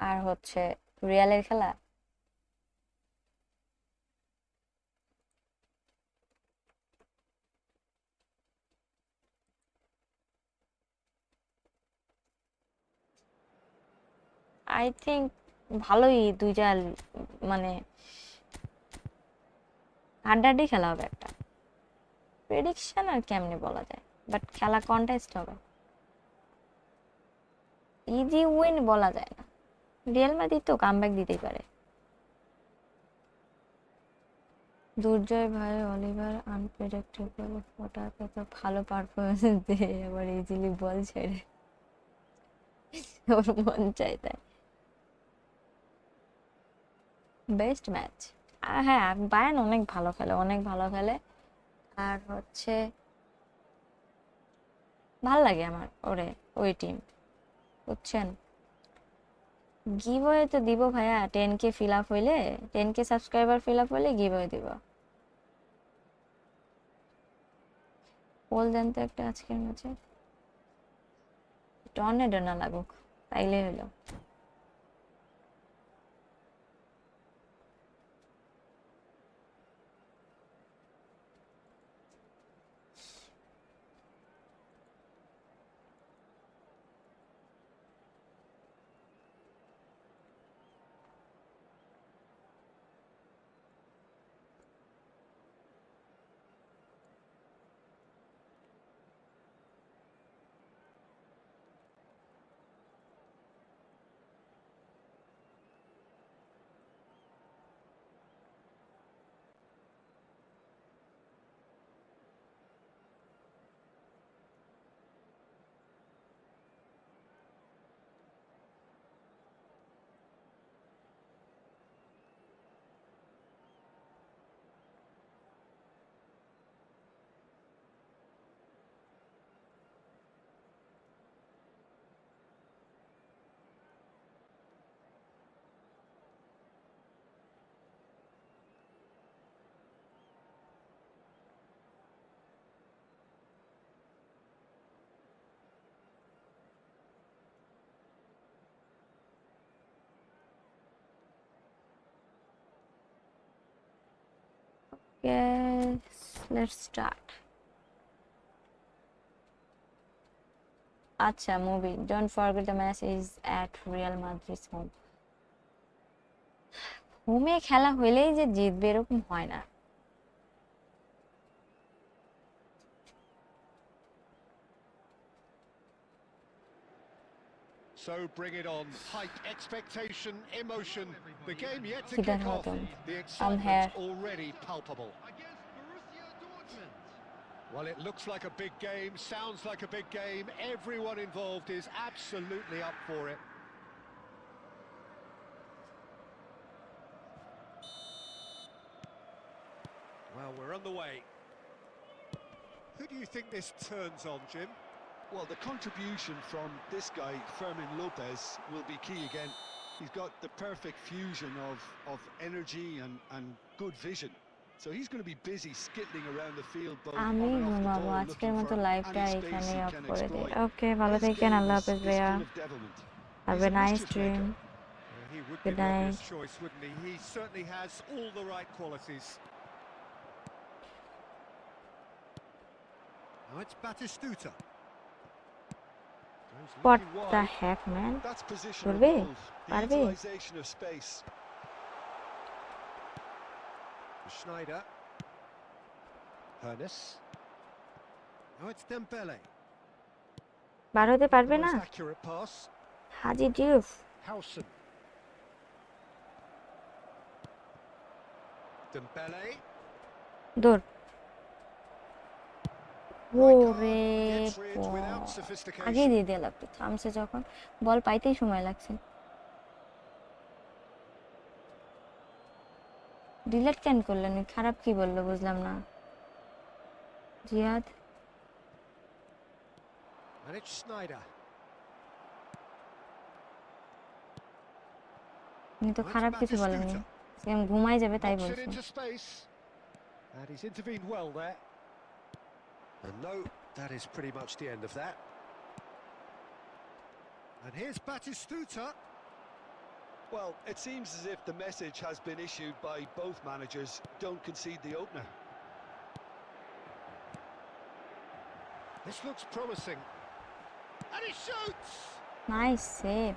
[SPEAKER 2] আর হচ্ছে রিয়ালের খেলা। আই থিঙ্ক ভালোই দুইটা, মানে হাড্ডাহাড্ডি খেলা হবে একটা। প্রেডিকশন আর কেমনে বলা যায়, বাট খেলা কন্টেস্ট হবে। ইজি উইন বলা যায় না, রিয়াল মাদ্রিদ তো কামব্যাক দিতেই পারে। দুর্জয় ভাই, অলিভার আনপ্রেডিক্টেবল, হঠাৎ এত ভালো পারফরমেন্স দিয়ে আবার ইজিলি বল ছেড়ে ওর মন চাই তাই। বেস্ট ম্যাচ, হ্যাঁ বায়ার্ন অনেক ভালো খেলে, অনেক ভালো খেলে। আর হচ্ছে ভাল লাগে আমার ওরে, ওই টিম, বুঝছেন। গিভওয়ে তো দিব ভাইয়া, 10K ফিল আপ হইলে, 10K সাবস্ক্রাইবার ফিল আপ হইলে গিভওয়ে দিব। বল দেন তো একটা আজকের ম্যাচে, টর্নেডো না লাগুক তাইলে হলো। Yes, let's start. আচ্ছা movie, don't forget the match is at Real Madrid's home. হোমে খেলা হইলেই যে জিতবে এরকম হয় না।
[SPEAKER 3] So bring it on. Hype, expectation, emotion. The game yet to
[SPEAKER 2] Kick
[SPEAKER 3] kick off.
[SPEAKER 2] off.
[SPEAKER 3] The
[SPEAKER 2] I'm
[SPEAKER 3] excitement
[SPEAKER 2] here.
[SPEAKER 3] already palpable.
[SPEAKER 5] Against Borussia Dortmund.
[SPEAKER 3] Well, it looks like a big game, sounds like a big game. Everyone involved is absolutely up for it. Well, we're on the way. Who do you think this turns on, Jim?
[SPEAKER 4] Well, the contribution from this guy, Fermin Lopez, will be key again. He's got the perfect fusion of energy and good vision. So he's going to be busy skittling around the field both on
[SPEAKER 2] আমি
[SPEAKER 4] and off the
[SPEAKER 2] ঘুমাবো,
[SPEAKER 4] ball,
[SPEAKER 2] আজকের
[SPEAKER 4] looking
[SPEAKER 2] মতো
[SPEAKER 4] for
[SPEAKER 2] লাইভটা
[SPEAKER 4] any space
[SPEAKER 2] এখানে
[SPEAKER 4] he
[SPEAKER 2] of
[SPEAKER 4] can
[SPEAKER 2] করে দিই।
[SPEAKER 4] exploit.
[SPEAKER 2] ওকে, ভালো
[SPEAKER 4] His
[SPEAKER 2] থাকেন,
[SPEAKER 4] game
[SPEAKER 2] আল্লাহ
[SPEAKER 4] is
[SPEAKER 2] হাফেজ ভাইয়া,
[SPEAKER 4] full of devilment.
[SPEAKER 2] Have
[SPEAKER 4] He's
[SPEAKER 2] A
[SPEAKER 4] a
[SPEAKER 2] nice
[SPEAKER 4] mischief
[SPEAKER 2] dream,
[SPEAKER 3] He
[SPEAKER 4] maker.
[SPEAKER 3] would be
[SPEAKER 2] good
[SPEAKER 3] the obvious
[SPEAKER 2] night.
[SPEAKER 3] choice, wouldn't he? He certainly has all the right qualities. Now it's Batistuta. Goes
[SPEAKER 2] what
[SPEAKER 3] looking
[SPEAKER 2] the
[SPEAKER 3] wide.
[SPEAKER 2] Hack man,
[SPEAKER 4] That's positional
[SPEAKER 2] করবে
[SPEAKER 4] goals, the
[SPEAKER 2] পারবে।
[SPEAKER 4] utilisation of space.
[SPEAKER 3] Schneider. Hernes. Now it's Dembele.
[SPEAKER 2] বার হতে
[SPEAKER 3] The
[SPEAKER 2] পারবে না,
[SPEAKER 3] most accurate pass.
[SPEAKER 2] হাজি জিউফ
[SPEAKER 3] Howson. Dembele.
[SPEAKER 2] দূর। ওরে
[SPEAKER 3] Gets rid without
[SPEAKER 2] আগে
[SPEAKER 3] sophistication.
[SPEAKER 2] দিয়ে দিয়ে লাগতো, থামছে যখন, বল পাইতেই সময় লাগছে। ডিলেট কেন করলেন, খারাপ কি বললো বুঝলাম না। Ziyad,
[SPEAKER 3] And And it's Snyder.
[SPEAKER 2] উনি তো খারাপ কিছু বলেননি, সেম ঘুমাই যাবে তাই
[SPEAKER 3] Knocks it
[SPEAKER 2] বলছে।
[SPEAKER 3] into space. And he's intervened well there. And no, that is pretty much the end of that. And here's Batistuta.
[SPEAKER 4] Well, it seems as if the message has been issued by both managers: don't concede the opener.
[SPEAKER 3] This looks promising. And he shoots!
[SPEAKER 2] Nice save.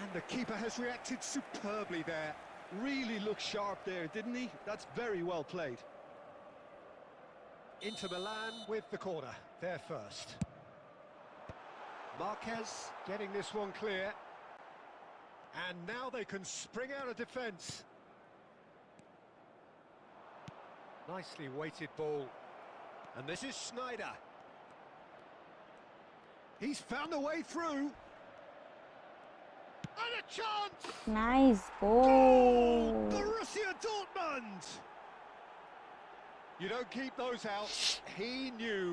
[SPEAKER 3] And the keeper has reacted superbly there.
[SPEAKER 4] Really looked sharp there, didn't he? That's very well played.
[SPEAKER 3] Inter Milan with the corner, there first. Marquez getting this one clear. And now they can spring out of defence. Nicely weighted ball. And this is Snyder. He's found a way through. And a chance!
[SPEAKER 2] Nice
[SPEAKER 3] Goal!
[SPEAKER 2] Goal.
[SPEAKER 3] Borussia Dortmund! You don't keep those out. He knew,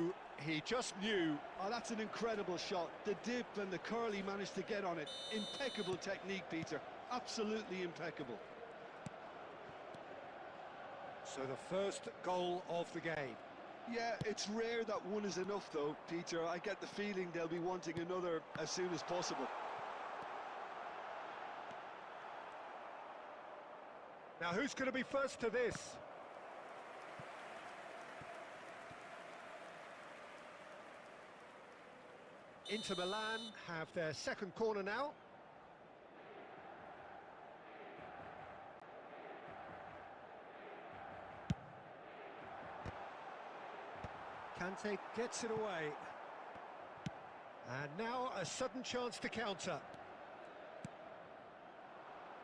[SPEAKER 3] he just knew.
[SPEAKER 4] Oh, that's an incredible shot. The dip and the curl he managed to get on it. Impeccable technique, Peter. Absolutely impeccable.
[SPEAKER 3] So the first goal of the game.
[SPEAKER 4] Yeah, it's rare that one is enough, though, Peter. I get the feeling they'll be wanting another as soon as possible.
[SPEAKER 3] Now who's going to be first to this? Inter Milan have their second corner now. Kante gets it away. And now a sudden chance to counter.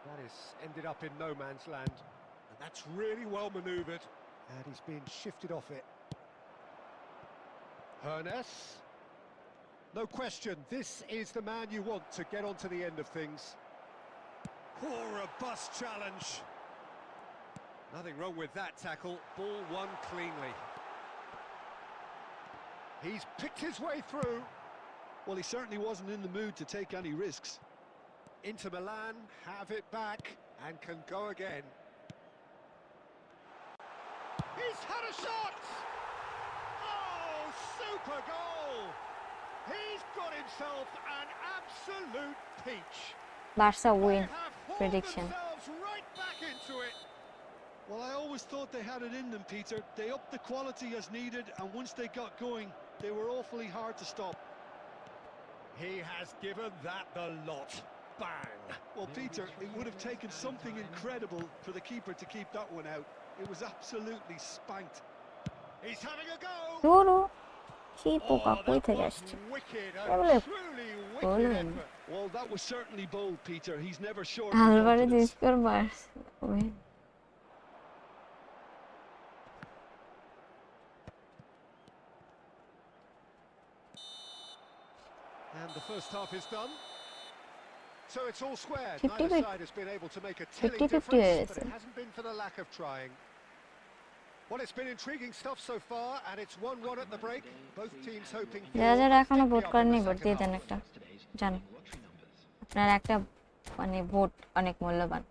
[SPEAKER 3] That is ended up in no man's land. And that's really well manoeuvred. And he's been shifted off it. Hernes. No question, this is the man you want to get onto the end of things. Oh, robust challenge. Nothing wrong with that tackle. Ball won cleanly. He's picked his way through.
[SPEAKER 4] Well, he certainly wasn't in the mood to take any risks.
[SPEAKER 3] Inter Milan have it back and can go again. He's had a shot! Oh, super goal! He's got himself an absolute peach.
[SPEAKER 2] Barca
[SPEAKER 3] They
[SPEAKER 2] win
[SPEAKER 3] have hauled
[SPEAKER 2] prediction.
[SPEAKER 3] themselves right back into it.
[SPEAKER 4] Well, I always thought they had it in them, Peter. They upped the quality as needed, and once they got going, they were awfully hard to stop.
[SPEAKER 3] He has given that the lot. Bang!
[SPEAKER 4] Well, Peter, it would have taken something incredible for the keeper to keep that one out. It was absolutely spanked.
[SPEAKER 3] He's having a go!
[SPEAKER 2] ধরো কি
[SPEAKER 3] Oh,
[SPEAKER 2] পোকা কই
[SPEAKER 3] that
[SPEAKER 2] থেকে
[SPEAKER 3] was
[SPEAKER 2] আসছে?
[SPEAKER 3] wicked,
[SPEAKER 2] এগুলো
[SPEAKER 3] a truly wicked
[SPEAKER 2] বলেন।
[SPEAKER 3] effort.
[SPEAKER 4] Well, that was certainly bold, Peter. He's never short of
[SPEAKER 2] Alvarez
[SPEAKER 4] confidence.
[SPEAKER 2] Score Barca win.
[SPEAKER 3] And the first half is done. So it's all square.
[SPEAKER 2] 50-50
[SPEAKER 3] Neither side has been able to make a telling
[SPEAKER 2] 50-50
[SPEAKER 3] difference,
[SPEAKER 2] হয়ে
[SPEAKER 3] but
[SPEAKER 2] গেছে।
[SPEAKER 3] it hasn't been for the lack of trying. Well, it's been intriguing stuff so far, and it's 1-1 at the break. Both teams hoping for
[SPEAKER 2] যারা যারা এখনো
[SPEAKER 3] a
[SPEAKER 2] vote
[SPEAKER 3] pick-me-up in
[SPEAKER 2] করেননি
[SPEAKER 3] the
[SPEAKER 2] vote
[SPEAKER 3] second
[SPEAKER 2] দিয়ে দেন
[SPEAKER 3] half.
[SPEAKER 2] একটা, জান আপনার একটা মানে ভোট অনেক মূল্যবান।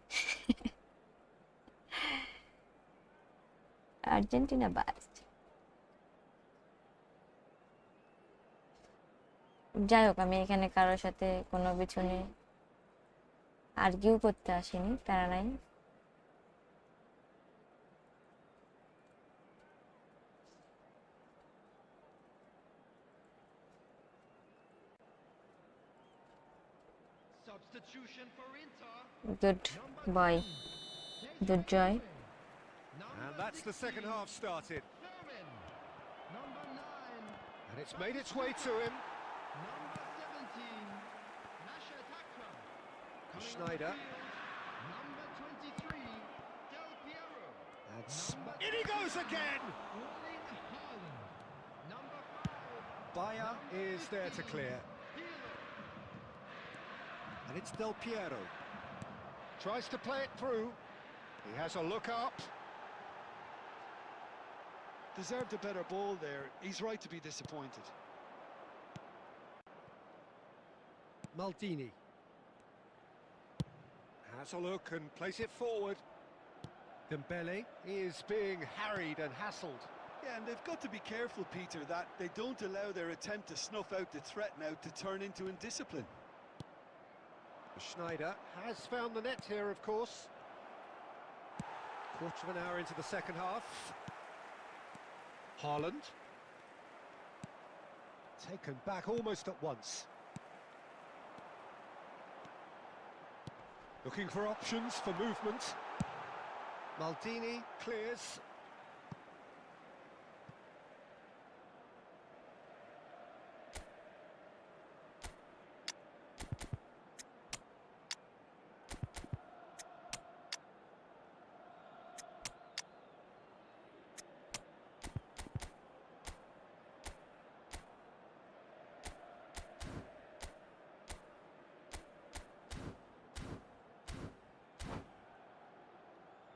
[SPEAKER 2] আর্জেন্টিনা বাস্ট। যাই হোক, আমি এখানে কারোর সাথে কোনো কিছু নিয়ে আর্গিউ করতে আসিনি, প্যারা নাই।
[SPEAKER 5] Substitution for Inter.
[SPEAKER 2] Good boy, good Joy.
[SPEAKER 3] And that's the second half started.
[SPEAKER 5] German. Number 9.
[SPEAKER 3] And it's made its way to him.
[SPEAKER 5] Number 17. Nasha Taka. Coming
[SPEAKER 3] Schneider.
[SPEAKER 5] on the field, number 23. Del Piero.
[SPEAKER 3] And in he goes again!
[SPEAKER 5] Erling Haaland. Number 5.
[SPEAKER 3] Bayer is there to clear. And it's Del Piero. Tries to play it through. He has a look up.
[SPEAKER 4] Deserved a better ball there. He's right to be disappointed.
[SPEAKER 3] Maldini. Has a look and plays it forward. Dembele is being harried and hassled.
[SPEAKER 4] Yeah, and they've got to be careful, Peter, that they don't allow their attempt to snuff out the threat now to turn into indiscipline.
[SPEAKER 3] Schneider has found the net here, of course. Quarter of an hour into the second half. Haaland. Taken back almost at once. Looking for options for movement. Maldini clears.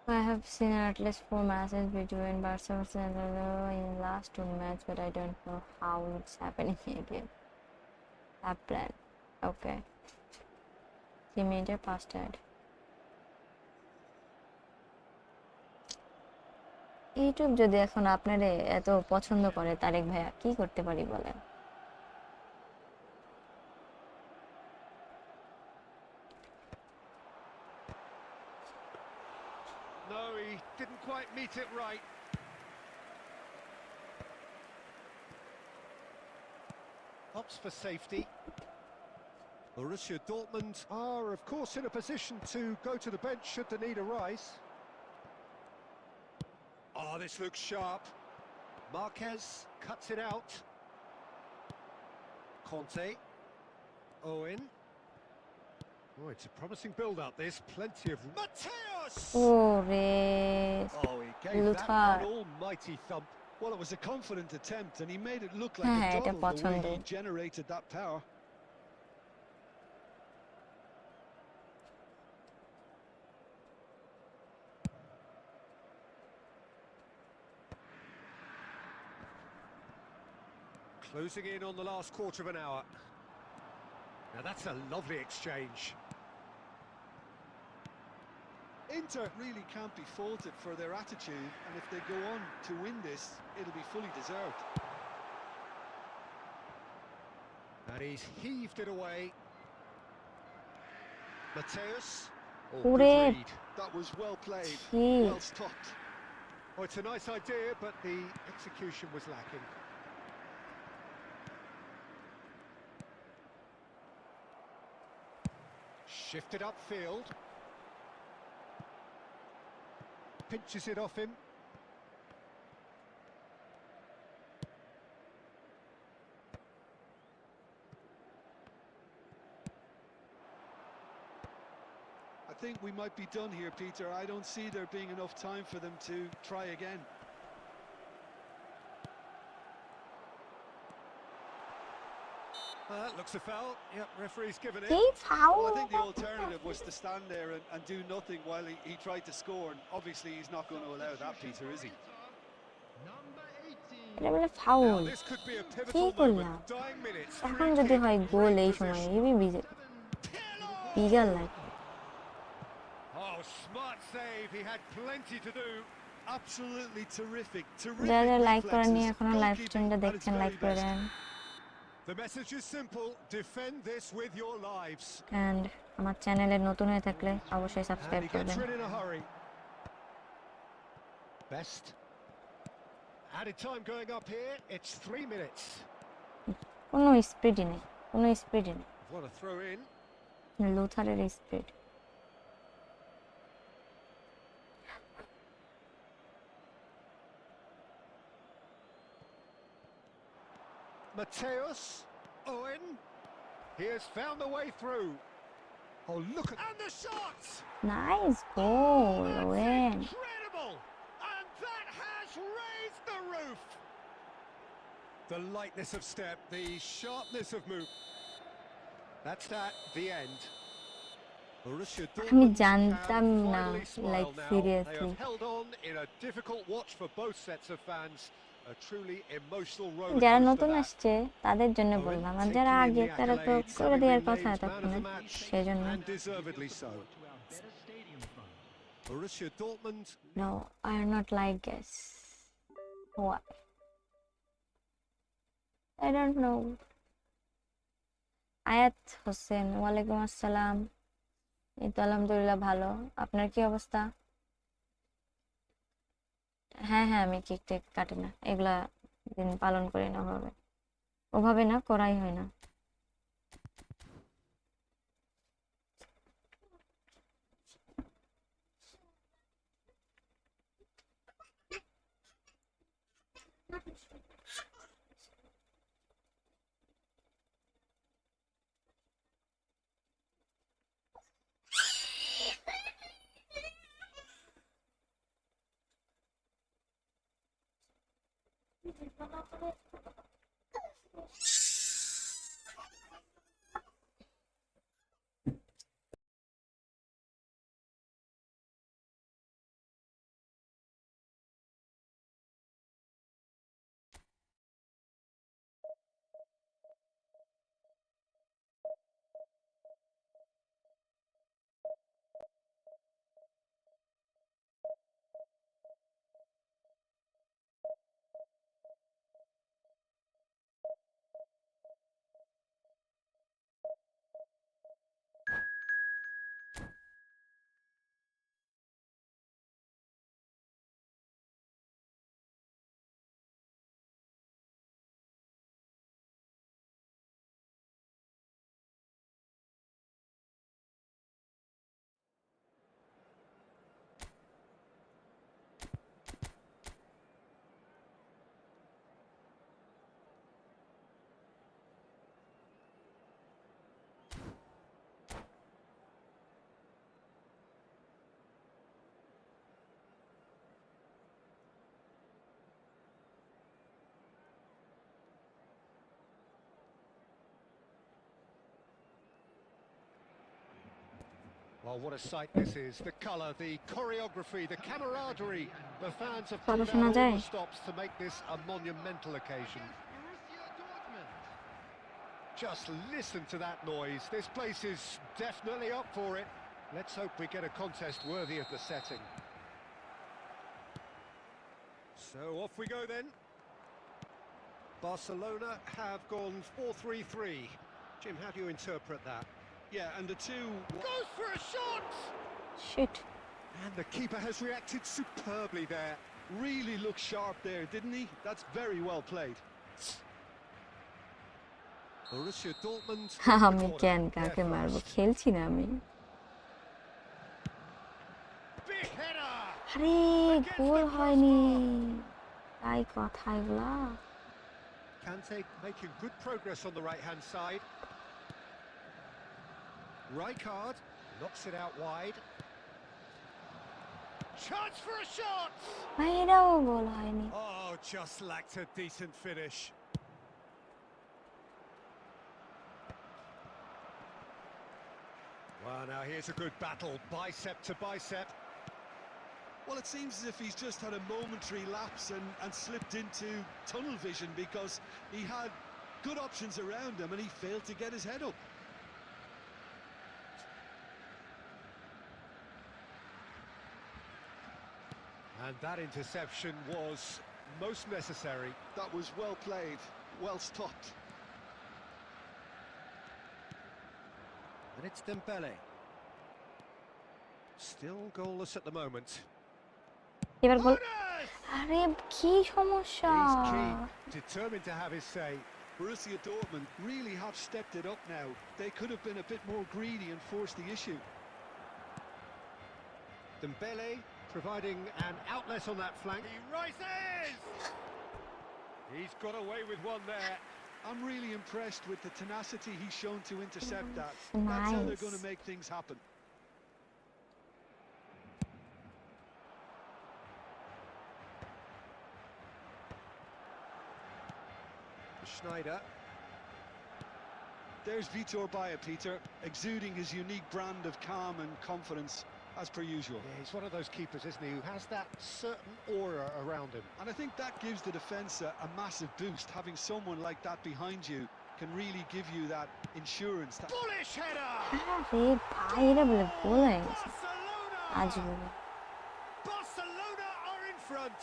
[SPEAKER 2] I have seen at least 4 matches between Barca versus Real in the last 2 matches, but I don't know how it's happening again. App plan. Okay. Immediate password. YouTube যদি এখন আপনারে এত পছন্দ করে তারেক ভাইয়া কি করতে পারি বলেন?
[SPEAKER 3] No, he didn't quite meet it right. Opts for safety. Borussia Dortmund are, of course, in a position to go to the bench should the need arise. Oh, this looks sharp. Marquez cuts it out. Conte. Owen. Oh, it's a promising build-up. There's plenty of... Mateus!
[SPEAKER 2] ওরে
[SPEAKER 3] Oh, he gave that
[SPEAKER 2] Luther.
[SPEAKER 3] an almighty thump.
[SPEAKER 4] Well, it was a confident attempt, and he made it look like
[SPEAKER 2] হ্যাঁ
[SPEAKER 4] a
[SPEAKER 2] এটা
[SPEAKER 4] doddle the way
[SPEAKER 2] পছন্দ।
[SPEAKER 4] he generated that power.
[SPEAKER 3] Closing in on the last quarter of an hour. Now that's a lovely exchange.
[SPEAKER 4] Inter really can't be faulted for their attitude, and if they go on to win this, it'll be fully deserved.
[SPEAKER 3] And he's heaved it away. Mateus. Oh,
[SPEAKER 2] ওরে
[SPEAKER 3] good read.
[SPEAKER 4] That was well played,
[SPEAKER 2] ছি
[SPEAKER 4] well stopped.
[SPEAKER 3] Oh, it's a nice idea, but the execution was lacking. Shifted upfield. Pinches it off him.
[SPEAKER 4] I think we might be done here, Peter. I don't see there being enough time for them to try again.
[SPEAKER 3] Looks a foul. Yep, referee's given it.
[SPEAKER 2] কি
[SPEAKER 4] Well,
[SPEAKER 2] foul
[SPEAKER 4] I think the alternative was to stand there and do nothing while he tried to score, and obviously he's not going to allow that, Peter, is he?
[SPEAKER 5] Number 18.
[SPEAKER 2] এটা বলে
[SPEAKER 3] Now,
[SPEAKER 2] foul
[SPEAKER 3] this could be a
[SPEAKER 2] কি
[SPEAKER 3] pivotal
[SPEAKER 2] করলাম
[SPEAKER 3] moment. Dying minutes.
[SPEAKER 2] এখন
[SPEAKER 3] Free
[SPEAKER 2] যদি
[SPEAKER 3] kick,
[SPEAKER 2] হয় গোল এই
[SPEAKER 3] great
[SPEAKER 2] সময়
[SPEAKER 3] position.
[SPEAKER 2] AB বিগাল লাগে
[SPEAKER 3] Oh, smart save. He had plenty to do.
[SPEAKER 4] Absolutely terrific,
[SPEAKER 2] যারা
[SPEAKER 4] terrific
[SPEAKER 2] লাইক করেননি
[SPEAKER 4] reflexes,
[SPEAKER 2] এখনো লাইভ
[SPEAKER 4] goalkeeping
[SPEAKER 2] স্ট্রিমটা
[SPEAKER 4] at its
[SPEAKER 2] দেখছেন লাইক
[SPEAKER 4] very
[SPEAKER 2] করে
[SPEAKER 4] best.
[SPEAKER 2] দেন
[SPEAKER 3] The message is simple. Defend this with your lives.
[SPEAKER 2] And আমার চ্যানেলে নতুন হয়ে থাকলে অবশ্যই
[SPEAKER 3] And
[SPEAKER 2] সাবস্ক্রাইব
[SPEAKER 3] he
[SPEAKER 2] করে
[SPEAKER 3] gets
[SPEAKER 2] দেন
[SPEAKER 3] rid in a hurry. Best. Added time going up here. It's 3 minutes.
[SPEAKER 2] কোনো স্পিডই নেই কোনো স্পিডই নেই
[SPEAKER 3] What a throw in.
[SPEAKER 2] লুথারের speed
[SPEAKER 3] Mateus. Owen. He has found the way through. Oh, look at... And the shots!
[SPEAKER 2] Nice goal
[SPEAKER 3] That's
[SPEAKER 2] Owen
[SPEAKER 3] incredible! And that has raised the roof! The lightness of step, the sharpness of move. That's that, the end. Borussia
[SPEAKER 2] আমি
[SPEAKER 3] Dortmund
[SPEAKER 2] জানতাম
[SPEAKER 3] can
[SPEAKER 2] না
[SPEAKER 3] finally smile
[SPEAKER 2] like
[SPEAKER 3] now. They
[SPEAKER 2] seriously
[SPEAKER 3] have held on in a difficult watch for both sets of fans, A truly emotional
[SPEAKER 2] যারা
[SPEAKER 3] roller
[SPEAKER 2] নতুন
[SPEAKER 3] coaster that.
[SPEAKER 2] আসছে তাদের জন্য
[SPEAKER 3] Owen
[SPEAKER 2] বললাম, আর যারা
[SPEAKER 3] taking in
[SPEAKER 2] আগে
[SPEAKER 3] the
[SPEAKER 2] তারা তো
[SPEAKER 3] accolades,
[SPEAKER 2] করে
[SPEAKER 3] having
[SPEAKER 2] দেওয়ার
[SPEAKER 3] been
[SPEAKER 2] কথা
[SPEAKER 3] named man of
[SPEAKER 2] এতক্ষণে,
[SPEAKER 3] the match,
[SPEAKER 2] সেজন্য।
[SPEAKER 3] and deservedly so. Borussia Dortmund.
[SPEAKER 2] No, I am not like this. Why? I don't know. আয়াত হোসেন, ওয়ালাইকুম আসসালাম। এই তো আলহামদুলিল্লাহ ভালো, আপনার কি অবস্থা? হ্যাঁ হ্যাঁ, আমি কেক টেক কাটি না, এগুলা দিন পালন করি না ওভাবে, ওভাবে না করাই হয় না।
[SPEAKER 3] Well, what a sight this is. The colour, the choreography, the camaraderie. The fans have
[SPEAKER 2] কথা
[SPEAKER 3] pulled
[SPEAKER 2] শোনা
[SPEAKER 3] out all
[SPEAKER 2] যায়?
[SPEAKER 3] the stops to make this a monumental occasion.
[SPEAKER 5] Borussia Dortmund.
[SPEAKER 3] Just listen to that noise. This place is definitely up for it. Let's hope we get a contest worthy of the setting. So off we go then. Barcelona have gone 4-3-3. Jim, how do you interpret that?
[SPEAKER 4] Yeah, and the two...
[SPEAKER 3] Goes for a shot!
[SPEAKER 2] Shit.
[SPEAKER 3] And the keeper has reacted superbly there.
[SPEAKER 4] Really looked sharp there, didn't he? That's very well played.
[SPEAKER 3] Borussia Dortmund.
[SPEAKER 2] আমি কেন কাকে মারবো, খেলছি না আমি।
[SPEAKER 3] Big header!
[SPEAKER 2] আরে গোল হয়নি, তাই কথা এগুলা।
[SPEAKER 3] Kante making good progress on the right-hand side. Rijkaard knocks it out wide. Chance for a shot!
[SPEAKER 2] এটাও গোল হয়নি।
[SPEAKER 3] Oh, just lacked a decent finish. Well, now here's a good battle, bicep to bicep.
[SPEAKER 4] Well, it seems as if he's just had a momentary lapse and slipped into tunnel vision, because he had good options around him and he failed to get his head up.
[SPEAKER 3] And that interception was most necessary.
[SPEAKER 4] That was well played, well stopped.
[SPEAKER 3] And it's Dembele. Still goalless at the moment.
[SPEAKER 2] এবার গোল।
[SPEAKER 3] Bonus!
[SPEAKER 2] আরে কি সমস্যা?
[SPEAKER 3] He's keen, determined to have his say.
[SPEAKER 4] Borussia Dortmund really have stepped it up now. They could have been a bit more greedy and forced the issue.
[SPEAKER 3] Dembele providing an outlet on that flank. He rises! He's got away with one there.
[SPEAKER 4] I'm really impressed with the tenacity he's shown to intercept that. That's how they're going to make things happen.
[SPEAKER 3] Schneider.
[SPEAKER 4] There's Vitor Bayer, Peter, exuding his unique brand of calm and confidence. as per usual.
[SPEAKER 3] Yeah, he's one of those keepers, isn't he, who has that certain aura around him.
[SPEAKER 4] And I think that gives the defence a massive boost. Having someone like that behind you can really give you that insurance.
[SPEAKER 3] Bullish header!
[SPEAKER 2] আরে ভাই এটা বলে গোল হয়ে গেছে আজ বলে
[SPEAKER 3] Barcelona are in front.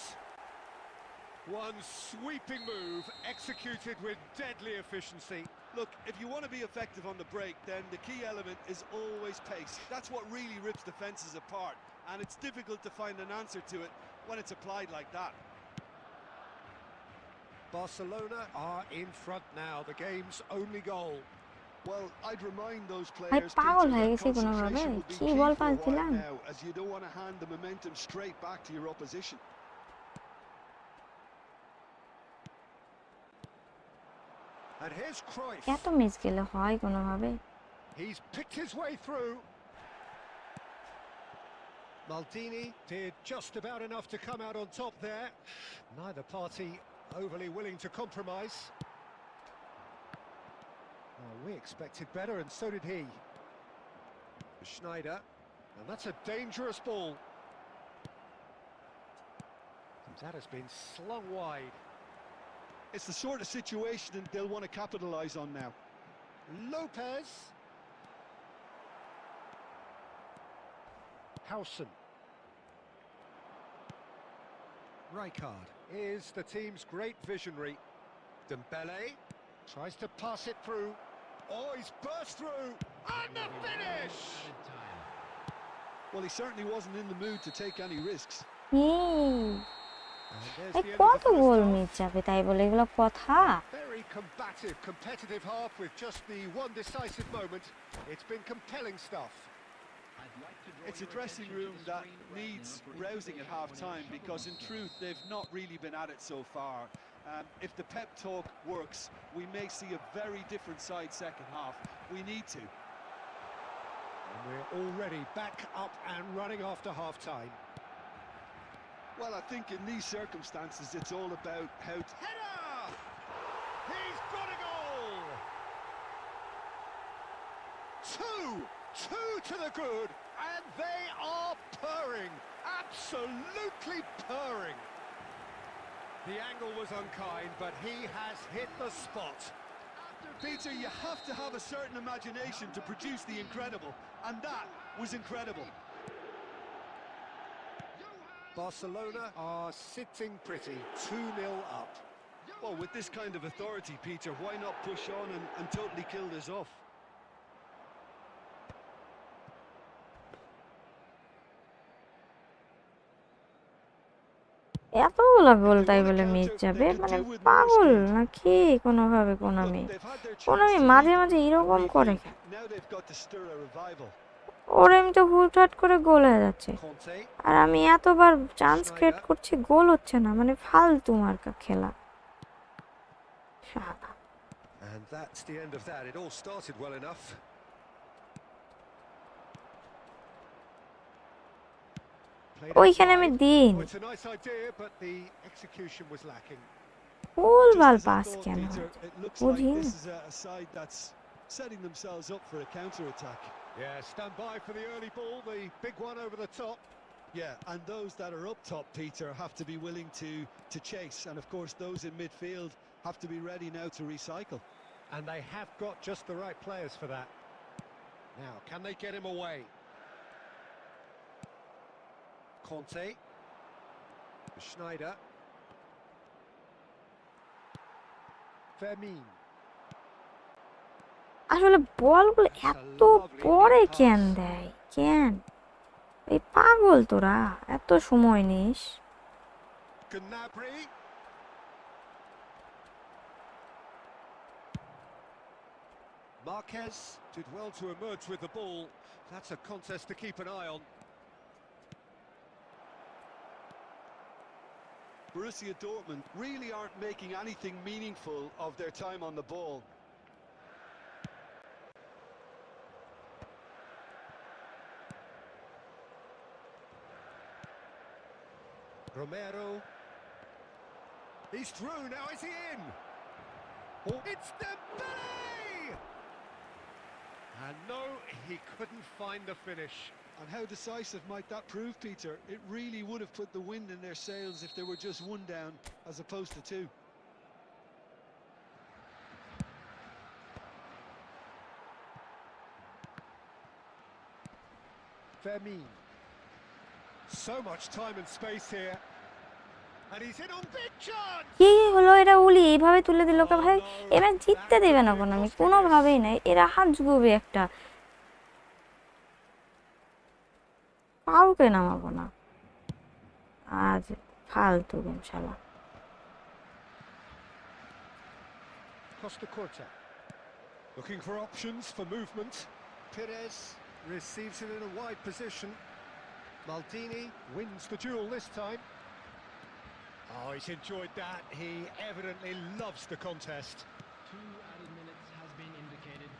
[SPEAKER 3] One sweeping move executed with deadly efficiency.
[SPEAKER 4] Look, if you want to be effective on the break, then the key element is always pace. That's what really rips defences apart, and it's difficult to find an answer to it when it's applied like that.
[SPEAKER 3] Barcelona are in front now, the game's only goal.
[SPEAKER 4] Well, I'd remind those
[SPEAKER 2] ভাই
[SPEAKER 4] players,
[SPEAKER 2] পাগল
[SPEAKER 4] Peter,
[SPEAKER 2] হয়ে
[SPEAKER 4] that
[SPEAKER 2] গেছি কোনোভাবে
[SPEAKER 4] concentration will be
[SPEAKER 2] কি
[SPEAKER 4] key
[SPEAKER 2] ball
[SPEAKER 4] for
[SPEAKER 2] pass
[SPEAKER 4] a while
[SPEAKER 2] দিলাম
[SPEAKER 4] now, as you don't want to hand the momentum straight back to your opposition.
[SPEAKER 3] And here's Cruyff.
[SPEAKER 2] এত miss গেলে হয় কোনোভাবে
[SPEAKER 3] He's picked his way through. Maldini did just about enough to come out on top there. Neither party overly willing to compromise. Oh, we expected better, and so did he. Schneider, and that's a dangerous ball. That has been slung wide.
[SPEAKER 4] It's the sort of situation they'll want to capitalise on now.
[SPEAKER 3] Lopez. Howson. Rijkaard is the team's great visionary. Dembele tries to pass it through. Oh, he's burst through. And the finish!
[SPEAKER 4] Well, he certainly wasn't in the mood to take any risks.
[SPEAKER 3] And there's
[SPEAKER 2] এই
[SPEAKER 3] the end of
[SPEAKER 2] কত
[SPEAKER 3] the first
[SPEAKER 2] goal
[SPEAKER 3] half.
[SPEAKER 2] Miss যাবে তাই বলে এগুলো কথা
[SPEAKER 3] Very combative, competitive half with just the one decisive moment. It's been compelling stuff.
[SPEAKER 4] It's a dressing room that needs rousing at half-time, because in truth they've not really been at it so far. If the pep talk works, we may see a very different side second half. We need to.
[SPEAKER 3] And we're already back up and running after half-time.
[SPEAKER 4] Well, I think in these circumstances it's all about how to...
[SPEAKER 3] Header! He's got a goal! Two to the good, and they are purring, absolutely purring. The angle was unkind, but he has hit the spot.
[SPEAKER 4] Peter, you have to have a certain imagination to produce the incredible, and that was incredible.
[SPEAKER 3] Barcelona are sitting pretty, 2-0 up.
[SPEAKER 4] Well, with this kind of authority, Peter, why not push on and totally kill this off?
[SPEAKER 2] এতগুলো গোল তাই বলে miss যাবে মানে পাগল নাকি কোনোভাবে Konami মাঝে মাঝে এরকম করে কেন
[SPEAKER 4] Now they've got to stir a revival.
[SPEAKER 2] ওর এমনি তো হুটহাট করে গোল হয়ে যাচ্ছে আর আমি এতবার চান্স ক্রিয়েট করছি গোল হচ্ছে না মানে ফালতু মার্কা খেলা শালা
[SPEAKER 3] And that's the end of that. It all started well enough.
[SPEAKER 2] ওইখানে আমি দিন
[SPEAKER 3] Well, it's a nice idea, but the execution was lacking.
[SPEAKER 2] ভুলভাল
[SPEAKER 4] Just as I
[SPEAKER 2] pass
[SPEAKER 4] thought,
[SPEAKER 2] কেন
[SPEAKER 4] Peter, it looks like
[SPEAKER 2] বুঝি
[SPEAKER 4] this is a side that's setting themselves up for a counter-attack.
[SPEAKER 3] Yeah, stand by for the early ball, the big one over the top.
[SPEAKER 4] Yeah, and those that are up top, Peter, have to be willing to chase. And of course, those in midfield have to be ready now to recycle.
[SPEAKER 3] And they have got just the right players for that. Now, can they get him away? Conte. Schneider. Vermin.
[SPEAKER 2] আসলে বলগুলো এত পরে কেন দেয় কেন এই পাগল তোরা এত সময় নিস
[SPEAKER 3] Gnabry. Marquez did well to emerge with the ball. That's a contest to keep an eye on.
[SPEAKER 4] Borussia Dortmund really aren't making anything meaningful of their time on the ball.
[SPEAKER 3] Romero. He's through, now is he in? Oh, it's Dembele! And no, he couldn't find the finish.
[SPEAKER 4] And how decisive might that prove, Peter? It really would have put the wind in their sails if they were just one down as opposed to two.
[SPEAKER 3] Vermin. So much time and space here. And he's in on big chance!
[SPEAKER 2] কি হলো, এটা উলি এইভাবে তুলে দিল কে ভাই? এরা জিততে দেবে না কোনো, আমি কোনোভাবেই নাই। এরা হাত জুগবে একটা, কাউকে নামাবো না আজ, ফালতু গেম শালা।
[SPEAKER 3] Costa Corta. Looking for options for movement. Perez receives it in a wide position. Maldini wins the duel this time. Oh, he's enjoyed that. He evidently loves the contest.
[SPEAKER 5] 2 added minutes has been indicated.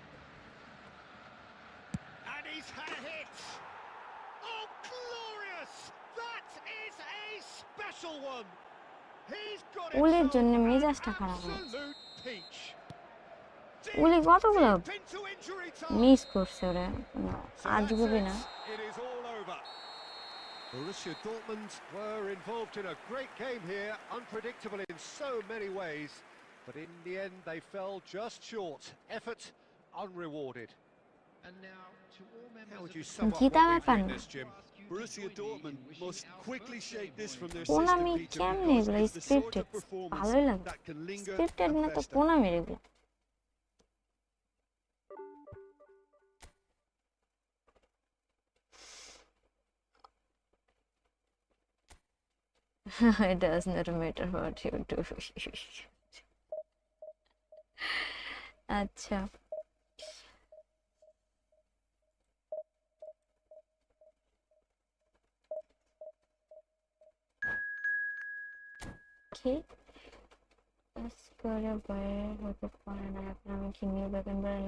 [SPEAKER 3] And he's had a hit. Oh, glorious! That is a special one. He's got
[SPEAKER 2] উলির
[SPEAKER 3] himself
[SPEAKER 2] জন্য
[SPEAKER 3] an
[SPEAKER 2] মেজাজটা খারাপ হয়েছে।
[SPEAKER 3] absolute peach.
[SPEAKER 2] উলি কতগুলো
[SPEAKER 3] Deep into injury time.
[SPEAKER 2] Miss করছে ওরা,
[SPEAKER 3] So
[SPEAKER 2] আজ
[SPEAKER 3] that's
[SPEAKER 2] Gubbi না।
[SPEAKER 3] it is all over. Borussia Dortmund were involved in a great game here, unpredictable in so many ways, but in the end they fell just short. Effort unrewarded.
[SPEAKER 5] And now to all members
[SPEAKER 3] How would
[SPEAKER 5] of
[SPEAKER 3] you
[SPEAKER 5] the
[SPEAKER 3] sum up
[SPEAKER 2] Gita
[SPEAKER 3] what we've
[SPEAKER 2] ব্যাপার না।
[SPEAKER 3] witnessed, Jim?
[SPEAKER 4] Borussia Dortmund must quickly shake this from their
[SPEAKER 2] Pranami
[SPEAKER 4] system, Peter,
[SPEAKER 2] কেমনে
[SPEAKER 4] because
[SPEAKER 2] এগুলো
[SPEAKER 4] it's the sort
[SPEAKER 2] scripted?
[SPEAKER 4] of performance
[SPEAKER 2] ভালোই লাগে
[SPEAKER 4] that can linger
[SPEAKER 2] scripted
[SPEAKER 4] and
[SPEAKER 2] না তো
[SPEAKER 4] fester.
[SPEAKER 2] প্রণামী এগুলো। It does not matter what you do. আচ্ছা, কি করে বাইরে হতে পারে না এখন? আমি কি নিউ ব্যাকেনবারে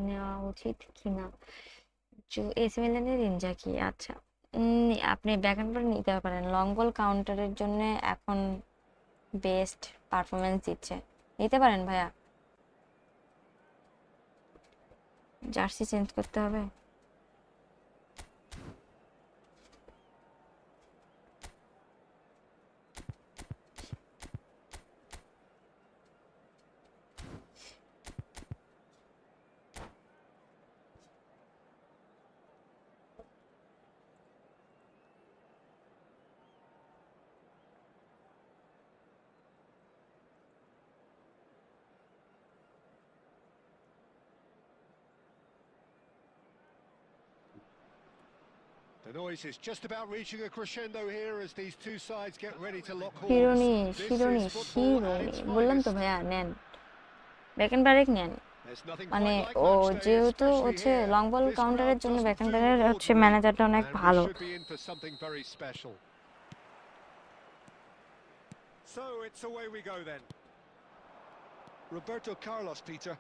[SPEAKER 2] নেওয়া উচিত কিনা? এসি মিলানের ইনজাকি, আচ্ছা আপনি ব্যাকেনবার নিতে পারেন, লং বল কাউন্টারের জন্য এখন বেস্ট পারফরমেন্স দিচ্ছে, নিতে পারেন ভাইয়া। জার্সি চেঞ্জ করতে হবে।
[SPEAKER 3] The noise is just about reaching a crescendo here as these two sides get ready to lock horns.
[SPEAKER 2] শিরোনি
[SPEAKER 3] This
[SPEAKER 2] শিরোনি
[SPEAKER 3] is football at
[SPEAKER 2] শিরোনি
[SPEAKER 3] its
[SPEAKER 2] বললাম তো
[SPEAKER 3] finest.
[SPEAKER 2] ভাইয়া, নেন ব্যাকেনবারেক নেন।
[SPEAKER 3] There's nothing
[SPEAKER 2] মানে
[SPEAKER 3] quite like
[SPEAKER 2] ও
[SPEAKER 3] match day,
[SPEAKER 2] যেহেতু
[SPEAKER 3] especially
[SPEAKER 2] হচ্ছে
[SPEAKER 3] here.
[SPEAKER 2] Long ball
[SPEAKER 3] This
[SPEAKER 2] কাউন্টারের
[SPEAKER 3] crowd
[SPEAKER 2] জন্য
[SPEAKER 3] doesn't
[SPEAKER 2] ব্যাকেনবারের
[SPEAKER 3] feel
[SPEAKER 2] হচ্ছে
[SPEAKER 3] ordinary,
[SPEAKER 2] ম্যানেজারটা অনেক
[SPEAKER 3] and we
[SPEAKER 2] ভালো।
[SPEAKER 3] should be in for something very special. So it's away we go then.
[SPEAKER 4] Roberto Carlos, Peter,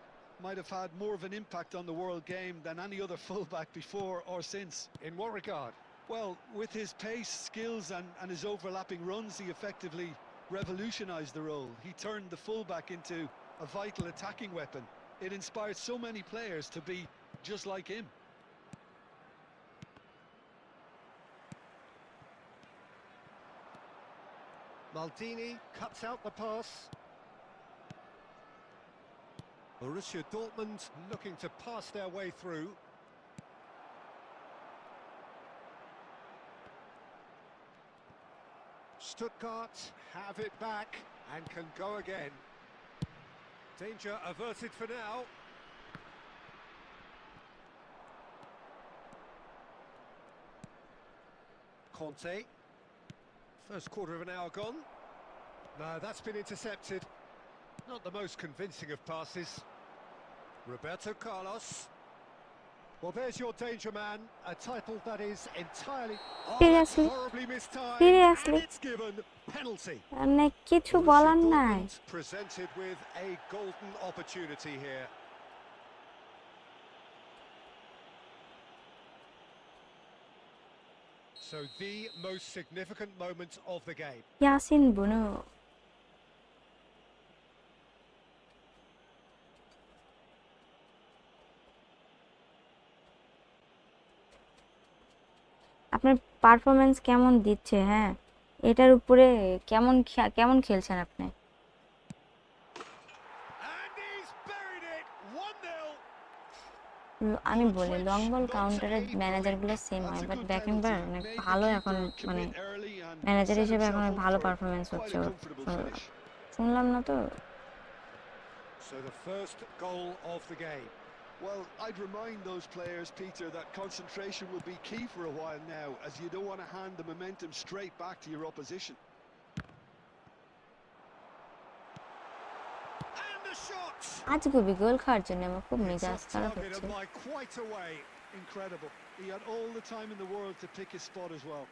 [SPEAKER 4] might have had more of an impact on the world game than any other fullback before or since.
[SPEAKER 3] In what regard?
[SPEAKER 4] Well, with his pace, skills and his overlapping runs, he effectively revolutionised the role. He turned the fullback into a vital attacking weapon. It inspired so many players to be just like him.
[SPEAKER 3] Maldini cuts out the pass. Borussia Dortmund looking to pass their way through. Stuttgart have it back and can go again. Danger averted for now. Conte. First quarter of an hour gone. No, that's been intercepted. Not the most convincing of passes. Roberto Carlos. Well, there's your danger man, a title that is entirely
[SPEAKER 2] Seriously?
[SPEAKER 3] horribly mistimed,
[SPEAKER 2] Seriously?
[SPEAKER 3] and it's given penalty.
[SPEAKER 2] মানে কিছু বলার
[SPEAKER 3] Borussia
[SPEAKER 2] নাই।
[SPEAKER 3] Dortmund presented with a golden opportunity here. So the most significant moment of the game.
[SPEAKER 2] Yasin বুনো, performance কেমন দিচ্ছে, হ্যাঁ এটার উপরে কেমন খেলছেন আপনি।
[SPEAKER 3] And he's buried it. 1-0.
[SPEAKER 2] আমি বলি লং বল কাউন্টারের ম্যানেজারগুলো সেম হয়, বাট ব্যাকেনবার অনেক ভালো এখন, মানে ম্যানেজার হিসেবে এখন ভালো পারফরমেন্স হচ্ছে ওর। শুনলাম না তো।
[SPEAKER 3] So the first goal of the game.
[SPEAKER 4] Well, I'd remind those players, Peter, that concentration will be key for a while now, as you don't want to hand the momentum straight back to your opposition.
[SPEAKER 3] And the shot.
[SPEAKER 2] আজকে গোল খাওয়ার জন্য আমার খুব
[SPEAKER 3] It's
[SPEAKER 2] মেজাজ
[SPEAKER 3] off
[SPEAKER 2] খারাপ
[SPEAKER 3] target
[SPEAKER 2] হচ্ছে।
[SPEAKER 3] and by quite a way.
[SPEAKER 4] Incredible. He had all the time in the world to pick his spot as well.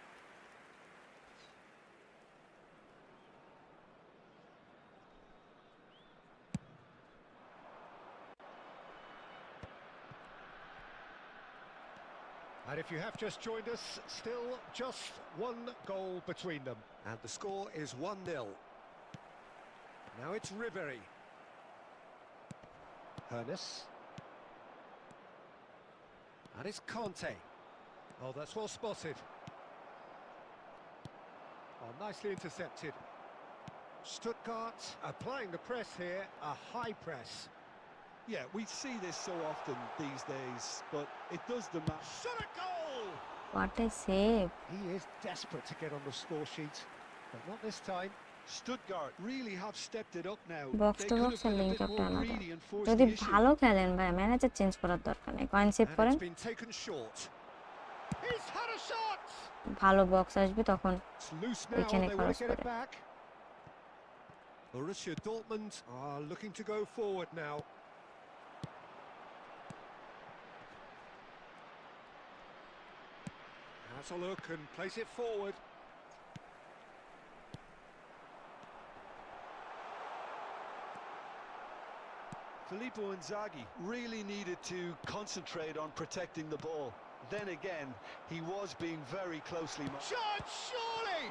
[SPEAKER 3] And if you have just joined us, still just one goal between them. And the score is 1-0. Now it's Ribery. Hernes. And it's Conte. Oh, that's well spotted. Oh, nicely intercepted. Stuttgart applying the press here, a high press.
[SPEAKER 4] Yeah, we see this so often these days, but it does the match.
[SPEAKER 3] Shot a goal!
[SPEAKER 2] What a save!
[SPEAKER 3] He is desperate to get on the score sheet, but not this time.
[SPEAKER 4] Stuttgart really have stepped it up now.
[SPEAKER 2] Box
[SPEAKER 4] They
[SPEAKER 2] to
[SPEAKER 4] could
[SPEAKER 2] box
[SPEAKER 4] have been a
[SPEAKER 2] link
[SPEAKER 4] bit
[SPEAKER 2] আপটা
[SPEAKER 4] more
[SPEAKER 2] আলাদা।
[SPEAKER 4] greedy and forced
[SPEAKER 2] যদি
[SPEAKER 4] the issue.
[SPEAKER 2] ভালো খেলেন ভাই, manager change করার দরকার নেই, coin save
[SPEAKER 3] And
[SPEAKER 2] করেন,
[SPEAKER 3] it's been taken short. He's had a shot!
[SPEAKER 2] ভালো বক্স আসবে তখন
[SPEAKER 3] It's loose now
[SPEAKER 2] ওইখানে
[SPEAKER 3] and they want
[SPEAKER 2] খরচ
[SPEAKER 3] to get
[SPEAKER 2] করে।
[SPEAKER 3] it back. Borussia Dortmund are looking to go forward now. Has a look and plays it forward.
[SPEAKER 4] Filippo Inzaghi really needed to concentrate on protecting the ball. Then again, he was being very closely marked.
[SPEAKER 3] Shot, surely!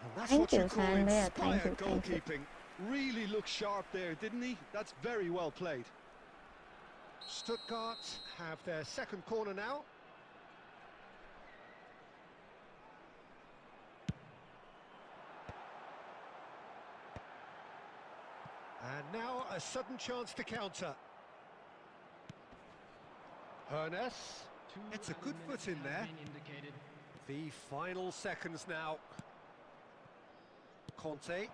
[SPEAKER 3] And that's
[SPEAKER 2] Thank
[SPEAKER 3] what you
[SPEAKER 2] you,
[SPEAKER 3] call
[SPEAKER 2] Sandra. Thank
[SPEAKER 3] inspired
[SPEAKER 2] you, thank you.
[SPEAKER 3] goalkeeping.
[SPEAKER 4] Really looked sharp there, didn't he? That's very well played.
[SPEAKER 3] Stuttgart have their second corner now. And now a sudden chance to counter. Hernes. It's a good foot in there. The final seconds now. Conte.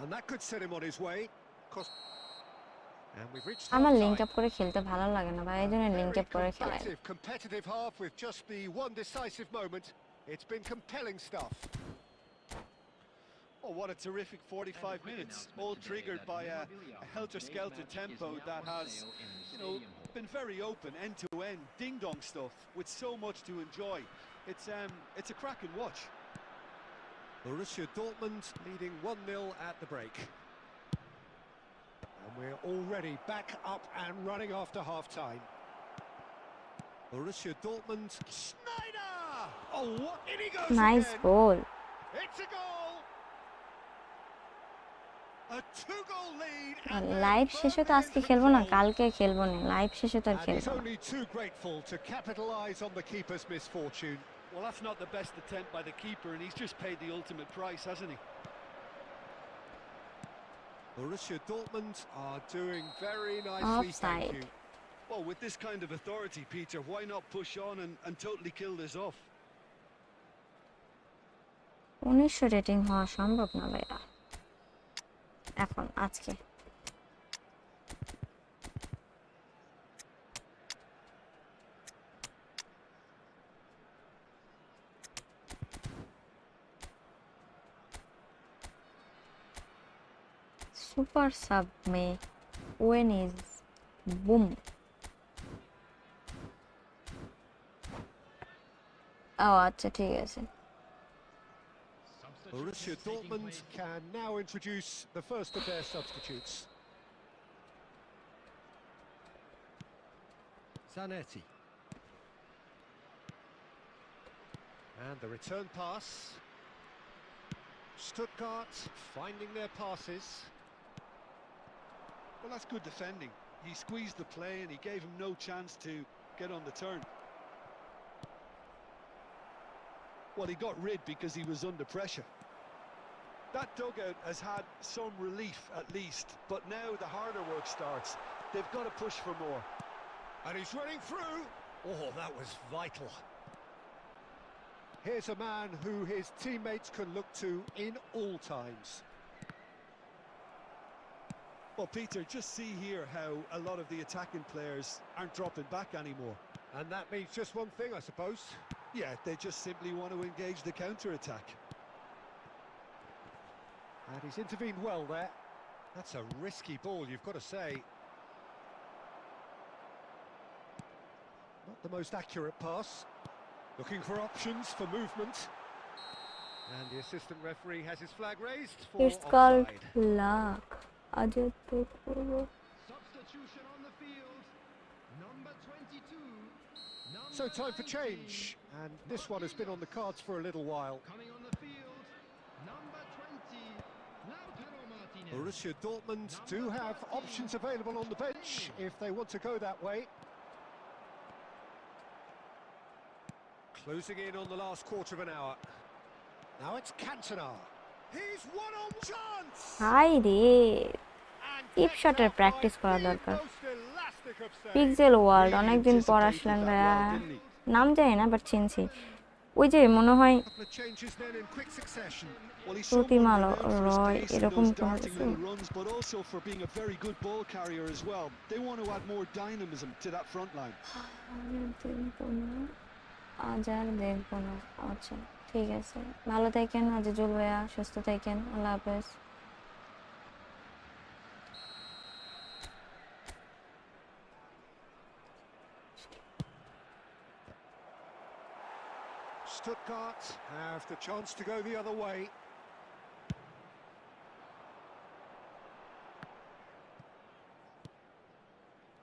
[SPEAKER 3] And that could set him on his way. And we've reached
[SPEAKER 2] আমার
[SPEAKER 3] half-time.
[SPEAKER 2] Link up করে খেলতে ভালো লাগে না ভাই, এই জন্য link
[SPEAKER 3] Very
[SPEAKER 2] up করে খেলাই।
[SPEAKER 3] competitive half with just the one decisive moment. It's been compelling stuff.
[SPEAKER 4] Oh, what a terrific 45 minutes, all triggered by a helter-skelter tempo that has, you know, been very open, end-to-end, ding-dong stuff, with so much to enjoy. It's a cracking watch.
[SPEAKER 3] Borussia Dortmund leading 1-0 at the break. And we're already back up and running after half-time. Borussia Dortmund, Schneider! Oh, what? In he goes
[SPEAKER 2] nice
[SPEAKER 3] again!
[SPEAKER 2] Goal.
[SPEAKER 3] It's a goal! A two-goal lead.
[SPEAKER 2] Live শেষে তো আজকে খেলবো না, কালকে খেলবো না, live শেষে তো আর
[SPEAKER 3] And he's
[SPEAKER 2] খেলবো না।
[SPEAKER 3] only too grateful to capitalise on the keeper's misfortune.
[SPEAKER 4] Well, that's not the best attempt by the keeper, and he's just paid the ultimate price, hasn't he?
[SPEAKER 3] Borussia Dortmund are doing very nicely,
[SPEAKER 2] Offside.
[SPEAKER 3] thank you.
[SPEAKER 4] Well, with this kind of authority, Peter, why not push on and totally kill this off?
[SPEAKER 2] 1900 rating হওয়া সম্ভব না ভাইয়া এখন আজকে। Super sub মে Owen is boom. ও আচ্ছা ঠিক আছে।
[SPEAKER 3] Borussia Dortmund can now introduce the first of their substitutes. Zanetti. And the return pass. Stuttgart finding their passes.
[SPEAKER 4] Well, that's good defending. He squeezed the play and he gave him no chance to get on the turn. Well, he got rid because he was under pressure. That dugout has had some relief at least, but now the harder work starts. They've got to push for more.
[SPEAKER 3] And he's running through. Oh, that was vital. Here's a man who his teammates can look to in all times.
[SPEAKER 4] Well, Peter, just see here how a lot of the attacking players aren't dropping back anymore.
[SPEAKER 3] And that means just one thing, I suppose.
[SPEAKER 4] Yeah, they just simply want to engage the counter-attack.
[SPEAKER 3] And he's intervened well there. That's a risky ball, you've got to say. Not the most accurate pass. Looking for options for movement. And the assistant referee has his flag raised for
[SPEAKER 2] It's called
[SPEAKER 3] offside.
[SPEAKER 2] luck.
[SPEAKER 5] Substitution on the field. Number 22.
[SPEAKER 3] So time for change. And this one has been on the cards for a little while.
[SPEAKER 5] Coming on the field. Number 20. Lautaro Martinez.
[SPEAKER 3] Borussia Dortmund do have options available on the bench if they want to go that way. Closing in on the last quarter of an hour. Now it's Cantona. He's one on chance.
[SPEAKER 2] হাই রে,
[SPEAKER 3] And
[SPEAKER 2] tip
[SPEAKER 3] kept
[SPEAKER 2] শটের
[SPEAKER 3] out
[SPEAKER 2] practice
[SPEAKER 3] by
[SPEAKER 2] করা
[SPEAKER 3] the
[SPEAKER 2] দরকার।
[SPEAKER 3] most elastic of saves.
[SPEAKER 2] Pixel world
[SPEAKER 4] Really
[SPEAKER 2] অনেকদিন পর
[SPEAKER 4] anticipated
[SPEAKER 2] আসলেন
[SPEAKER 4] that
[SPEAKER 2] ভাইয়া,
[SPEAKER 4] well, didn't he?
[SPEAKER 2] নাম জানি না বাট চিনছি। ওই যে মনে হয়
[SPEAKER 3] Couple of changes then in quick succession.
[SPEAKER 4] Well, he's
[SPEAKER 2] Pratima
[SPEAKER 4] someone renowned for his
[SPEAKER 2] Roy
[SPEAKER 4] pace and
[SPEAKER 2] এরকম
[SPEAKER 4] those
[SPEAKER 2] কোনো
[SPEAKER 4] darting
[SPEAKER 2] কিছু।
[SPEAKER 4] little runs, but also for being a very good ball carrier as well. They want to add more dynamism to that front line.
[SPEAKER 2] আজ আর দেখবো না। আচ্ছা ঠিক আছে, ভালো থাকেন আজিজুল ভাইয়া, সুস্থ থাকেন, আল্লাহ হাফেজ।
[SPEAKER 3] Stuttgart have the chance to go the other way.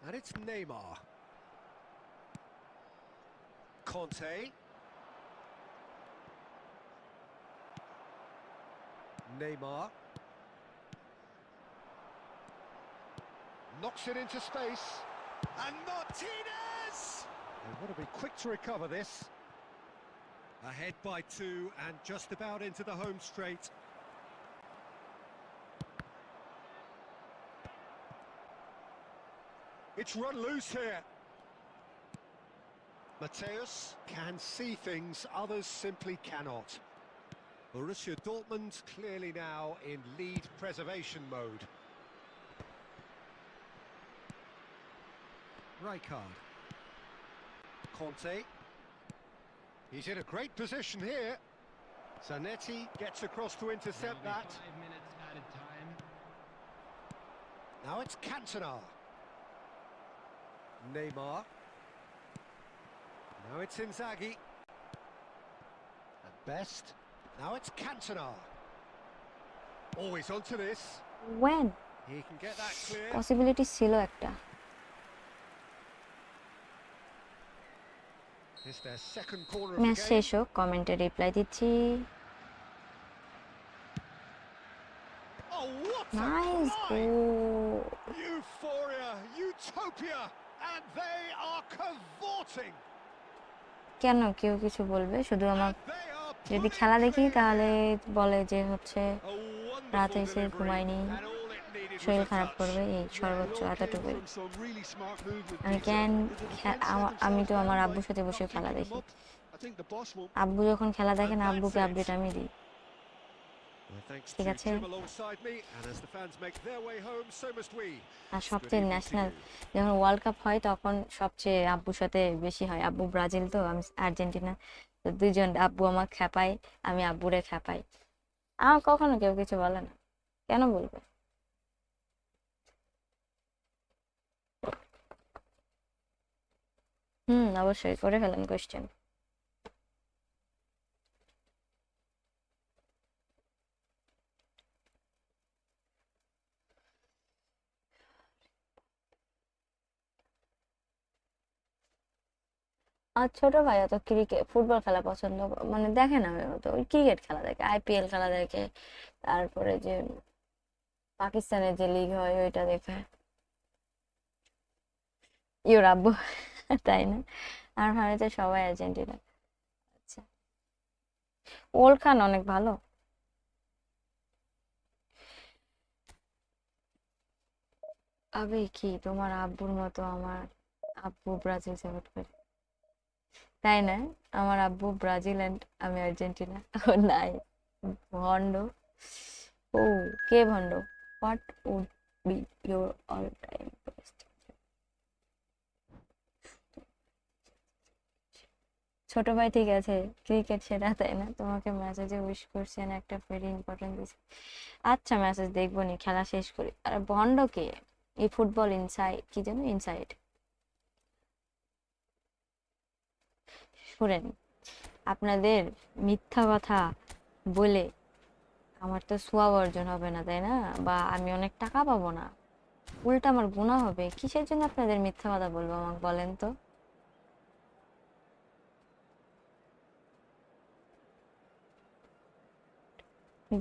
[SPEAKER 3] And it's Neymar. Conte. Neymar. Knocks it into space. And Martinez! They want to be quick to recover this. Ahead by 2 and just about into the home straight. It's run loose here. Mateus can see things others simply cannot. Borussia Dortmund clearly now in lead preservation mode. Rijkaard. Conte. He's in a great position here. Zanetti gets across to intercept that.
[SPEAKER 5] 5 minutes added time.
[SPEAKER 3] Now it's Cantona. Neymar. Now it's Inzaghi. At best. Now it's Cantona. Always onto this.
[SPEAKER 2] Owen
[SPEAKER 3] He can get that clear.
[SPEAKER 2] Possibility ছিল একটা।
[SPEAKER 3] It's their second corner of
[SPEAKER 2] match
[SPEAKER 3] the game.
[SPEAKER 2] শেষ হোক, কমেন্টে reply দিচ্ছি।
[SPEAKER 3] Oh, what a
[SPEAKER 2] nice
[SPEAKER 3] fly!
[SPEAKER 2] Goal.
[SPEAKER 3] Euphoria, utopia, and they are cavorting.
[SPEAKER 2] কেন কেউ কিছু বলবে? শুধু আমার
[SPEAKER 3] And they are
[SPEAKER 2] যদি
[SPEAKER 3] pulling
[SPEAKER 2] খেলা দেখি
[SPEAKER 3] clear.
[SPEAKER 2] তাহলে বলে যে হচ্ছে
[SPEAKER 3] A wonderful
[SPEAKER 2] রাত হয়েছে,
[SPEAKER 3] delivery,
[SPEAKER 2] ঘুমাইনি,
[SPEAKER 3] and all it needed was
[SPEAKER 2] শরীর
[SPEAKER 3] a
[SPEAKER 2] খারাপ
[SPEAKER 3] touch.
[SPEAKER 2] করবে, এই সর্বোচ্চ
[SPEAKER 4] It all came
[SPEAKER 2] এতটুকুই।
[SPEAKER 4] from some really smart movement,
[SPEAKER 2] আমি
[SPEAKER 4] Peter.
[SPEAKER 2] কেন
[SPEAKER 4] The defence let
[SPEAKER 2] আমি তো
[SPEAKER 4] themselves
[SPEAKER 2] আমার
[SPEAKER 4] down
[SPEAKER 2] আব্বুর
[SPEAKER 4] by
[SPEAKER 2] সাথে বসে
[SPEAKER 4] not
[SPEAKER 2] খেলা
[SPEAKER 4] picking
[SPEAKER 2] দেখি।
[SPEAKER 4] them up. I think the boss won't.
[SPEAKER 2] আব্বু যখন খেলা দেখে না,
[SPEAKER 3] And
[SPEAKER 2] আব্বুকে
[SPEAKER 3] that's
[SPEAKER 2] আপডেট
[SPEAKER 3] it.
[SPEAKER 2] আমি দিই।
[SPEAKER 3] Well, thanks
[SPEAKER 2] ঠিক
[SPEAKER 3] to
[SPEAKER 2] আছে।
[SPEAKER 3] Jim alongside me, and as the fans make their way home, so must we.
[SPEAKER 2] আর
[SPEAKER 3] Good
[SPEAKER 2] সবচেয়ে
[SPEAKER 3] evening to
[SPEAKER 2] ন্যাশনাল
[SPEAKER 3] you.
[SPEAKER 2] যখন ওয়ার্ল্ড কাপ হয় তখন সবচেয়ে আব্বুর সাথে বেশি হয়। আব্বু ব্রাজিল তো আমি আর্জেন্টিনা, তো দুইজন, আব্বু আমার খেপায়, আমি আব্বুরে খেপাই। আমার কখনো কেউ কিছু বলে না, কেন বলবে? অবশ্যই করে ফেলেন কোয়েশ্চেন। আর ছোট ভাইয়া তো ক্রিকেট ফুটবল খেলা পছন্দ মানে দেখে না, তো ওই ক্রিকেট খেলা দেখে, আইপিএল খেলা দেখে, তারপরে যে পাকিস্তানের যে লিগ হয় ওইটা দেখে। ইউর আব্বু তাই না? আর ভারতে সবাই আর্জেন্টিনা। আচ্ছা ওল খান অনেক ভালো। আবে কি তোমার আব্বুর মতো আমার আব্বু ব্রাজিল সাপোর্ট করে, তাই না? আমার আব্বু ব্রাজিল এন্ড আমি আর্জেন্টিনা। ও নাই, ভন্ড। ও কে ভন্ড? What would be your all time best? ছোট ভাই ঠিক আছে, ক্রিকেট সেটা, তাই না? তোমাকে মেসেজে উইশ করছেন, একটা ভেরি ইম্পর্টেন্ট দিছে। আচ্ছা মেসেজ দেখবো নি, খেলা শেষ করি। আর ভন্ড কে? এই ফুটবল ইনসাইড কি যেন, ইনসাইড। শুনেন, আপনাদের মিথ্যা কথা বলে আমার তো সোয়াব অর্জন হবে না, তাই না? বা আমি অনেক টাকা পাবো না, উল্টা আমার গুনাহ হবে। কিসের জন্য আপনাদের মিথ্যা কথা বলবো আমাকে বলেন তো?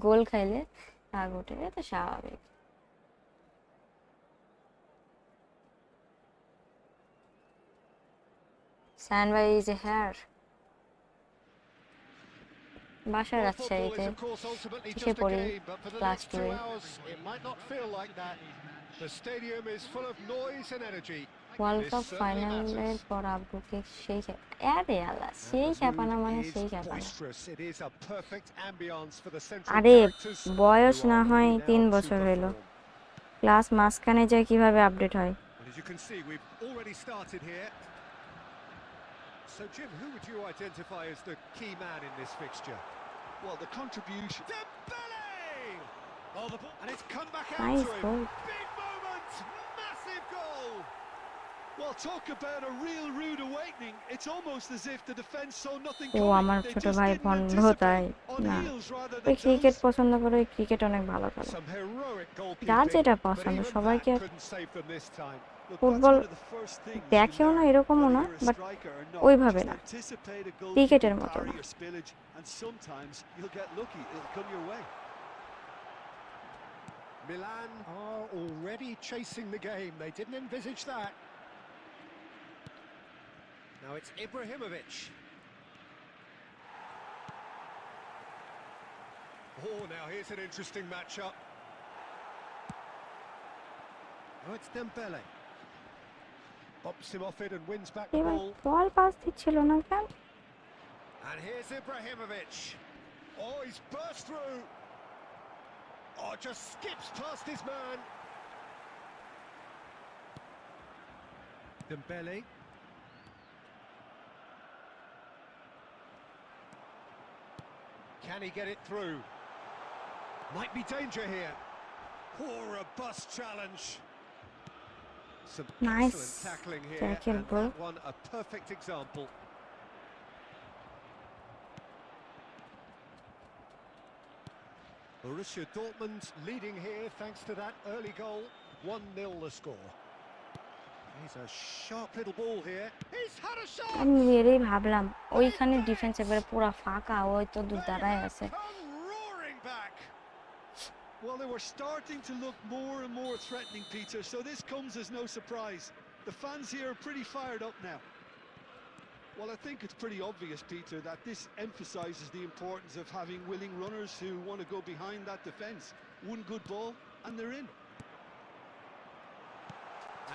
[SPEAKER 2] গোল খাইলে রাগ ওঠে, এটা স্বাভাবিক। সানভাই ইজ এ হেয়ার। বাসায়
[SPEAKER 3] Well, football
[SPEAKER 2] রাজশাহীতে
[SPEAKER 3] is, of course, ultimately
[SPEAKER 2] কিসে
[SPEAKER 3] just a
[SPEAKER 2] পড়ি,
[SPEAKER 3] game, but for the
[SPEAKER 2] class
[SPEAKER 3] next
[SPEAKER 2] 2
[SPEAKER 3] 2
[SPEAKER 2] A.
[SPEAKER 3] hours, it might not feel like that. The stadium is full of noise and energy.
[SPEAKER 2] World
[SPEAKER 3] This
[SPEAKER 2] cup
[SPEAKER 3] certainly matters.
[SPEAKER 2] ফাইনালের পর আব্বুকে সেই আরে আল্লাহ,
[SPEAKER 3] And
[SPEAKER 2] সেই
[SPEAKER 3] the
[SPEAKER 2] খেপানা
[SPEAKER 3] mood
[SPEAKER 2] মানে
[SPEAKER 3] is
[SPEAKER 2] সেই খেপানা।
[SPEAKER 3] boisterous. It is a perfect ambience for the central
[SPEAKER 2] আরে
[SPEAKER 3] characters
[SPEAKER 2] বয়স
[SPEAKER 3] who
[SPEAKER 2] না
[SPEAKER 3] are
[SPEAKER 2] হয়
[SPEAKER 3] ready
[SPEAKER 2] 3
[SPEAKER 3] now to
[SPEAKER 2] বছর হইলো,
[SPEAKER 3] perform.
[SPEAKER 2] ক্লাস মাঝখানে যায় কিভাবে আপডেট হয়?
[SPEAKER 3] And as you can see, we've already started here. So, Jim, who would you identify as the key man in this fixture?
[SPEAKER 4] Well, the contribution.
[SPEAKER 3] Dembele! Oh, the ball, and it's come back out
[SPEAKER 2] nice
[SPEAKER 3] to him.
[SPEAKER 2] Goal.
[SPEAKER 3] Big moment, massive goal.
[SPEAKER 4] Well, talk about a real rude awakening. It's almost as if the defence saw nothing
[SPEAKER 2] ও
[SPEAKER 4] coming.
[SPEAKER 2] আমার
[SPEAKER 4] They
[SPEAKER 2] ছোট
[SPEAKER 4] just
[SPEAKER 2] ভাই
[SPEAKER 4] didn't
[SPEAKER 2] ভন্ড, তাই
[SPEAKER 4] anticipate. On
[SPEAKER 2] না?
[SPEAKER 4] heels rather
[SPEAKER 2] ওই
[SPEAKER 4] than
[SPEAKER 2] cricket
[SPEAKER 4] toes.
[SPEAKER 2] পছন্দ করে, ওই ক্রিকেট অনেক ভালো করে।
[SPEAKER 3] Some heroic
[SPEAKER 2] যার
[SPEAKER 3] goalkeeping,
[SPEAKER 2] যেটা
[SPEAKER 3] but
[SPEAKER 2] পছন্দ,
[SPEAKER 3] even that
[SPEAKER 2] সবাইকে
[SPEAKER 3] couldn't save them this time.
[SPEAKER 4] Look, that's
[SPEAKER 2] football
[SPEAKER 4] one of the first things you
[SPEAKER 2] দেখেও না,
[SPEAKER 4] learn,
[SPEAKER 2] এরকমও
[SPEAKER 4] whether
[SPEAKER 2] না,
[SPEAKER 4] you're a
[SPEAKER 2] but
[SPEAKER 4] striker or not.
[SPEAKER 2] ওইভাবে
[SPEAKER 4] Just
[SPEAKER 2] না,
[SPEAKER 4] anticipate a
[SPEAKER 2] ক্রিকেটের
[SPEAKER 4] goalkeeping
[SPEAKER 2] মতো
[SPEAKER 4] parry
[SPEAKER 2] না।
[SPEAKER 4] or spillage, and sometimes you'll get lucky. It'll come your way.
[SPEAKER 3] Milan are already chasing the game. They didn't envisage that. Now it's Ibrahimovic. Oh, now here's an interesting matchup. Oh, it's Dembele. Pops him off it and wins back the
[SPEAKER 2] এবার
[SPEAKER 3] ball.
[SPEAKER 2] Ball pass দিচ্ছিল না কেন?
[SPEAKER 3] And here's Ibrahimovic. Oh, he's burst through. Oh, just skips past his man. Dembele. Can he get it through? Might be danger here. Oh, a robust challenge. Some
[SPEAKER 2] Nice
[SPEAKER 3] excellent tackling here,
[SPEAKER 2] tackle,
[SPEAKER 3] and
[SPEAKER 2] bro.
[SPEAKER 3] that one a perfect example. Borussia Dortmund leading here thanks to that early goal. 1-0 the score. He's a sharp little ball here. He's had a shot!
[SPEAKER 2] আমি মেরেই ভাবলাম ওইখানে defence এবারে পুরো ফাঁকা, ওই তো দূর
[SPEAKER 3] They
[SPEAKER 2] দাঁড়ায়
[SPEAKER 3] have
[SPEAKER 2] আছে।
[SPEAKER 3] come roaring back.
[SPEAKER 4] Well, they were starting to look more and more threatening, Peter, so this comes as no surprise. The fans here are pretty fired up now. Well, I think it's pretty obvious, Peter, that this emphasises the importance of having willing runners who want to go behind that defence. One good ball, and they're in.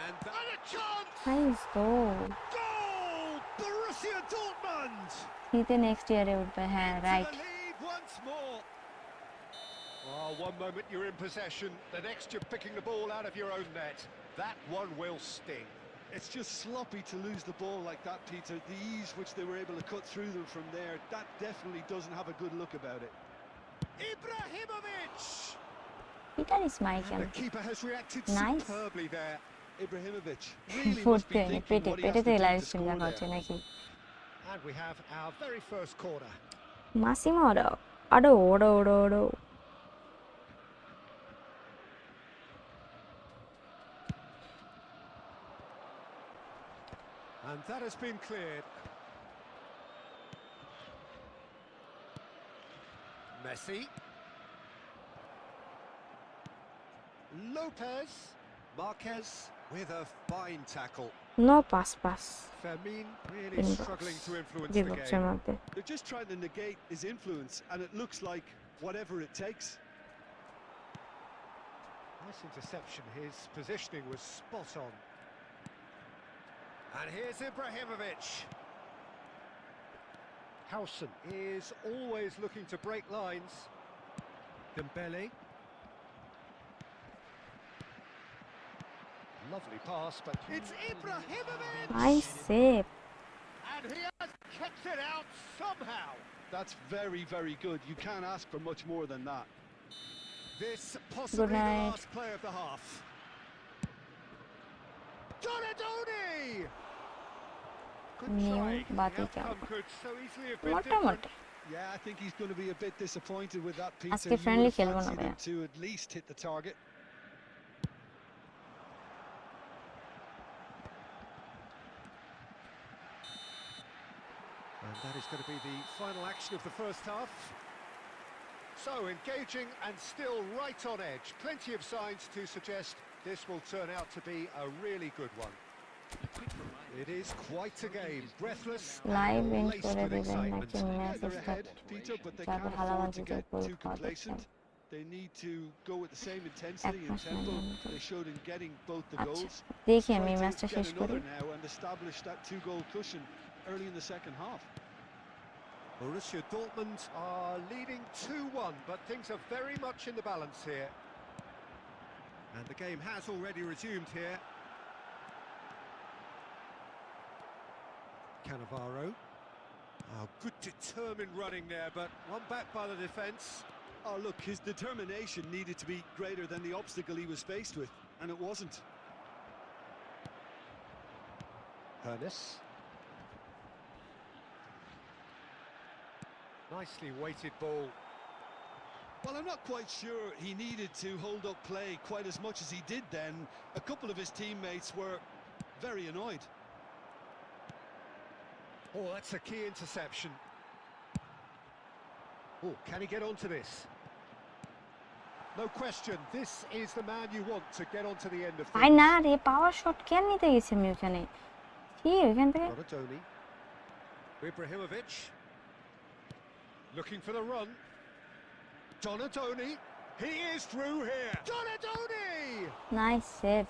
[SPEAKER 3] And a chance!
[SPEAKER 2] Nice goal.
[SPEAKER 3] Goal! Borussia Dortmund!
[SPEAKER 2] শীতে next ইয়ারে উঠবে, হ্যাঁ
[SPEAKER 3] To
[SPEAKER 2] right.
[SPEAKER 3] the lead once more. Oh, one moment you're in possession, the next you're picking the ball out of your own net. That one will sting.
[SPEAKER 4] It's just sloppy to lose the ball like that, Peter. The ease which they were able to cut through them from there, that definitely doesn't have a good look about it.
[SPEAKER 3] Ibrahimovic!
[SPEAKER 2] Peter
[SPEAKER 3] And
[SPEAKER 2] Schmeichel.
[SPEAKER 3] the keeper has reacted
[SPEAKER 2] Nice.
[SPEAKER 3] superbly there.
[SPEAKER 4] Ibrahimovic really must
[SPEAKER 2] ফুটতে
[SPEAKER 4] be thinking
[SPEAKER 2] পেটে
[SPEAKER 4] what he
[SPEAKER 2] পেটে
[SPEAKER 4] has to
[SPEAKER 2] থেকে
[SPEAKER 4] do
[SPEAKER 2] live
[SPEAKER 4] to
[SPEAKER 2] stream
[SPEAKER 4] score
[SPEAKER 2] দেখা হচ্ছে
[SPEAKER 4] there.
[SPEAKER 2] নাকি?
[SPEAKER 3] And we have our very first corner.
[SPEAKER 2] Massimo Odoo Odoo Odoo Odoo Odoo.
[SPEAKER 3] And that has been cleared. Messi. Lopez. Marquez with a fine tackle.
[SPEAKER 2] No pass pass
[SPEAKER 3] Fermin really
[SPEAKER 2] Inbox.
[SPEAKER 3] struggling to influence the
[SPEAKER 2] বিপক্ষের
[SPEAKER 3] game.
[SPEAKER 2] মধ্যে
[SPEAKER 4] They're just trying to negate his influence, and it looks like whatever it takes.
[SPEAKER 3] Nice interception. His positioning was spot on. And here's Ibrahimovic. Howson is always looking to break lines. Dembele. Lovely pass, but it's Ibrahimovic!
[SPEAKER 2] Nice save
[SPEAKER 3] And he has kept it out somehow.
[SPEAKER 4] That's very, very good. You can't ask for much more than that.
[SPEAKER 3] This possibly the
[SPEAKER 2] night.
[SPEAKER 3] last play of the half. Donadoni! Good
[SPEAKER 2] New
[SPEAKER 3] try. The
[SPEAKER 2] Bati
[SPEAKER 3] outcome
[SPEAKER 2] Champa.
[SPEAKER 3] could so easily have been different.
[SPEAKER 2] মোটামুটি
[SPEAKER 4] Yeah, I think he's going to be a bit disappointed with that, Peter.
[SPEAKER 2] আজকে
[SPEAKER 4] You
[SPEAKER 2] friendly
[SPEAKER 4] would have
[SPEAKER 2] খেলবো না
[SPEAKER 4] fancied
[SPEAKER 2] ভাইয়া।
[SPEAKER 4] him to at least hit the target.
[SPEAKER 3] And that is going to be the final action of the first half. So engaging and still right on edge. Plenty of signs to suggest this will turn out to be a really good one. It is quite a game. Breathless
[SPEAKER 2] live
[SPEAKER 3] and
[SPEAKER 2] in
[SPEAKER 3] laced
[SPEAKER 2] করে
[SPEAKER 3] with
[SPEAKER 2] দিবেন
[SPEAKER 3] excitement.
[SPEAKER 2] নাকি
[SPEAKER 4] Yeah,
[SPEAKER 2] message
[SPEAKER 4] they're ahead, Peter, but they
[SPEAKER 2] যাতে
[SPEAKER 4] can't
[SPEAKER 2] হালাল
[SPEAKER 4] afford to
[SPEAKER 2] দিতে
[SPEAKER 4] get
[SPEAKER 2] পুরো
[SPEAKER 4] too
[SPEAKER 2] খাওয়া
[SPEAKER 4] complacent. They need to go with the same intensity and
[SPEAKER 2] মাস নাই
[SPEAKER 4] tempo
[SPEAKER 2] আমি তো।
[SPEAKER 4] they showed in getting both the
[SPEAKER 2] আচ্ছা
[SPEAKER 4] goals.
[SPEAKER 2] দেখি আমি
[SPEAKER 4] Try to
[SPEAKER 2] ম্যাচটা
[SPEAKER 4] get
[SPEAKER 2] শেষ করি
[SPEAKER 4] another now and establish that two-goal cushion early in the second half.
[SPEAKER 3] Borussia Dortmund are leading 2-1, but things are very much in the balance here. And the game has already resumed here. Cannavaro. Oh, good determined running there, but one back by the defence.
[SPEAKER 4] Oh, look, his determination needed to be greater than the obstacle he was faced with, and it wasn't.
[SPEAKER 3] Hernes. Nicely weighted ball.
[SPEAKER 4] Well, I'm not quite sure he needed to hold up play quite as much as he did then. A couple of his teammates were very annoyed.
[SPEAKER 3] Oh, that's a key interception. Oh, can he get onto this? No question, this is the man you want to get onto the end of
[SPEAKER 2] ভাই
[SPEAKER 3] things.
[SPEAKER 2] না রে পাওয়ার shot কেন নিতে গেছি আমি ওখানে কি ওখান থেকে
[SPEAKER 3] Donadoni. Ibrahimovic. Looking for the run. Donadoni. He is through here. Donadoni!
[SPEAKER 2] Nice save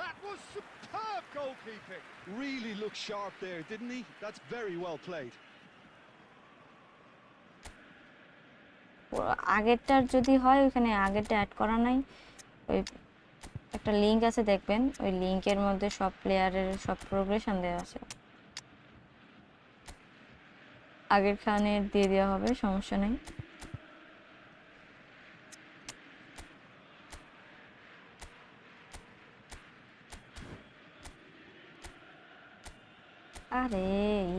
[SPEAKER 3] That was superb goalkeeping.
[SPEAKER 4] Really looked sharp there, didn't he? That's very well played.
[SPEAKER 2] আগেরটার যদি হয় ওখানে আগেরটা অ্যাড করা নাই ওই একটা লিংক আছে দেখবেন ওই লিংকের মধ্যে সব প্লেয়ারের সব প্রোগ্রেশন দেওয়া আছে আগের খানের দিয়ে দেওয়া হবে সমস্যা নেই আরে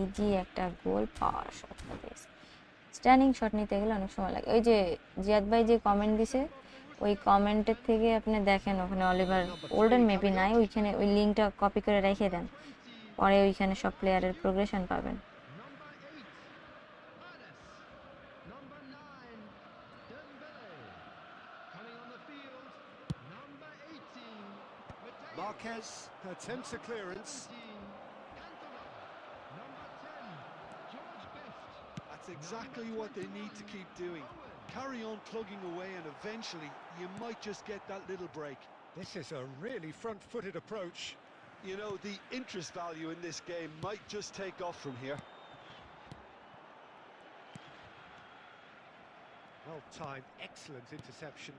[SPEAKER 2] ইজি একটা গোল পাওয়ার শট পেয়েছে স্ট্যান্ডিং শট নিতে গেলে অনেক সময় লাগে ওই যে জিয়াদ ভাই যে কমেন্ট দিছে ওই কমেন্টের থেকে আপনি দেখেন ওখানে অলিভার ওল্ডেন মেবি নাই ওইখানে ওই লিংকটা কপি করে রেখে দেন পরে ওইখানে সব প্লেয়ারের প্রোগ্রেশন পাবেন
[SPEAKER 5] Number 8, Hades. Number 9, Dembele. Coming on the field, number 18, Mateo.
[SPEAKER 3] Marquez attempts a clearance.
[SPEAKER 5] 17, Cantona. Number 10, George Best.
[SPEAKER 4] That's exactly what they need to keep doing. Carry on plugging away and eventually you might just get that little break.
[SPEAKER 3] This is a really front-footed approach.
[SPEAKER 4] You know, the interest value in this game might just take off from here.
[SPEAKER 3] Well-timed, excellent interception.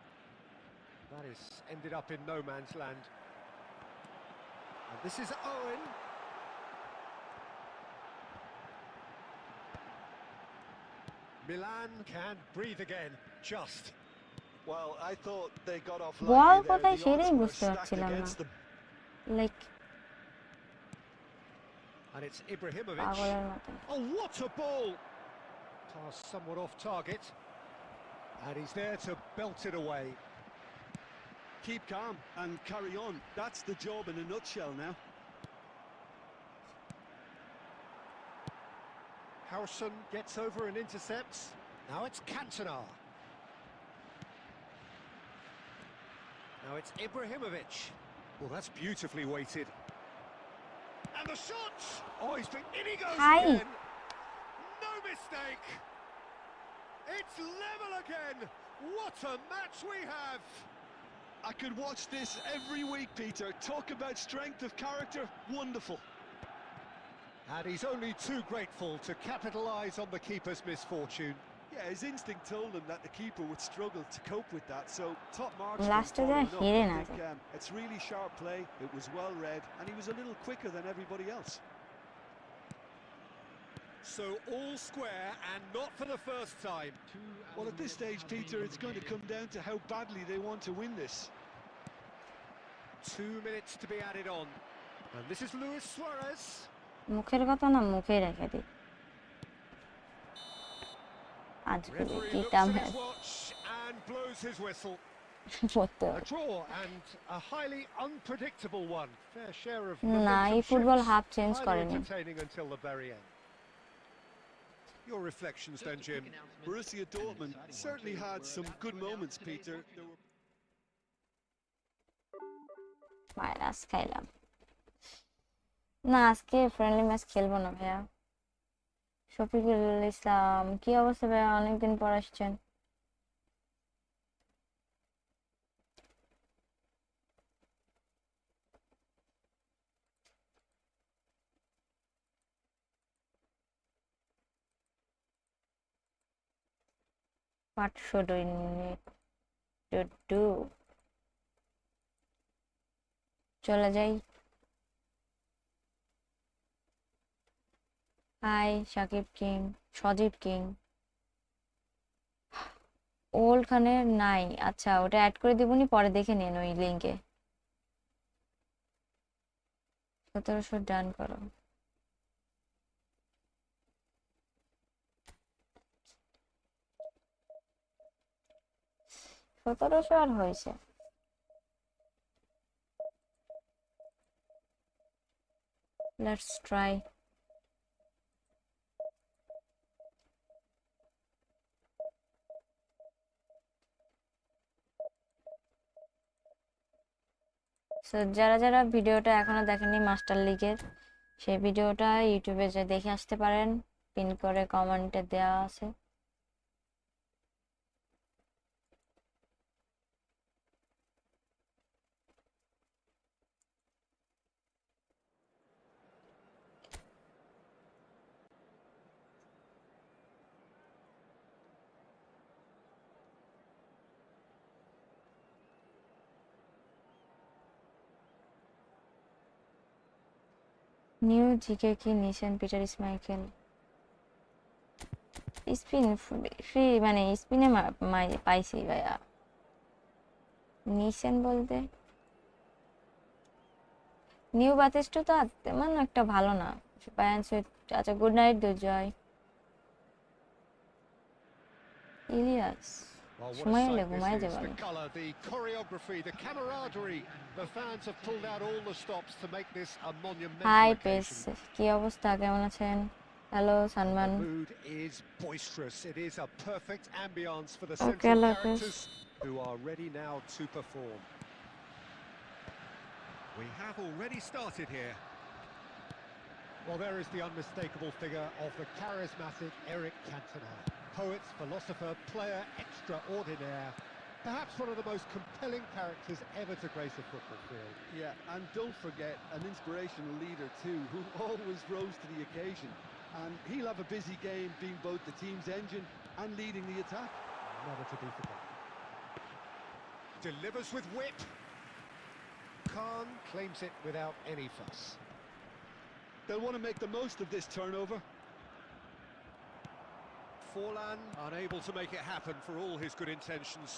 [SPEAKER 3] That is ended up in no man's land. And this is Owen. Milan can breathe again, just.
[SPEAKER 4] Well, I thought they got off
[SPEAKER 2] ball
[SPEAKER 4] lightly there.
[SPEAKER 2] কোথায়
[SPEAKER 4] The
[SPEAKER 2] সেটাই
[SPEAKER 4] odds were
[SPEAKER 2] বুঝতে
[SPEAKER 4] stacked
[SPEAKER 2] পারছিলাম না
[SPEAKER 4] against them.
[SPEAKER 2] Like
[SPEAKER 3] And it's Ibrahimovic.
[SPEAKER 2] পাগলের মতো
[SPEAKER 3] Oh, what a ball! Toss somewhat off target. And he's there to belt it away.
[SPEAKER 4] Keep calm and carry on. That's the job in a nutshell now.
[SPEAKER 3] Howson gets over and intercepts. Now it's Cantona. Now it's Ibrahimovic. Well, that's beautifully weighted. And the shots! Oh, he's been in he goes
[SPEAKER 2] Hi.
[SPEAKER 3] again. No mistake. It's level again. What a match we have.
[SPEAKER 4] I could watch this every week, Peter. Talk about strength of character. Wonderful.
[SPEAKER 3] And he's only too grateful to capitalise on the keeper's misfortune.
[SPEAKER 4] Yeah, his instinct told him that the keeper would struggle to cope with that, so top marks
[SPEAKER 2] Last
[SPEAKER 4] for him
[SPEAKER 2] of the
[SPEAKER 4] following
[SPEAKER 2] hidden
[SPEAKER 4] up. I think
[SPEAKER 2] as
[SPEAKER 4] it's really sharp play, it was well read, and he was a little quicker than everybody else.
[SPEAKER 3] So all square and not for the first time.
[SPEAKER 4] Well, at this stage, Peter, it's going to come down to how badly they want to win this.
[SPEAKER 3] 2 minutes to be added on. And this is Luis Suarez.
[SPEAKER 2] মুখের কথা না মুখে রেখে দিই আজকে
[SPEAKER 3] Referee
[SPEAKER 2] কিটা
[SPEAKER 3] looks at
[SPEAKER 2] match
[SPEAKER 3] his watch and blows his whistle.
[SPEAKER 2] পড়তে
[SPEAKER 3] A draw and a highly unpredictable one. Fair share of
[SPEAKER 2] না
[SPEAKER 3] momentum
[SPEAKER 2] এই football
[SPEAKER 3] shifts,
[SPEAKER 2] half change
[SPEAKER 3] highly
[SPEAKER 2] করেনি
[SPEAKER 3] entertaining until the very end. Your reflections then, Jim.
[SPEAKER 4] Borussia Dortmund certainly had some good moments, Peter. There were
[SPEAKER 2] virus খাইলাম না আজকে friendly match খেলবো না ভাইয়া শফিকুল ইসলাম কি অবস্থা ভাইয়া অনেকদিন পর আসছেন What should we need to do? চলে যাই হাই সাকিব কিং সজীব কিং ওখানে নাই আচ্ছা ওটা অ্যাড করে দিবনি পরে দেখে নিন ওই লিংকে 1700 ডান করো সতেরোশো আর হয়েছে let's try সো যারা যারা ভিডিওটা এখনো দেখেননি মাস্টার লিগের সেই ভিডিওটা ইউটিউবে যে দেখে আসতে পারেন পিন করে কমেন্টে দেওয়া আছে নিউ জিকে কি নিছেন পিটার ইসমাইকেল স্পিন ফ্রি মানে স্পিনে পাইছি ভাইয়া নিছেন বলতে নিউ বাতিস্ট তো তেমন একটা ভালো না আচ্ছা good night Dujoy Ilias
[SPEAKER 3] Well, what
[SPEAKER 2] সময়
[SPEAKER 3] a
[SPEAKER 2] হলে
[SPEAKER 3] sight
[SPEAKER 2] ঘুমায়
[SPEAKER 3] this is.
[SPEAKER 2] যাবে
[SPEAKER 3] The colour, the choreography, the camaraderie. The fans have pulled out all the stops to make this a monumental
[SPEAKER 2] high pace
[SPEAKER 3] occasion.
[SPEAKER 2] কি অবস্থা কেমন আছেন hello Sanman
[SPEAKER 3] The mood is boisterous. It is a perfect ambience for the
[SPEAKER 2] Okay,
[SPEAKER 3] central
[SPEAKER 2] Lopez.
[SPEAKER 3] characters who are ready now to perform. We have already started here. Well, there is the unmistakable figure of the charismatic Eric Cantona. Poet, philosopher, player extraordinaire. Perhaps one of the most compelling characters ever to grace a football field.
[SPEAKER 4] Yeah, and don't forget, an inspirational leader too, who always rose to the occasion. And he'll have a busy game being both the team's engine and leading the attack.
[SPEAKER 3] Never to be forgotten. Delivers with wit. Khan claims it without any fuss.
[SPEAKER 4] They'll want to make the most of this turnover.
[SPEAKER 3] Forlan unable to make it happen for all his good intentions.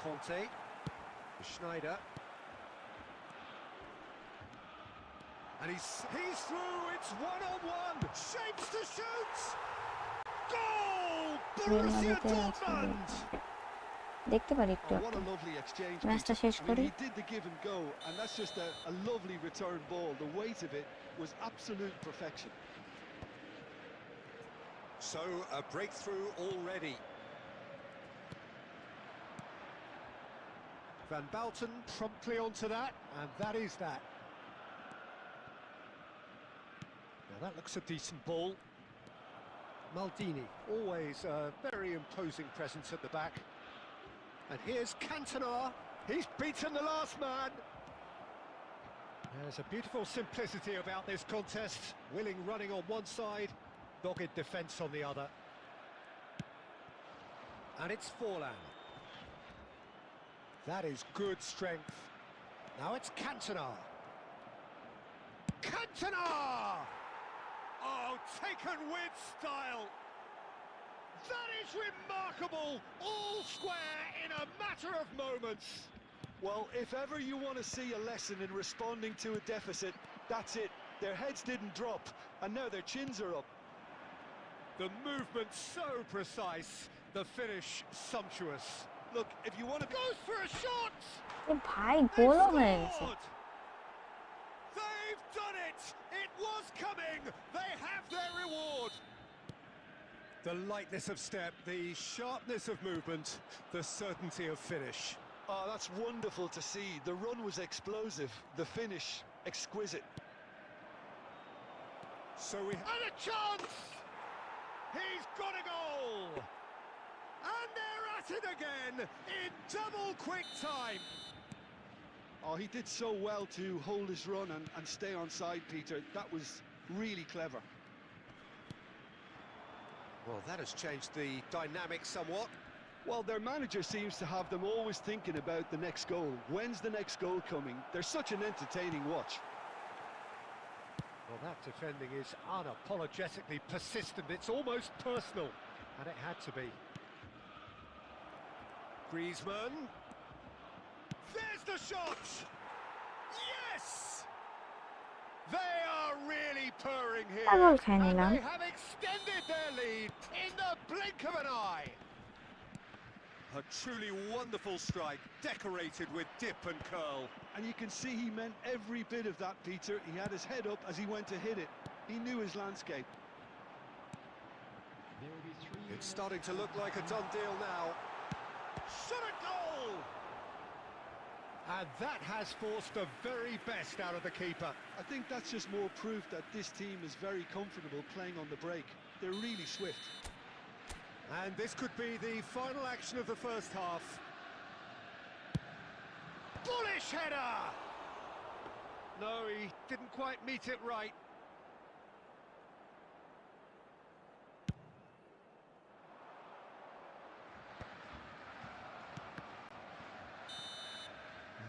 [SPEAKER 3] Conte, Schneider, and he's through. It's 1-on-1. Shapes to shoot. Goal! Borussia Dortmund.
[SPEAKER 2] দেখতে পারি একটু
[SPEAKER 4] Oh, what a lovely exchange.
[SPEAKER 2] ম্যাচটা
[SPEAKER 4] Peter.
[SPEAKER 2] শেষ
[SPEAKER 4] I mean,
[SPEAKER 2] করি
[SPEAKER 4] he did the give and go, and that's just a lovely return ball. The weight of it was absolute perfection.
[SPEAKER 3] So a breakthrough already. Van Balten promptly onto that, and that is that. Now that looks a decent ball. Maldini, always a very imposing presence at the back. And here's Cantona. He's beaten the last man. There's a beautiful simplicity about this contest. Willing running on one side, dogged defence on the other. And it's Forlan. That is good strength. Now it's Cantona. Cantona! Oh, taken with style. That is remarkable. All square in a matter of moments.
[SPEAKER 4] Well, if ever you want to see a lesson in responding to a deficit, that's it. Their heads didn't drop, and now their chins are up.
[SPEAKER 3] The movement so precise, the finish sumptuous.
[SPEAKER 4] Look, if you want to...
[SPEAKER 3] Goes for a shot!
[SPEAKER 2] এ ভাই গোলও হয়ে গেছে।
[SPEAKER 3] Scored! They've done it! It was coming! They have their reward! The lightness of step, the sharpness of movement, the certainty of finish.
[SPEAKER 4] Oh, that's wonderful to see. The run was explosive, the finish exquisite.
[SPEAKER 3] So we had a chance! He's got a goal! And they're at it again in double quick time.
[SPEAKER 4] Oh, he did so well to hold his run and stay on side, Peter. That was really clever.
[SPEAKER 3] Well, that has changed the dynamic somewhat.
[SPEAKER 4] Well, their manager seems to have them always thinking about the next goal. When's the next goal coming? They're such an entertaining watch.
[SPEAKER 3] Well, that defending is unapologetically persistent. It's almost personal, and it had to be. Griezmann. There's the shot! Yes! They are really purring here.
[SPEAKER 2] পাগল খাই
[SPEAKER 3] And
[SPEAKER 2] নিলাম।
[SPEAKER 3] they have extended their lead in the blink of an eye. A truly wonderful strike, decorated with dip and curl.
[SPEAKER 4] And you can see he meant every bit of that, Peter. He had his head up as he went to hit it. He knew his landscape.
[SPEAKER 5] There will be 3
[SPEAKER 3] It's starting to look like a done deal now. Shot a goal! And that has forced the very best out of the keeper.
[SPEAKER 4] I think that's just more proof that this team is very comfortable playing on the break. They're really swift.
[SPEAKER 3] And this could be the final action of the first half. Bullish header! No, he didn't quite meet it right.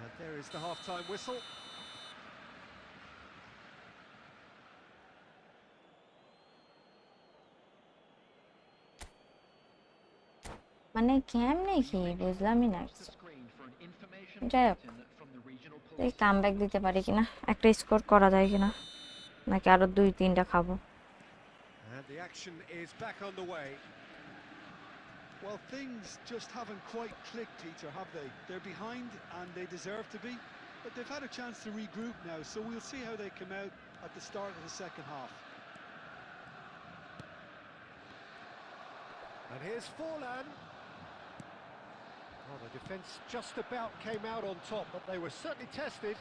[SPEAKER 3] And there is the half-time whistle.
[SPEAKER 2] মানে কেমনে কি বুঝলামই না কিছু। যাই হোক, এই comeback দিতে পারি কিনা, একটা স্কোর করা যায় কিনা, নাকি আরো 2-3টা খাবো।
[SPEAKER 3] And the action is back on the way.
[SPEAKER 4] Well, things just haven't quite clicked, Peter, have they? They're behind and they deserve to be, but they've had a chance to regroup now, so we'll see how they come out at the start of the second half.
[SPEAKER 3] And here's Forlan. Oh, the defence just about came out on top, but they were certainly tested.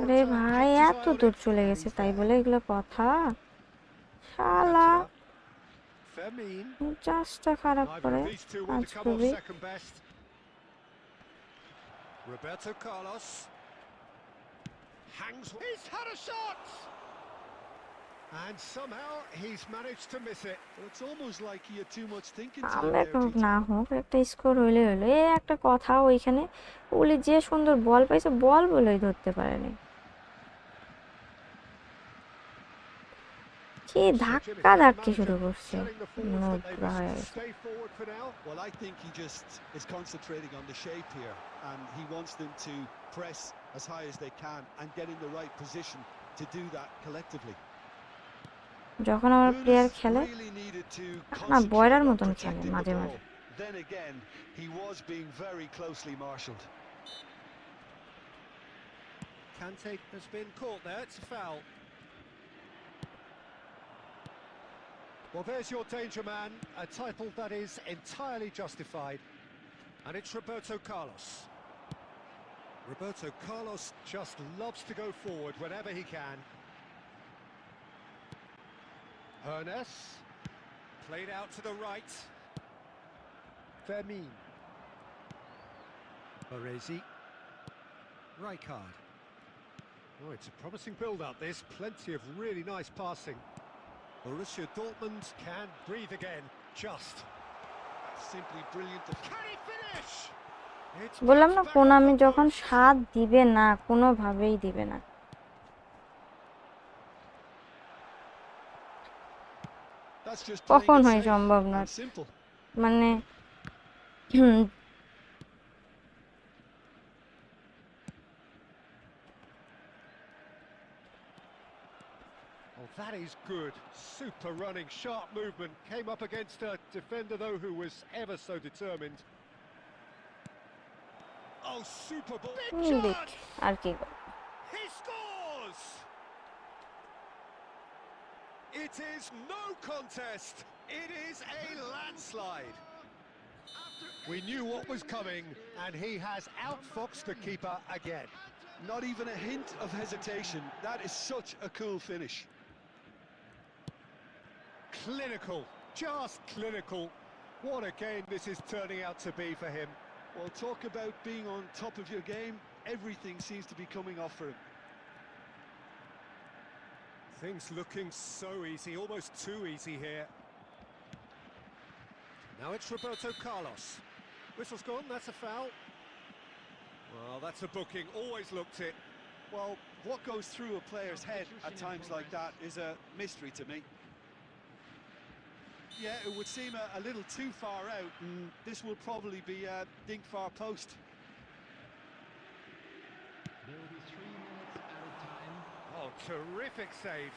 [SPEAKER 2] রে ভাই এত দূর চলে গেছে তাই বলে এগুলো কথা? শালা জাস্টটা খারাপ করে আজ খুবই।
[SPEAKER 3] Roberto Carlos hangs. He's had a shot, and somehow he's managed to miss it.
[SPEAKER 4] Well, it's almost like he had too much thinking time
[SPEAKER 2] comeback
[SPEAKER 4] there,
[SPEAKER 2] হোক
[SPEAKER 4] Peter.
[SPEAKER 2] না হোক একটা স্কোর হইলে হইলো। এই একটা কথা, ওইখানে ওলি যে সুন্দর বল পাইছে, বল বলেই ধরতে পারেনি। কি ধাক্কা ধাক্কি শুরু করছে, নোংরা হয়ে গেছে।
[SPEAKER 3] Stay forward for now.
[SPEAKER 4] Well, I think he just is concentrating on the shape here, and he wants them to press as high as they can and get in the right position to do that collectively.
[SPEAKER 2] যখন আমার player খেলে
[SPEAKER 4] Really needed to
[SPEAKER 2] না বয়রার
[SPEAKER 4] concentrate on
[SPEAKER 2] মতন খেলে
[SPEAKER 4] protecting the
[SPEAKER 2] মাঝে
[SPEAKER 4] ball.
[SPEAKER 2] মাঝে।
[SPEAKER 4] Then again, he was being very closely marshalled.
[SPEAKER 3] Kante has been caught there. It's a foul. Well, there's your danger man, a title that is entirely justified. And it's Roberto Carlos. Roberto Carlos just loves to go forward whenever he can. Hernes, played out to the right. Fermin. Baresi. Rijkaard. Oh, it's a promising build-up, this. Plenty of really nice passing. Borussia Dortmund can breathe again. Just.
[SPEAKER 4] Simply brilliant.
[SPEAKER 3] Can he finish? It's
[SPEAKER 2] বললাম না
[SPEAKER 3] back on
[SPEAKER 2] Konami
[SPEAKER 3] the
[SPEAKER 2] যখন
[SPEAKER 3] boot.
[SPEAKER 2] স্বাদ দিবে না, কোনোভাবেই দিবে না।
[SPEAKER 4] That's just
[SPEAKER 2] কখন
[SPEAKER 4] playing it
[SPEAKER 2] হয়
[SPEAKER 4] safe
[SPEAKER 2] সম্ভব না,
[SPEAKER 4] and simple.
[SPEAKER 2] মানে
[SPEAKER 3] Oh, that is good. Super running, sharp movement. Came up against a defender, though, who was ever so determined. Oh, super ball. Big
[SPEAKER 2] দিক
[SPEAKER 3] chance!
[SPEAKER 2] আর কি করব।
[SPEAKER 3] He scores! It is no contest. It is a landslide. We knew what was coming, and he has outfoxed the keeper again.
[SPEAKER 4] Not even a hint of hesitation. That is such a cool finish.
[SPEAKER 3] Clinical, just clinical. What a game this is turning out to be for him.
[SPEAKER 4] Well, talk about being on top of your game. Everything seems to be coming off for him.
[SPEAKER 3] Things looking so easy, almost too easy here. Now it's Roberto Carlos. Whistle's gone, that's a foul. Well, that's a booking, always looked it.
[SPEAKER 4] Well, what goes through a player's head at times like that is a mystery to me. Yeah, it would seem a little too far out, and this will probably be a dink far post.
[SPEAKER 5] There will be 3 minutes added time.
[SPEAKER 3] Oh, terrific save.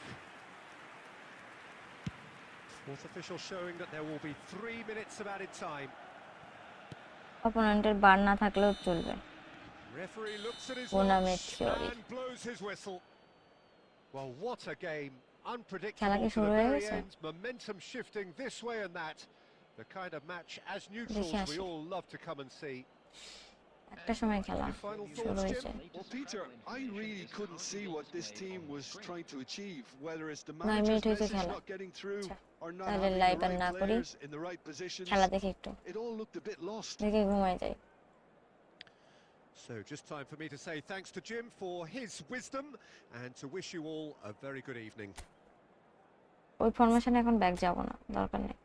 [SPEAKER 3] Fourth official showing that there will be 3 minutes of added time.
[SPEAKER 2] অপোনেন্টের বার না থাকলেও চলবে।
[SPEAKER 3] Referee looks at his
[SPEAKER 2] Tournament
[SPEAKER 3] watch
[SPEAKER 2] theory.
[SPEAKER 3] and blows his whistle. Well, what a game.
[SPEAKER 2] খেলা
[SPEAKER 3] Unpredictable
[SPEAKER 2] কি
[SPEAKER 3] to
[SPEAKER 2] শুরু
[SPEAKER 3] the
[SPEAKER 2] হয়ে
[SPEAKER 3] very
[SPEAKER 2] গেছে?
[SPEAKER 3] end. Momentum shifting this way and that. The kind of match, as neutrals,
[SPEAKER 2] দেখে
[SPEAKER 3] we
[SPEAKER 2] আসি।
[SPEAKER 3] all love to come and see.
[SPEAKER 2] একটা সময় খেলা
[SPEAKER 3] Your final
[SPEAKER 2] শুরু
[SPEAKER 3] thoughts,
[SPEAKER 2] হয়েছে।
[SPEAKER 3] Jim?
[SPEAKER 4] Well, Peter, I really couldn't see what this team was trying to achieve, whether it's the
[SPEAKER 2] 9 minute
[SPEAKER 4] manager's
[SPEAKER 2] হয়েছে
[SPEAKER 4] message
[SPEAKER 2] খেলা।
[SPEAKER 4] not getting through
[SPEAKER 2] আচ্ছা,
[SPEAKER 4] or not
[SPEAKER 2] তাহলে
[SPEAKER 4] having
[SPEAKER 2] live
[SPEAKER 4] the
[SPEAKER 2] আর
[SPEAKER 4] right
[SPEAKER 2] না করি,
[SPEAKER 4] players in the right positions.
[SPEAKER 2] খেলা দেখি একটু,
[SPEAKER 4] It all looked a bit lost.
[SPEAKER 2] দেখে ঘুমায় যাই।
[SPEAKER 3] So just time for me to say thanks to Jim for his wisdom and to wish you all a very good evening.
[SPEAKER 2] ওই ফরমেশনে এখন back যাব না, দরকার নেই।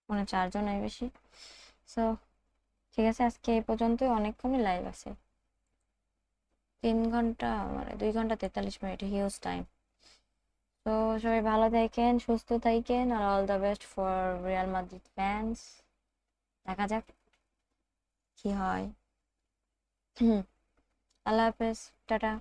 [SPEAKER 2] মানে 4 জন এই বেশি। সো ঠিক আছে, আজকে এই পর্যন্তই, অনেকক্ষণই লাইভ আছে। 3 ঘন্টা মানে 2 ঘন্টা 43 মিনিট, হিউজ টাইম। তো সবাই ভালো থাকেন, সুস্থ থাকেন, আর all the best for Real Madrid fans. দেখা যাক কি হয়। আল্লাহ হাফেজ, টাটা।